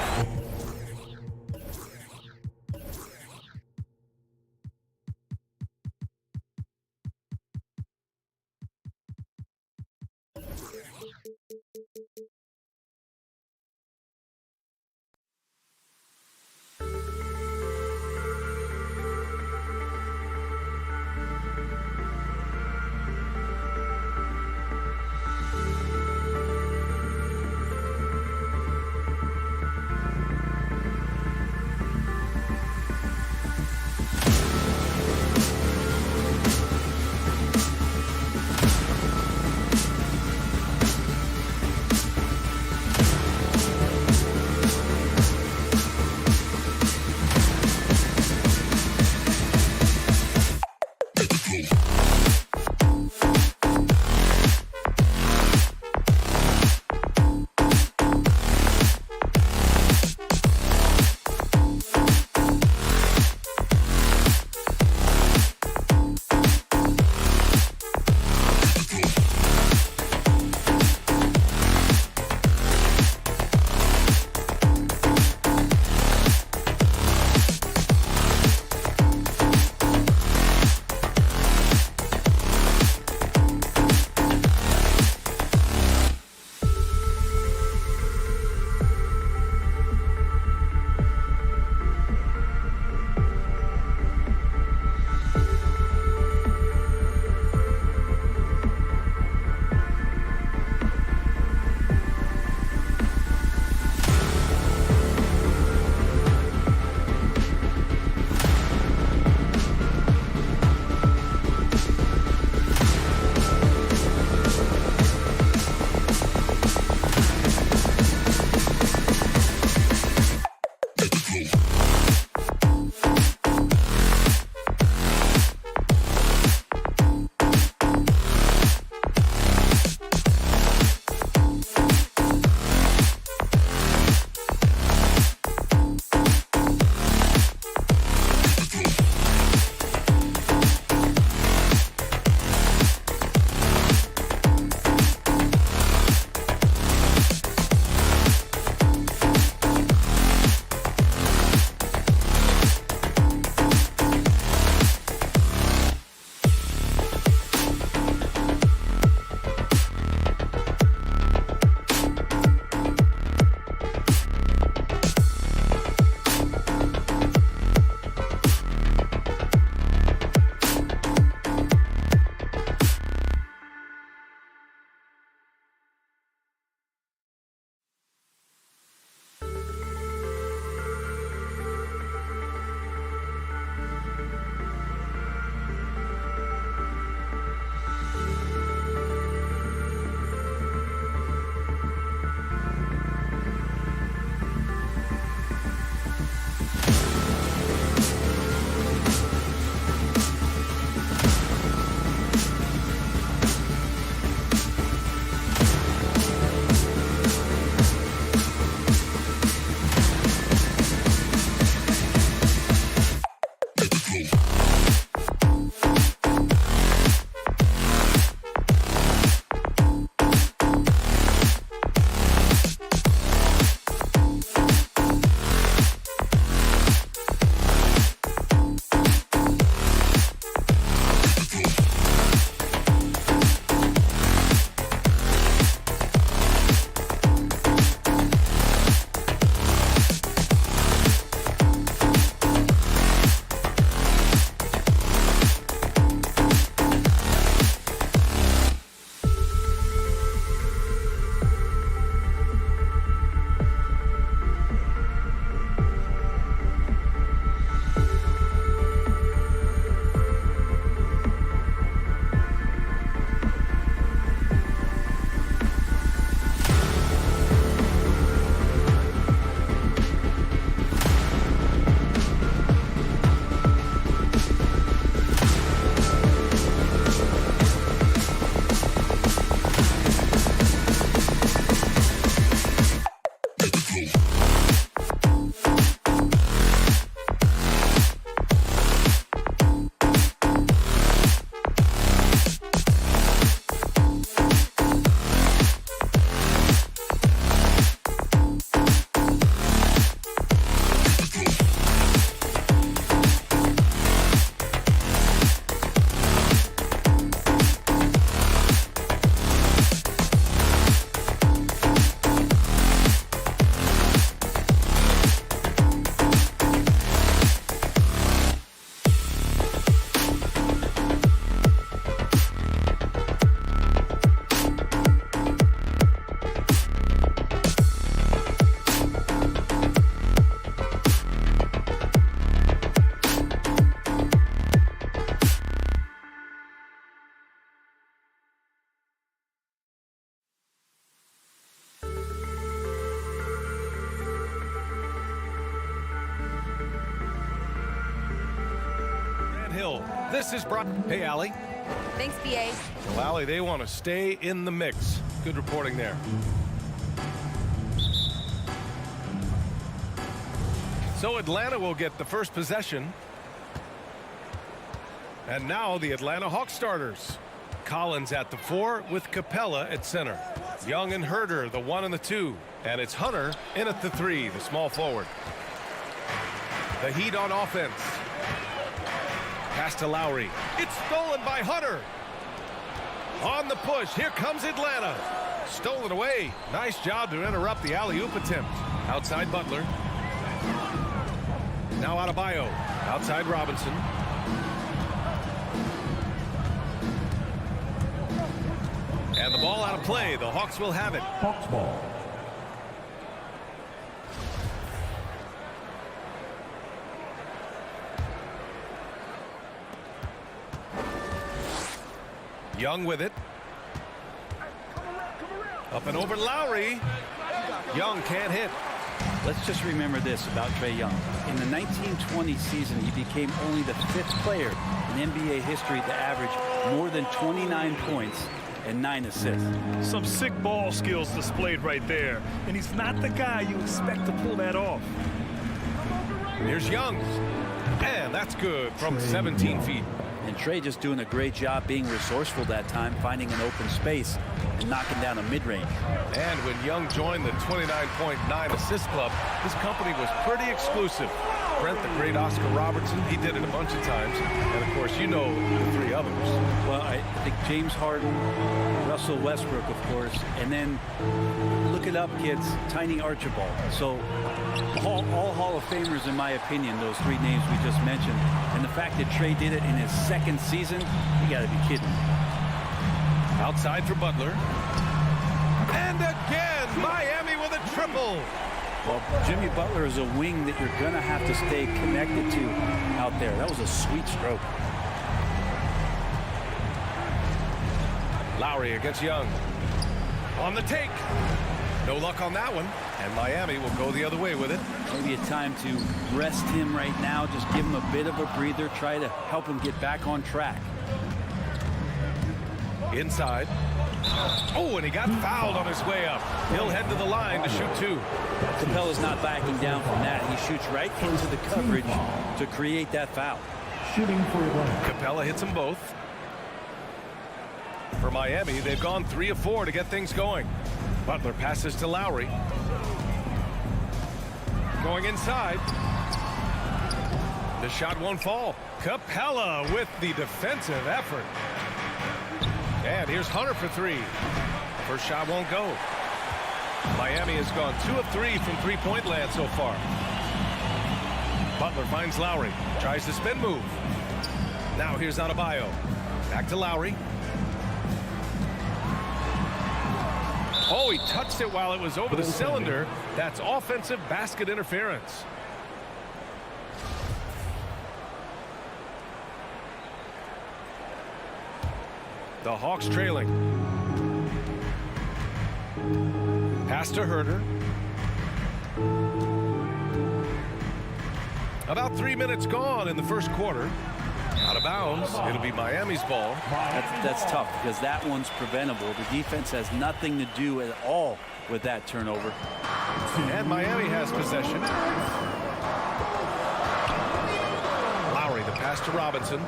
hill. This is Brock. Hey, Allie. Thanks, BA. Well, Allie, they want to stay in the mix. Good reporting there. So Atlanta will get the first possession. And now the Atlanta Hawks starters. Collins at the 4 with Capella at center. Young and Herder, the 1 and the 2. And it's Hunter in at the 3, the small forward. The Heat on offense. Pass to Lowry. It's stolen by Hunter. On the push, here comes Atlanta. Stolen away. Nice job to interrupt the alley-oop attempt. Outside Butler. Now Adebayo. Outside Robinson. And the ball out of play. The Hawks will have it. Hawks ball. Young with it. Up and over Lowry. Young can't hit. Let's just remember this about Trae Young. In the 1920 season, he became only the 5th player in NBA history to average more than 29 points and 9 assists. Some sick ball skills displayed right there. And he's not the guy you expect to pull that off. Here's Young. And that's good from 17 feet. And Trae just doing a great job being resourceful that time, finding an open space and knocking down a mid-range. And when Young joined the 29.9 assist club, his company was pretty exclusive. Brent, the great Oscar Robertson, he did it a bunch of times. And, of course, you know the 3 others. Well, I think James Harden, Russell Westbrook, of course, and then look it up, kids, Tiny Archibald. So all Hall of Famers, in my opinion, those 3 names we just mentioned. And the fact that Trae did it in his 2nd season, you got to be kidding. Outside for Butler. And again, Miami with a triple. Well, Jimmy Butler is a wing that you're going to have to stay connected to out there. That was a sweet stroke. Lowry against Young. On the take. No luck on that one. And Miami will go the other way with it. Maybe a time to rest him right now. Just give him a bit of a breather. Try to help him get back on track. Inside. Oh, and he got fouled on his way up. He'll head to the line to shoot 2. Capella's not backing down from that. He shoots right into the coverage to create that foul. Shooting for Atlanta. Capella hits them both. For Miami, they've gone 3 of 4 to get things going. Butler passes to Lowry. Going inside. The shot won't fall. Capella with the defensive effort. And here's Hunter for 3. First shot won't go. Miami has gone 2 of 3 from 3-point land so far. Butler finds Lowry. Tries the spin move. Now here's Adebayo. Back to Lowry. Oh, he touched it while it was over the cylinder. That's offensive basket interference. The Hawks trailing. Pass to Herder. About 3 minutes gone in the first quarter. Out of bounds. It'll be Miami's ball. That's tough because that one's preventable. The defense has nothing to do at all with that turnover. And Miami has possession. Lowry, the pass to Robinson.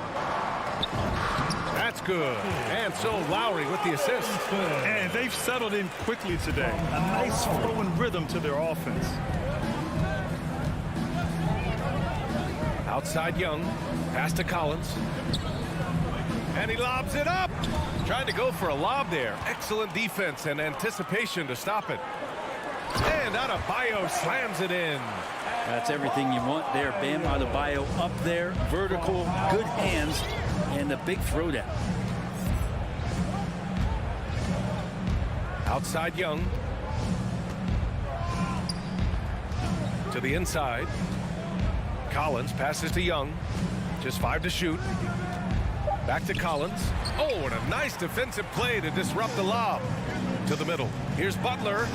That's good. And so Lowry with the assist. And they've settled in quickly today. A nice flowing rhythm to their offense. Outside Young. Pass to Collins. And he lobs it up. Trying to go for a lob there. Excellent defense and anticipation to stop it. And Adebayo slams it in. That's everything you want there. Bam Adebayo up there. Vertical, good hands, and a big throwdown. Outside Young. To the inside. Collins passes to Young. Just 5 to shoot. Back to Collins. Oh, and a nice defensive play to disrupt the lob. To the middle. Here's Butler,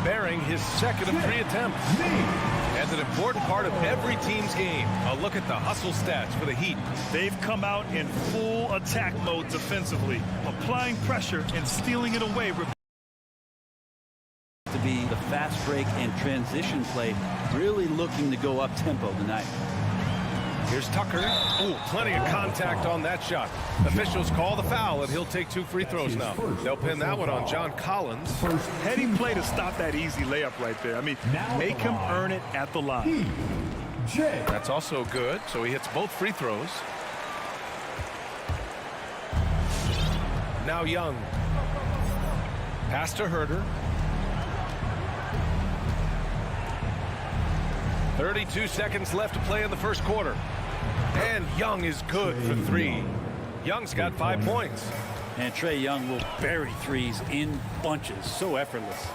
bearing his 2nd of 3 attempts. And an important part of every team's game. A look at the hustle stats for the Heat. They've come out in full attack mode defensively, applying pressure and stealing it away. To be the fast break and transition play, really looking to go up tempo tonight. Here's Tucker. Oh, plenty of contact on that shot. Officials call the foul, and he'll take 2 free throws now. They'll pin that one on John Collins. Heading play to stop that easy layup right there. I mean, make him earn it at the line. That's also good, so he hits both free throws. Now Young. Pass to Herder. 32 seconds left to play in the first quarter. And Young is good for 3. Young's got 5 points. And Trae Young will bury threes in bunches. So effortless.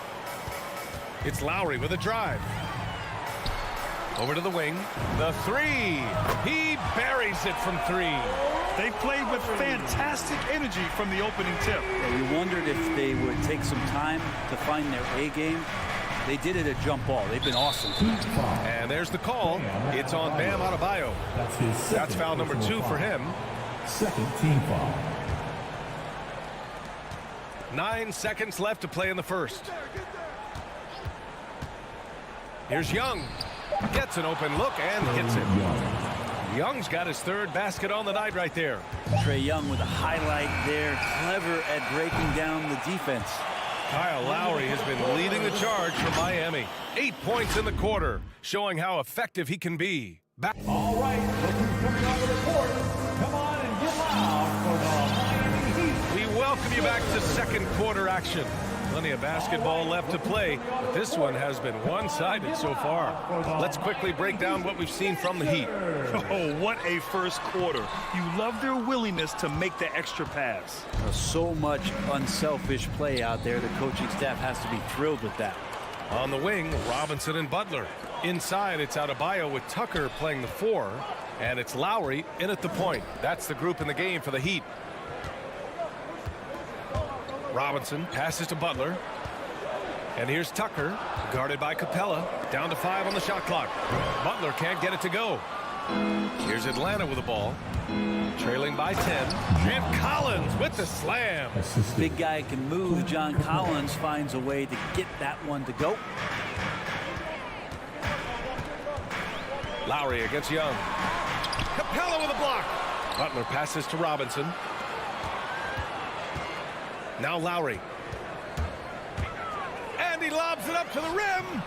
It's Lowry with a drive. Over to the wing. The 3. He buries it from 3. They played with fantastic energy from the opening tip. Yeah, we wondered if they would take some time to find their A game. They did it at jump ball. They've been awesome. And there's the call. It's on Bam Adebayo. That's foul number 2 for him. Second team foul. 9 seconds left to play in the first. Here's Young. Gets an open look and hits it. Young's got his 3rd basket on the night right there. Trae Young with a highlight there. Clever at breaking down the defense. Kyle Lowry has been leading the charge for Miami. 8 points in the quarter, showing how effective he can be. Back. All right, look who's coming on the court. Come on and get loud for the Miami Heat. We welcome you back to second quarter action. Plenty of basketball left to play, but this one has been one-sided so far. Let's quickly break down what we've seen from the Heat. Oh, what a first quarter. You love their willingness to make the extra pass. So much unselfish play out there. The coaching staff has to be thrilled with that. On the wing, Robinson and Butler. Inside, it's Adebayo with Tucker playing the 4, and it's Lowry in at the point. That's the group in the game for the Heat. Robinson passes to Butler. And here's Tucker, guarded by Capella. Down to 5 on the shot clock. Butler can't get it to go. Here's Atlanta with the ball. Trailing by 10. And Collins with the slam. Big guy can move. John Collins finds a way to get that one to go. Lowry against Young. Capella with a block. Butler passes to Robinson. Now Lowry. And he lobs it up to the rim.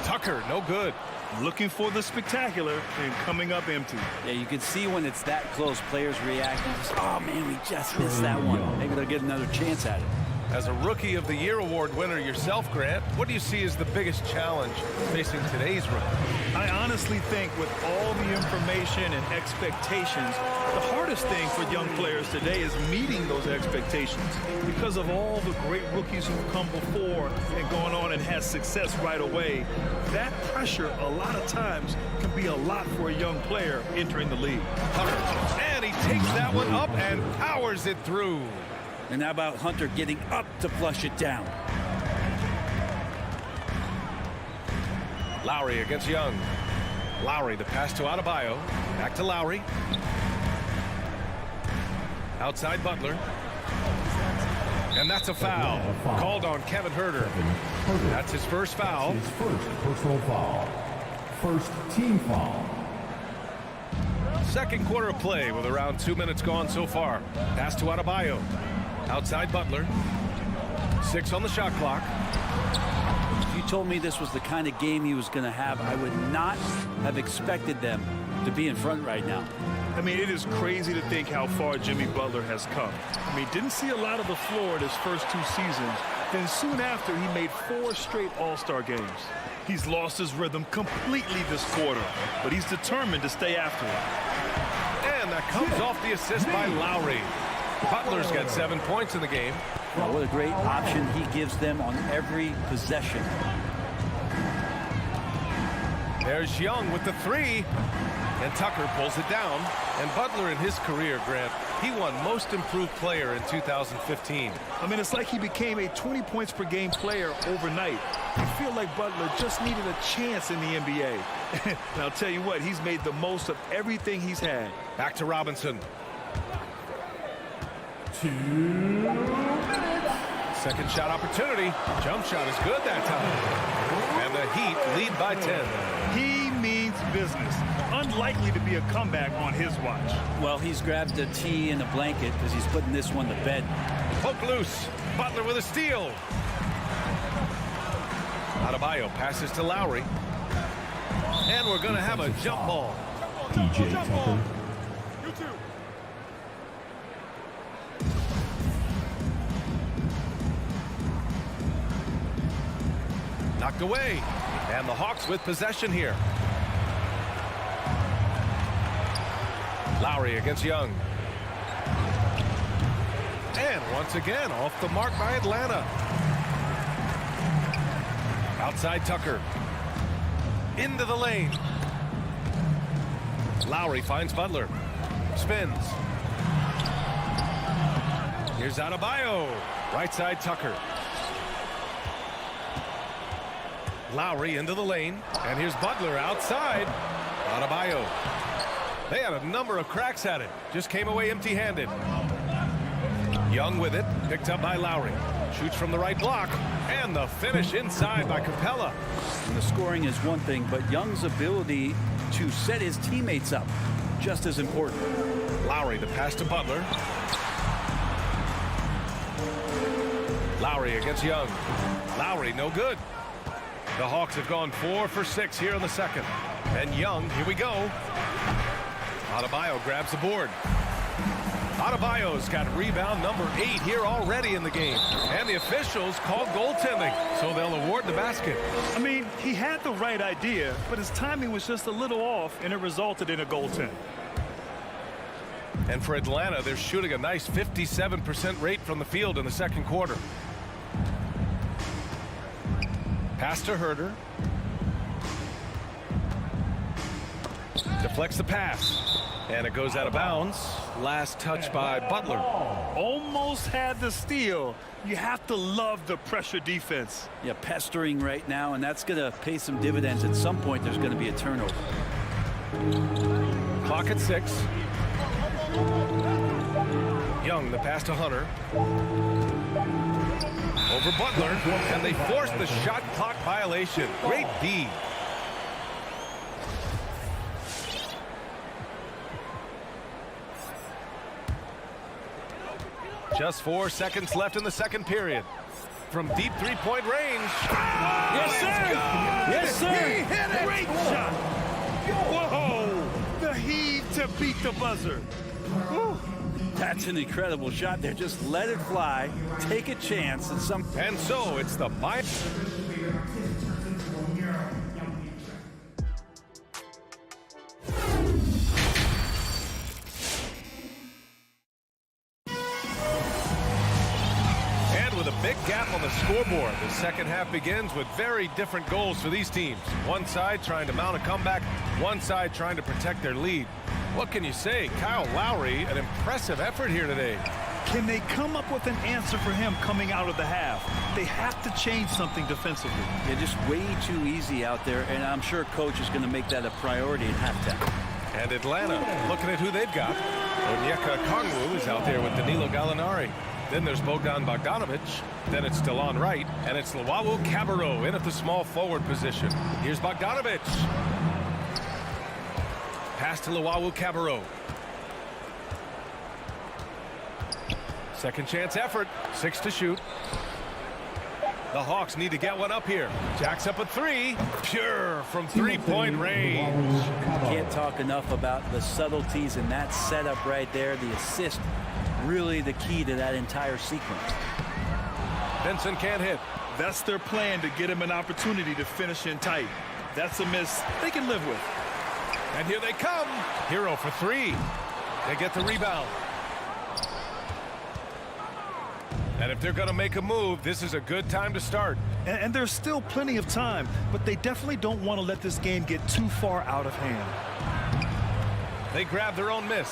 Tucker, no good. Looking for the spectacular and coming up empty. Yeah, you can see when it's that close, players react and just, oh man, we just missed that one. Maybe they'll get another chance at it. As a Rookie of the Year award winner yourself, Grant, what do you see as the biggest challenge facing today's rookie? I honestly think with all the information and expectations, the hardest thing for young players today is meeting those expectations. Because of all the great rookies who've come before and gone on and had success right away, that pressure a lot of times can be a lot for a young player entering the league. And he takes that one up and powers it through. And how about Hunter getting up to flush it down? Lowry against Young. Lowry, the pass to Adebayo. Back to Lowry. Outside Butler. And that's a foul. Called on Kevin Herder. That's his first foul. His first personal foul. First team foul. Second quarter of play with around 2 minutes gone so far. Pass to Adebayo. Outside Butler. 6 on the shot clock. If you told me this was the kind of game he was going to have, I would not have expected them to be in front right now. I mean, it is crazy to think how far Jimmy Butler has come. I mean, didn't see a lot of the floor in his first 2 seasons. Then soon after, he made 4 straight All-Star games. He's lost his rhythm completely this quarter, but he's determined to stay after it. And that comes off the assist by Lowry. Butler's got 7 points in the game. Well, what a great option he gives them on every possession. There's Young with the 3. And Tucker pulls it down. And Butler in his career, Grant, he won Most Improved Player in 2015. I mean, it's like he became a 20 points per game player overnight. I feel like Butler just needed a chance in the NBA. And I'll tell you what, he's made the most of everything he's had. Back to Robinson. 2 minutes. Second shot opportunity. Jump shot is good that time. And the Heat lead by 10. He means business. Unlikely to be a comeback on his watch. Well, he's grabbed a tee and a blanket because he's putting this one to bed. Poke loose. Butler with a steal. Adebayo passes to Lowry. And we're going to have a jump ball. DJ Tucker. You too. Knocked away. And the Hawks with possession here. Lowry against Young. And once again, off the mark by Atlanta. Outside Tucker. Into the lane. Lowry finds Butler. Spins. Here's Adebayo. Right side Tucker. Lowry into the lane. And here's Butler outside. Adebayo. They had a number of cracks at it. Just came away empty-handed. Young with it. Picked up by Lowry. Shoots from the right block. And the finish inside by Capella. And the scoring is one thing, but Young's ability to set his teammates up just as important. Lowry, the pass to Butler. Lowry against Young. Lowry, no good. The Hawks have gone 4 for 6 here in the second. And Young, here we go. Adebayo grabs the board. Adebayo's got rebound number 8 here already in the game. And the officials called goaltending, so they'll award the basket. I mean, he had the right idea, but his timing was just a little off, and it resulted in a goaltend. And for Atlanta, they're shooting a nice 57% rate from the field in the second quarter. Pass to Herder. Deflects the pass. And it goes out of bounds. Last touch by Butler. Almost had the steal. You have to love the pressure defense. Yeah, pestering right now, and that's going to pay some dividends. At some point, there's going to be a turnover. Clock at 6. Young, the pass to Hunter. Over Butler, and they force the shot clock violation. Great D. Just 4 seconds left in the second period. From deep three-point range. Yes, sir! Yes, sir! He hit it! Great shot! Whoa! The heave to beat the buzzer. Woo. That's an incredible shot there. Just let it fly, take a chance, and so it's the big gap on the scoreboard. The second half begins with very different goals for these teams. One side trying to mount a comeback, one side trying to protect their lead. What can you say? Kyle Lowry, an impressive effort here today. Can they come up with an answer for him coming out of the half? They have to change something defensively. They're just way too easy out there, and I'm sure coach is going to make that a priority at halftime. And Atlanta, looking at who they've got. Onyeka Okongwu is out there with Danilo Gallinari. Then there's Bogdan Bogdanovic. Then it's Delon Wright. And it's Luwawu Cabarrot in at the small forward position. Here's Bogdanovic. Pass to Luwawu Cabarrot. Second chance effort. 6 to shoot. The Hawks need to get one up here. Jacks up a 3. Pure from three-point range. Can't talk enough about the subtleties in that setup right there. The assist, really the key to that entire sequence. Benson can't hit. That's their plan, to get him an opportunity to finish in tight. That's a miss they can live with. And here they come. Hero for 3. They get the rebound. And if they're going to make a move, this is a good time to start. And there's still plenty of time, but they definitely don't want to let this game get too far out of hand. They grab their own miss.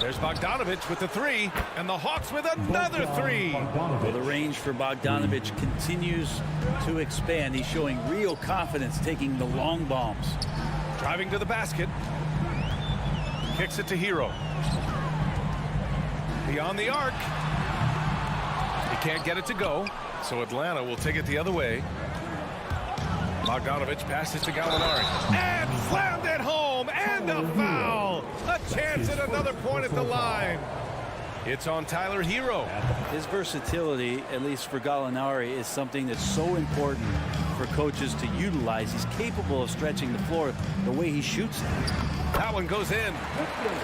There's Bogdanovich with the three, and the Hawks with another three. Well, the range for Bogdanovich continues to expand. He's showing real confidence taking the long bombs. Driving to the basket. Kicks it to Hero. Beyond the arc. He can't get it to go, so Atlanta will take it the other way. Bogdanovich passes to Gallinari. And slammed it home, and a foul. A chance at another point at the line. It's on Tyler Hero. His versatility, at least for Gallinari, is something that's so important for coaches to utilize. He's capable of stretching the floor the way he shoots it. That one goes in.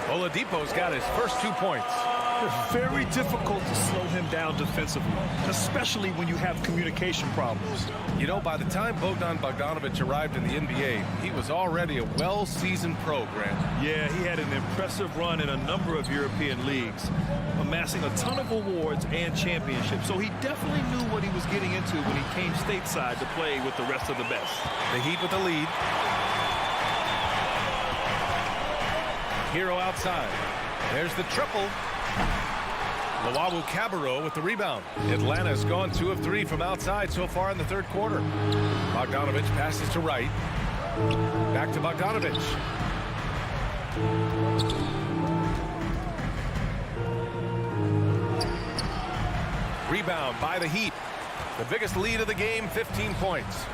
Oladipo's got his first 2 points. It's very difficult to slow him down defensively, especially when you have communication problems. You know, by the time Bogdanovich arrived in the NBA, he was already a well-seasoned pro, Grant. Yeah, he had an impressive run in a number of European leagues, amassing a ton of awards and championships. So he definitely knew what he was getting into when he came stateside to play with the rest of the best. The Heat with the lead. Hero outside. There's the triple. Luwawu-Cabarrot with the rebound. Atlanta's gone 2 of 3 from outside so far in the third quarter. Bogdanovich passes to Wright. Back to Bogdanovich. Rebound by the Heat. The biggest lead of the game, 15 points.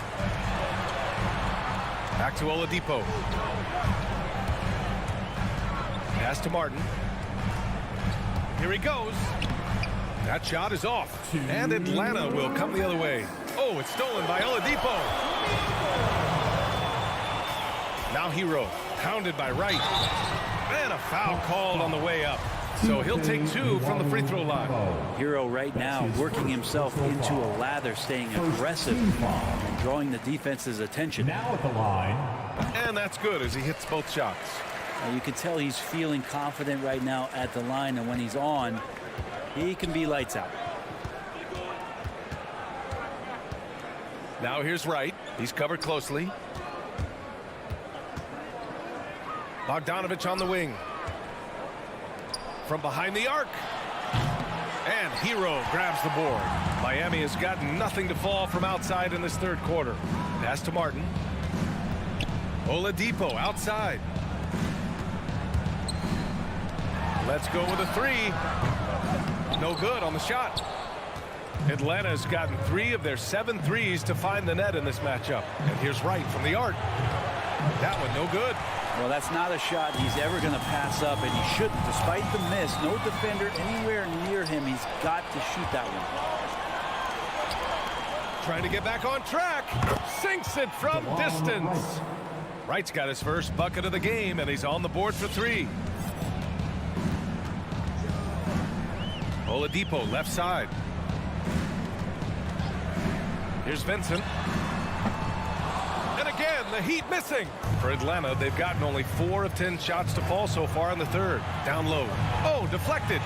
Back to Oladipo. Pass to Martin. Here he goes. That shot is off. And Atlanta will come the other way. Oh, it's stolen by Oladipo. Now Hero, pounded by Wright. And a foul called on the way up. So he'll take 2 from the free throw line. Hero right now working himself into a lather, staying aggressive and drawing the defense's attention. Now at the line. And that's good as he hits both shots. You can tell he's feeling confident right now at the line, and when he's on, he can be lights out. Now here's Wright. He's covered closely. Bogdanovich on the wing. From behind the arc. And Hero grabs the board. Miami has got nothing to fall from outside in this third quarter. Pass to Martin. Oladipo outside. Let's go with a 3. No good on the shot. Atlanta's gotten 3 of their 7 threes to find the net in this matchup. And here's Wright from the arc. That one no good. Well, that's not a shot he's ever going to pass up, and he shouldn't. Despite the miss, no defender anywhere near him. He's got to shoot that one. Trying to get back on track. Sinks it from distance. Wright's got his first bucket of the game, and he's on the board for 3. Oladipo left side. Here's Vincent. And again, the Heat missing. For Atlanta, they've gotten only 4 of 10 shots to fall so far in the third. Down low. Oh, deflected.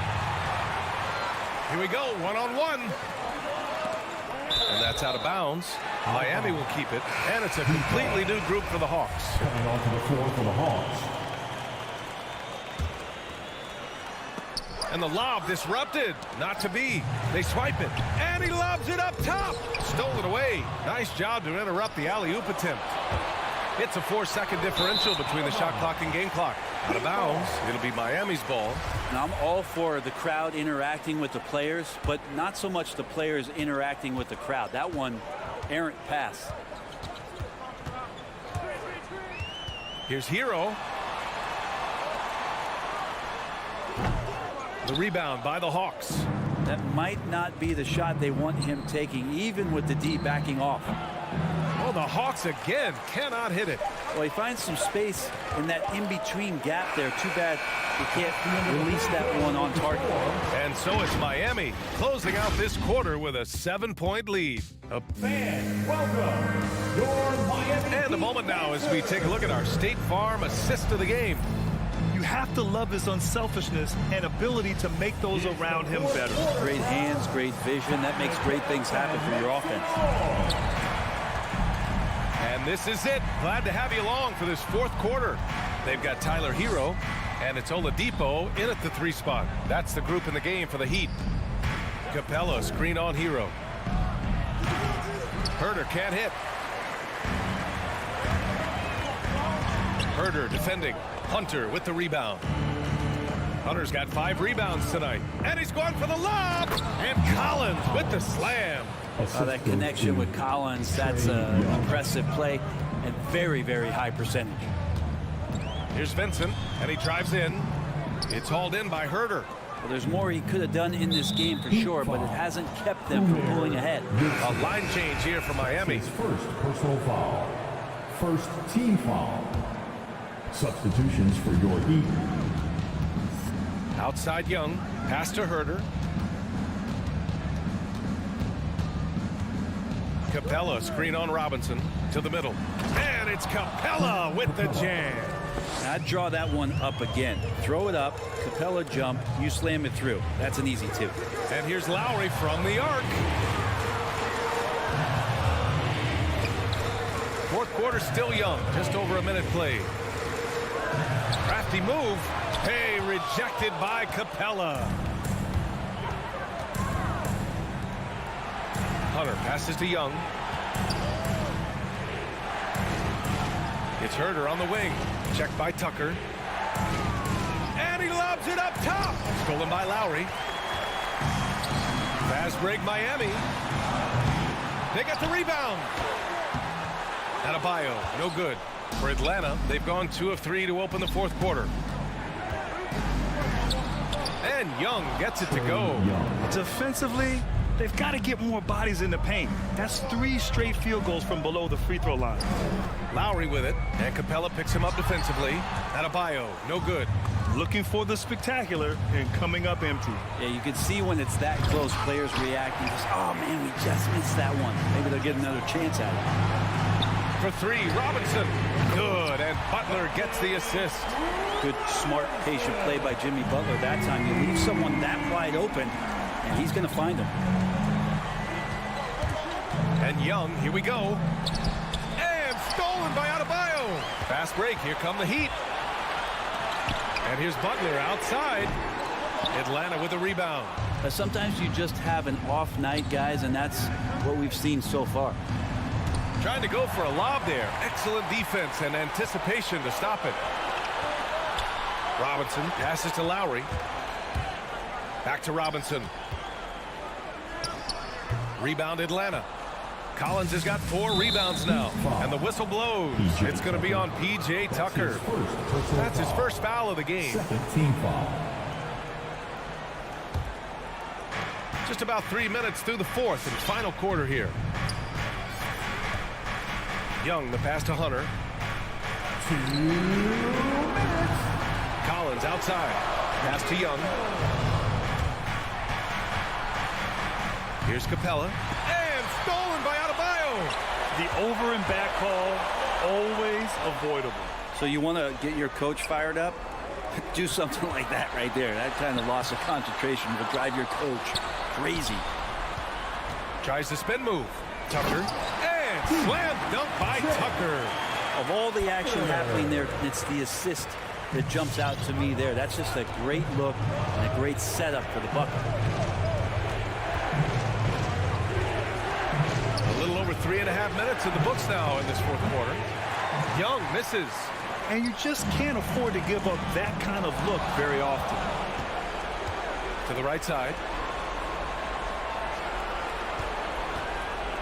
Here we go, 1-on-1. And that's out of bounds. Miami will keep it. And it's a completely new group for the Hawks. Coming onto the floor for the Hawks. And the lob disrupted. Not to be. They swipe it. And he lobs it up top. Stole it away. Nice job to interrupt the alley-oop attempt. It's a 4-second differential between the shot clock and game clock. Out of bounds. It'll be Miami's ball. Now, I'm all for the crowd interacting with the players, but not so much the players interacting with the crowd. That one, errant pass. Here's Hero. The rebound by the Hawks. That might not be the shot they want him taking, even with the D backing off. Oh, the Hawks again cannot hit it. Well, he finds some space in that in-between gap there. Too bad he can't release that one on target. And so it's Miami closing out this quarter with a 7-point lead. Fans, welcome your Miami. And a moment now as we take a look at our State Farm assist of the game. You have to love his unselfishness and ability to make those around him better. Great hands, great vision. That makes great things happen for your offense. And this is it. Glad to have you along for this fourth quarter. They've got Tyler Hero. And it's Oladipo in at the 3 spot. That's the group in the game for the Heat. Capella, screen on Hero. Herder can't hit. Herder defending. Hunter with the rebound. Hunter's got 5 rebounds tonight. And he's going for the lob. And Collins with the slam. That connection with Collins, that's an impressive play and very, very high percentage. Here's Vincent, and he drives in. It's hauled in by Herder. Well, there's more he could have done in this game for sure, but it hasn't kept them from pulling ahead. A line change here for Miami. His first personal foul. First team foul. Substitutions for your Heat. Outside Young, pass to Herder. Capella, screen on Robinson, to the middle. And it's Capella with the jam. I'd draw that one up again. Throw it up, Capella jump, you slam it through. That's an easy 2. And here's Lowry from the arc. Fourth quarter still Young, just over a minute played. Crafty move. Hey, rejected by Capella. Hunter passes to Young. It's Herder on the wing. Checked by Tucker. And he lobs it up top. Stolen by Lowry. Fast break Miami. They got the rebound. Adebayo, no good. For Atlanta, they've gone 2 of 3 to open the fourth quarter. And Young gets it to go. Defensively, they've got to get more bodies in the paint. That's 3 straight field goals from below the free throw line. Lowry with it, and Capella picks him up defensively. Adebayo, no good. Looking for the spectacular and coming up empty. Yeah, you can see when it's that close, players reacting. Just, oh, man, we just missed that one. Maybe they'll get another chance at it. For 3, Robinson. Good, and Butler gets the assist. Good, smart, patient play by Jimmy Butler that time. You leave someone that wide open, and he's going to find him. And Young, here we go. And stolen by Adebayo. Fast break, here come the Heat. And here's Butler outside. Atlanta with a rebound. Sometimes you just have an off night, guys, and that's what we've seen so far. Trying to go for a lob there. Excellent defense and anticipation to stop it. Robinson passes to Lowry. Back to Robinson. Rebound Atlanta. Collins has got 4 rebounds now. And the whistle blows. It's going to be on P.J. Tucker. That's his first foul of the game. Second team foul. Just about 3 minutes through the fourth and final quarter here. Young, the pass to Hunter. 2 minutes. Collins outside. Pass to Young. Here's Capella. And stolen by Adebayo. The over and back call, always avoidable. So you want to get your coach fired up? Do something like that right there. That kind of loss of concentration will drive your coach crazy. Tries the spin move. Tucker. And slam dunk by Tucker. Of all the action happening there, it's the assist that jumps out to me there. That's just a great look and a great setup for the bucket. A little over 3.5 minutes in the books now in this fourth quarter. Young misses. And you just can't afford to give up that kind of look very often. To the right side.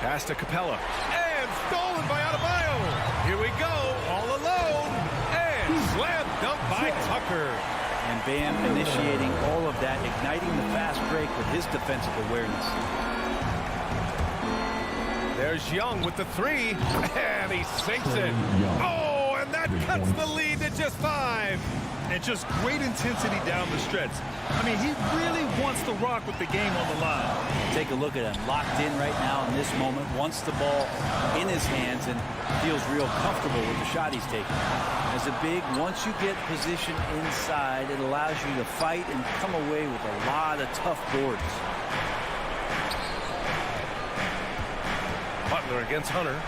Pass to Capella. And stolen by Adebayo. Here we go, all alone. And slam dunk by Tucker. And Bam initiating all of that, igniting the fast break with his defensive awareness. There's Young with the 3. And he sinks it. Oh, and that cuts the lead to just 5. And just great intensity down the stretch. I mean, he really wants to rock with the game on the line. Take a look at him, locked in right now in this moment, wants the ball in his hands and feels real comfortable with the shot he's taking. As a big, once you get position inside, it allows you to fight and come away with a lot of tough boards. Butler against Hunter.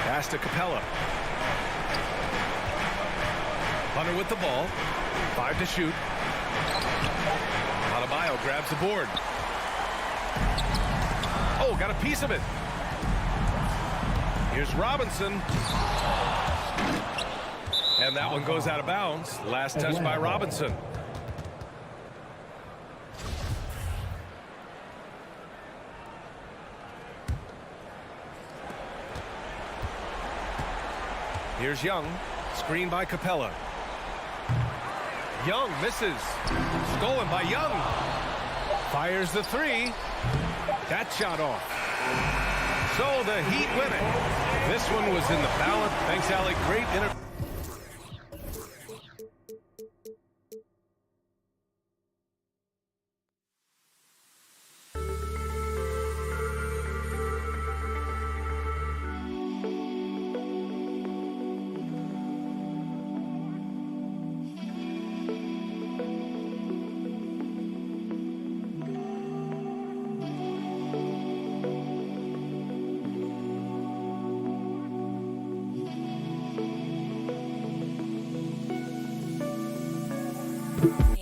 Pass to Capella. Hunter with the ball. 5 to shoot. Adebayo grabs the board. Oh, got a piece of it. Here's Robinson. And that one goes out of bounds. Last touch by Robinson. Here's Young. Screen by Capella. Young misses. Stolen by Young. Fires the 3. That shot off. So the Heat win it. This one was in the balance. Thanks, Alec. Great inter. you